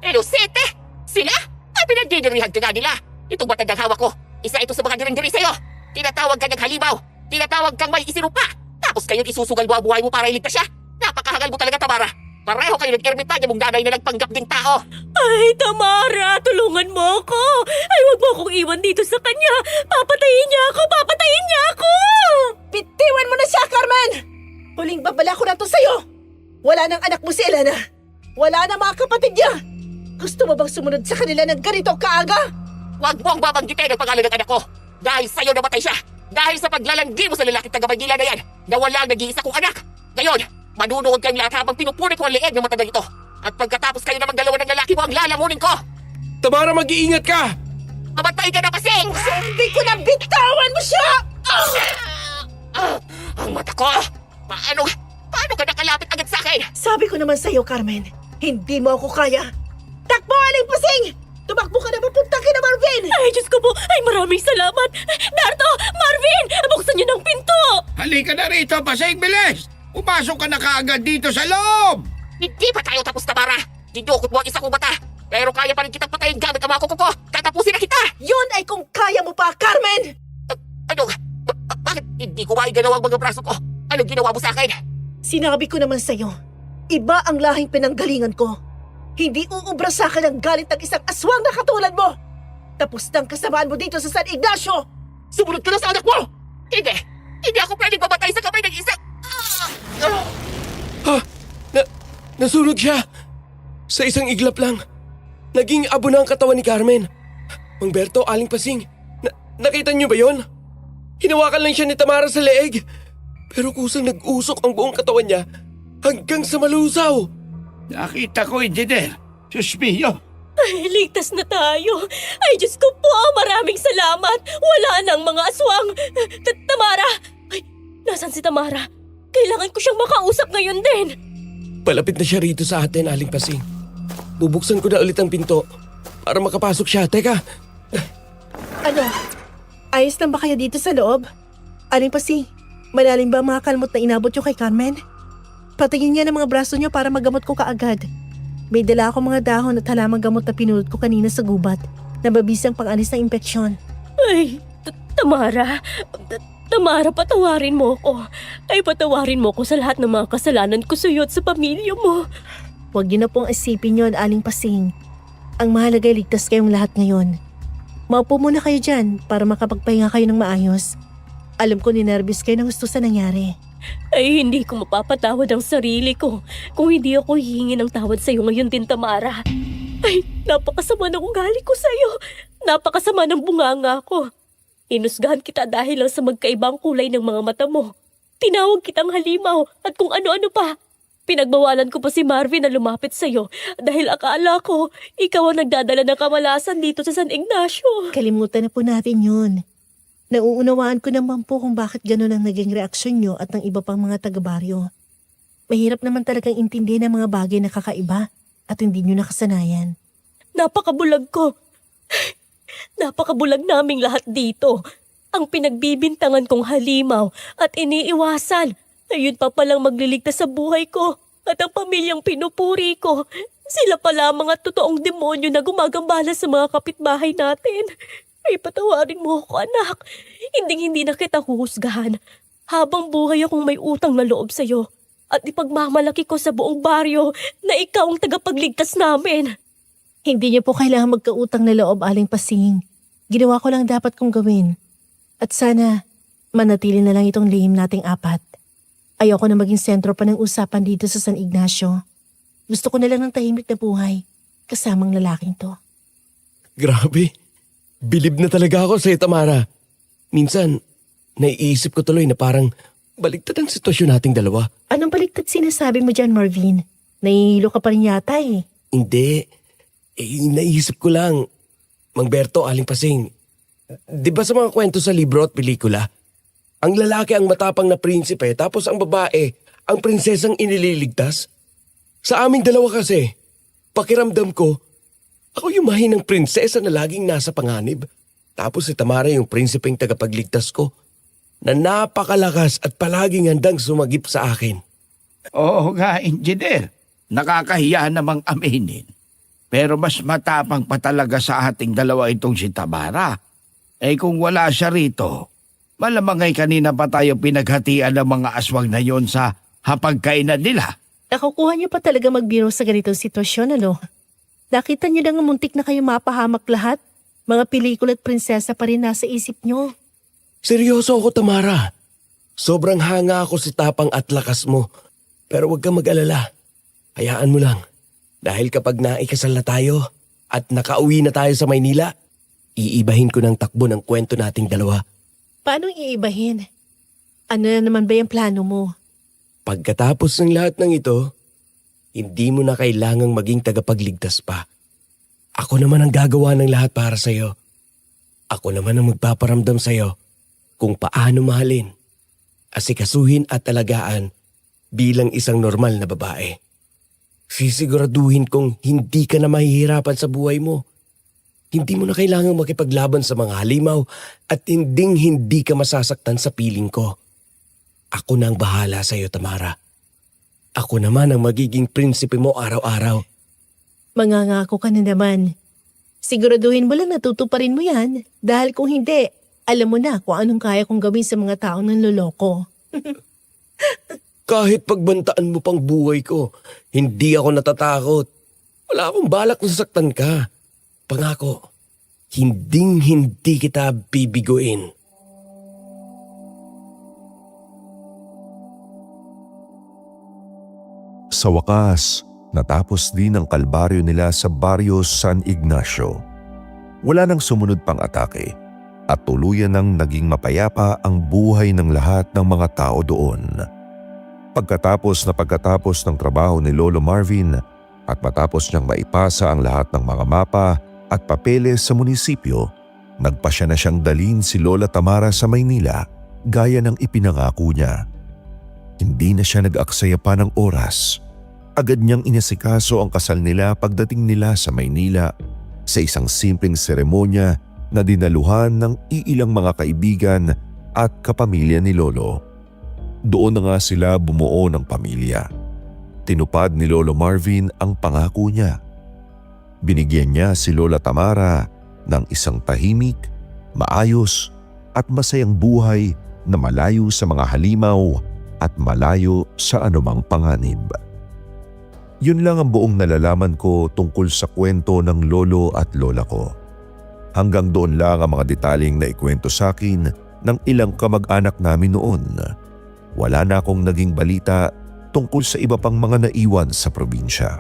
S8: Inosente! Sila? Ang pinagdidirihan ka nga nila. Itong matandang hawak ko, isa ito sa mga dirindiri sa'yo. Tinatawag ka ng halimaw. Tinatawag kang may isinupa. Tapos kayo isusugal mo ang buhay mo para iligtas siya. Napakahangal mo talaga, Tamara. Pareho kayo nag-ermitanyo mong nanay na nagpanggap ding tao.
S1: Ay, Tamara, tulungan mo ako. Ay, wag mo akong iwan dito sa kanya. Papatayin niya ako! Papatayin niya ako!
S5: Bitiwan mo na siya, Carmen! Huling babala ko na to sa'yo. Wala nang anak mo si Elena. Wala na mga kapatid niya. Gusto mo bang sumunod sa kanila ng ganito kaaga?
S8: Huwag mo ang babanggitin ang pangalan ng anak ko. Dahil sa'yo namatay siya. Dahil sa paglalandi mo sa lalaking taga-Maynila na yan na wala ang nag-iisa kong anak. Ngayon, manunood kayong lahat habang pinupunit ko ang leeg ng matanda ito. At pagkatapos kayo namang dalawa ng lalaki mo ang lalamunin ko.
S4: Tamara, mag-iingat ka!
S8: Mamatay ka na, Pasing!
S5: Hindi ko na bitawan mo siya!
S8: Ang mata ko! Paano ka nakalapit agad sa akin?
S5: Sabi ko naman sa'yo, Carmen, hindi mo ako kaya. Takbo, Aling Pasing! Tumakbo ka na papunta kina Marvin!
S1: Ay, Diyos ko po! Ay, maraming salamat! Darto! Marvin! Buksan niyo ng pinto!
S2: Halika na rito, Pasing, bilis! Pumasok ka na kaagad dito sa loob!
S8: Hindi pa tayo tapos, Tamara! Dinukot mo ang isa kong mata! Pero kaya pa rin kitang patayin gamit ang mga kuko ko! Tatapusin na kita!
S5: Yun ay kung kaya mo pa, Carmen!
S8: Bakit hindi ko maigalaw ang mga braso ko? Anong ginawa mo sa akin?
S5: Sinabi ko naman sa'yo, iba ang lahing pinanggalingan ko. Hindi uubra sa akin ang galit ng isang aswang na katulad mo! Tapos nang kasamaan mo dito sa San Ignacio!
S8: Sumunod ka na sa anak mo! Hindi ako pwedeng mamatay sa kamay ng isang...
S4: Nasunog siya! Sa isang iglap lang. Naging abo na ang katawan ni Carmen. Mang Berto, Aling Pasing, nakita niyo ba yon? Hinawakan lang siya ni Tamara sa leeg. Pero kusang nag-usok ang buong katawan niya hanggang sa malusaw.
S2: Nakita ko, Engineer. Suspiyo.
S1: Ay, ligtas na tayo. Ay, Diyos ko po, maraming salamat. Wala nang mga aswang. Tamara! Ay, nasan si Tamara? Kailangan ko siyang makausap ngayon din.
S4: Palapit na siya rito sa atin, Aling Pasing. Bubuksan ko na ulit ang pinto para makapasok siya. Teka,
S5: Ano? Ayos lang ba kayo dito sa loob? Aling Pasing, malalim ba ang mga kalmot na inabot nyo kay Carmen? Patingin niya ng mga braso nyo para magamot ko kaagad. May dala akong mga dahon at halamang gamot na pinulot ko kanina sa gubat na mabisang pang-alis ng impeksyon.
S1: Ay, Tamara. Tamara, patawarin mo ko. Ay, patawarin mo ko sa lahat ng mga kasalanan ko sa'yo at sa pamilya mo.
S5: Huwag niyo na pong isipin yon, Aling Pasing. Ang mahalaga ay ligtas kayong lahat ngayon. Maupo muna kayo dyan para makapagpahinga kayo ng maayos. Alam ko ninervous kayo ng gusto sa nangyari.
S1: Ay, hindi ko mapapatawad ang sarili ko kung hindi ako hihingi ng tawad sa'yo ngayon din, Tamara. Ay, napakasama ng ugali ko sa'yo. Napakasama ng bunganga ko. Inusgahan kita dahil lang sa magkaibang kulay ng mga mata mo. Tinawag kitang halimaw at kung ano-ano pa. Pinagbawalan ko pa si Marvin na lumapit sa'yo dahil akala ko ikaw ang nagdadala ng kamalasan dito sa San Ignacio.
S5: Kalimutan na po natin yun. Nauunawaan ko naman po kung bakit gano'n ang naging reaksyon nyo at ng iba pang mga taga-baryo. Mahirap naman talagang intindihin ang mga bagay na kakaiba at hindi nyo nakasanayan.
S1: Napakabulag ko. Napakabulag naming lahat dito. Ang pinagbibintangan kong halimaw at iniiwasan. Ayun pa palang magliligtas sa buhay ko at ang pamilyang pinupuri ko. Sila pala ang mga totoong demonyo na gumagambala sa mga kapitbahay natin. Ay, patawarin mo ako, anak. Hindi na kita huhusgahan. Habang buhay akong may utang na loob sa'yo. At ipagmamalaki ko sa buong baryo na ikaw ang tagapagligtas namin.
S5: Hindi niyo po kailangan magkautang na loob, Aling Pasing. Ginawa ko lang dapat kong gawin. At sana, manatili na lang itong lihim nating apat. Ayoko na maging sentro pa ng usapan dito sa San Ignacio. Gusto ko na lang ng tahimik na buhay, kasamang lalaking to.
S4: grabe. Bilib na talaga ako sa'yo, Tamara. Minsan, naiisip ko tuloy na parang baligtad ang sitwasyon nating dalawa.
S5: Anong baliktad sinasabi mo dyan, Marvin? Nahihilo ka pa rin yata eh.
S4: Hindi. Naisip ko lang. Mang Berto, Aling Pasing. Di ba sa mga kwento sa libro at pelikula, ang lalaki ang matapang na prinsipe tapos ang babae ang prinsesang inililigtas? Sa aming dalawa kasi, pakiramdam ko, Ako yung mahinang prinsesa na laging nasa panganib. Tapos si Tamara yung prinsipeng tagapagligtas ko na napakalakas at palaging handang sumagip sa akin.
S2: Oo nga, engineer. Nakakahiya namang aminin. Pero mas matapang pa talaga sa ating dalawa itong si Tamara. Eh kung wala siya rito, malamang ay kanina pa tayo pinaghatian ng mga aswang na yon sa hapagkainan nila.
S5: Nakukuha niyo pa talaga magbiro sa ganitong sitwasyon, ano? Nakita niyo na nga muntik na kayo mapahamak lahat? Mga pelikula at prinsesa pa rin nasa isip niyo.
S4: Seryoso ako, Tamara. Sobrang hanga ako si tapang at lakas mo. Pero huwag kang mag-alala. Hayaan mo lang. Dahil kapag naikasal na tayo at nakauwi na tayo sa Maynila, iibahin ko ng takbo ng kwento nating dalawa.
S5: Paano iibahin? Ano na naman ba yung plano mo?
S4: Pagkatapos ng lahat ng ito, hindi mo na kailangang maging tagapagligtas pa. Ako naman ang gagawa ng lahat para sa'yo. Ako naman ang magpaparamdam sa'yo kung paano mahalin, asikasuhin at alagaan bilang isang normal na babae. Sisiguraduhin kong hindi ka na mahihirapan sa buhay mo. Hindi mo na kailangang makipaglaban sa mga halimaw at hindi ka masasaktan sa piling ko. Ako na ang bahala sa iyo, Tamara. Ako naman ang magiging prinsipe mo araw-araw.
S5: Mangangako ka na naman. Siguraduhin mo lang natutuparin mo yan. Dahil kung hindi, alam mo na kung anong kaya kong gawin sa mga taong nanloloko.
S4: Kahit pagbantaan mo pang buhay ko, hindi ako natatakot. Wala akong balak na sasaktan ka. Pangako, hindi kita bibiguin.
S3: Sa wakas, natapos din ang kalbaryo nila sa Barrio San Ignacio. Wala nang sumunod pang atake at tuluyan nang naging mapayapa ang buhay ng lahat ng mga tao doon. Pagkatapos ng trabaho ni Lolo Marvin at matapos niyang maipasa ang lahat ng mga mapa at papeles sa munisipyo, nagpasya na siyang dalhin si Lola Tamara sa Maynila gaya ng ipinangako niya. Hindi na siya nag-aksaya pa ng oras. Agad niyang inasikaso ang kasal nila pagdating nila sa Maynila sa isang simpleng seremonya na dinaluhan ng iilang mga kaibigan at kapamilya ni Lolo. Doon na nga sila bumuo ng pamilya. Tinupad ni Lolo Marvin ang pangako niya. Binigyan niya si Lola Tamara ng isang tahimik, maayos at masayang buhay na malayo sa mga halimaw at malayo sa anumang panganib. Yun lang ang buong nalalaman ko tungkol sa kwento ng lolo at lola ko. Hanggang doon lang ang mga detaling na ikwento sa akin ng ilang kamag-anak namin noon. Wala na akong naging balita tungkol sa iba pang mga naiwan sa probinsya.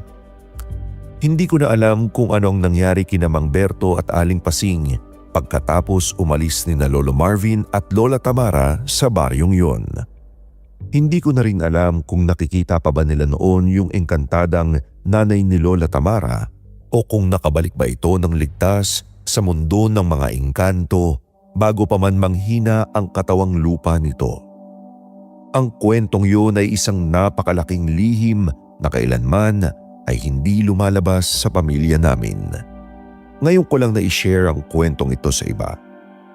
S3: Hindi ko na alam kung anong nangyari kina Mang Berto at Aling Pasing pagkatapos umalis ni na Lolo Marvin at Lola Tamara sa baryong yon. Hindi ko na rin alam kung nakikita pa ba nila noon yung engkantadang nanay ni Lola Tamara o kung nakabalik ba ito ng ligtas sa mundo ng mga engkanto bago pa man manghina ang katawang lupa nito. Ang kwentong yun ay isang napakalaking lihim na kailanman ay hindi lumalabas sa pamilya namin. Ngayon ko lang na-share ang kwentong ito sa iba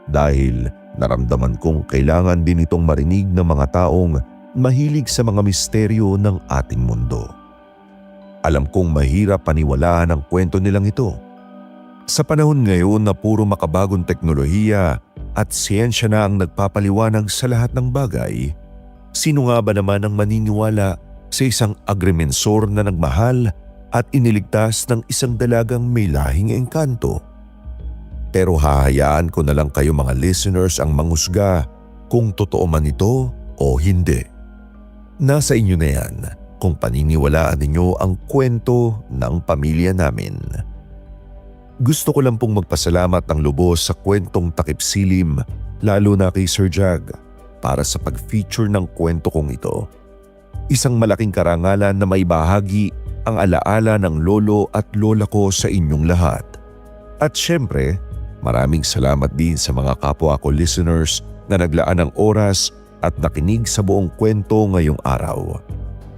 S3: dahil naramdaman kong kailangan din itong marinig ng mga taong mahilig sa mga misteryo ng ating mundo. Alam kong mahirap paniwalaan ang kwento nilang ito. Sa panahon ngayon na puro makabagong teknolohiya at siyensya na ang nagpapaliwanag sa lahat ng bagay, sino nga ba naman ang maniniwala sa isang agrimensor na nagmahal at iniligtas ng isang dalagang may lahing engkanto? Pero hahayaan ko na lang kayo mga listeners ang manghusga kung totoo man ito o hindi. Nasa inyo na yan kung paniniwalaan ninyo ang kwento ng pamilya namin. Gusto ko lang pong magpasalamat ng lubos sa kwentong takip silim, lalo na kay Sir Jag, para sa pag-feature ng kwento kong ito. Isang malaking karangalan na may bahagi ang alaala ng lolo at lola ko sa inyong lahat. At syempre, maraming salamat din sa mga kapwa ko listeners na naglaan ng oras at nakinig sa buong kwento ngayong araw.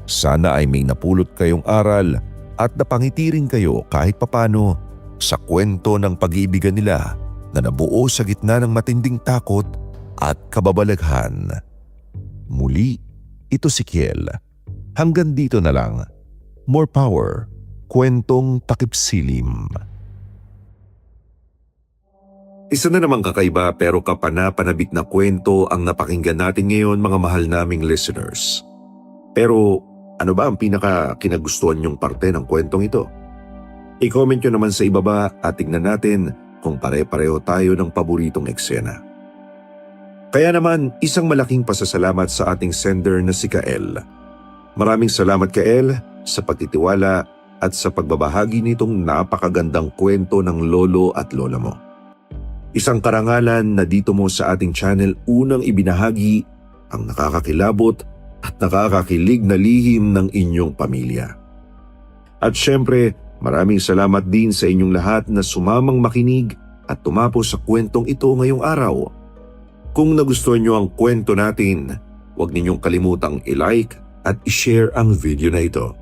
S3: Sana ay may napulot kayong aral at napangiti rin kayo kahit papano sa kwento ng pag-iibigan nila na nabuo sa gitna ng matinding takot at kababalaghan. Muli, ito si Kiel. Hanggang dito na lang. More power. Kwentong takip silim. Isa na namang kakaiba pero kapana-panabik na kwento ang napakinggan natin ngayon, mga mahal naming listeners. Pero ano ba ang pinaka-kinagustuhan niyong parte ng kwentong ito? I-comment nyo naman sa ibaba at tignan natin kung pare-pareho tayo ng paboritong eksena. Kaya naman, isang malaking pasasalamat sa ating sender na si Kael. Maraming salamat, Kael, sa pagtitiwala at sa pagbabahagi nitong napakagandang kwento ng lolo at lola mo. Isang karangalan na dito mo sa ating channel unang ibinahagi ang nakakakilabot at nakakakilig na lihim ng inyong pamilya. At syempre, maraming salamat din sa inyong lahat na sumamang makinig at tumapos sa kwentong ito ngayong araw. Kung nagustuhan nyo ang kwento natin, huwag ninyong kalimutang i-like at i-share ang video na ito.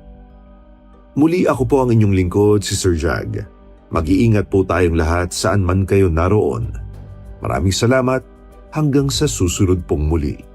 S3: Muli ako po ang inyong lingkod, si Sir Jag. Mag-iingat po tayong lahat saan man kayo naroon. Maraming salamat hanggang sa susunod pong muli.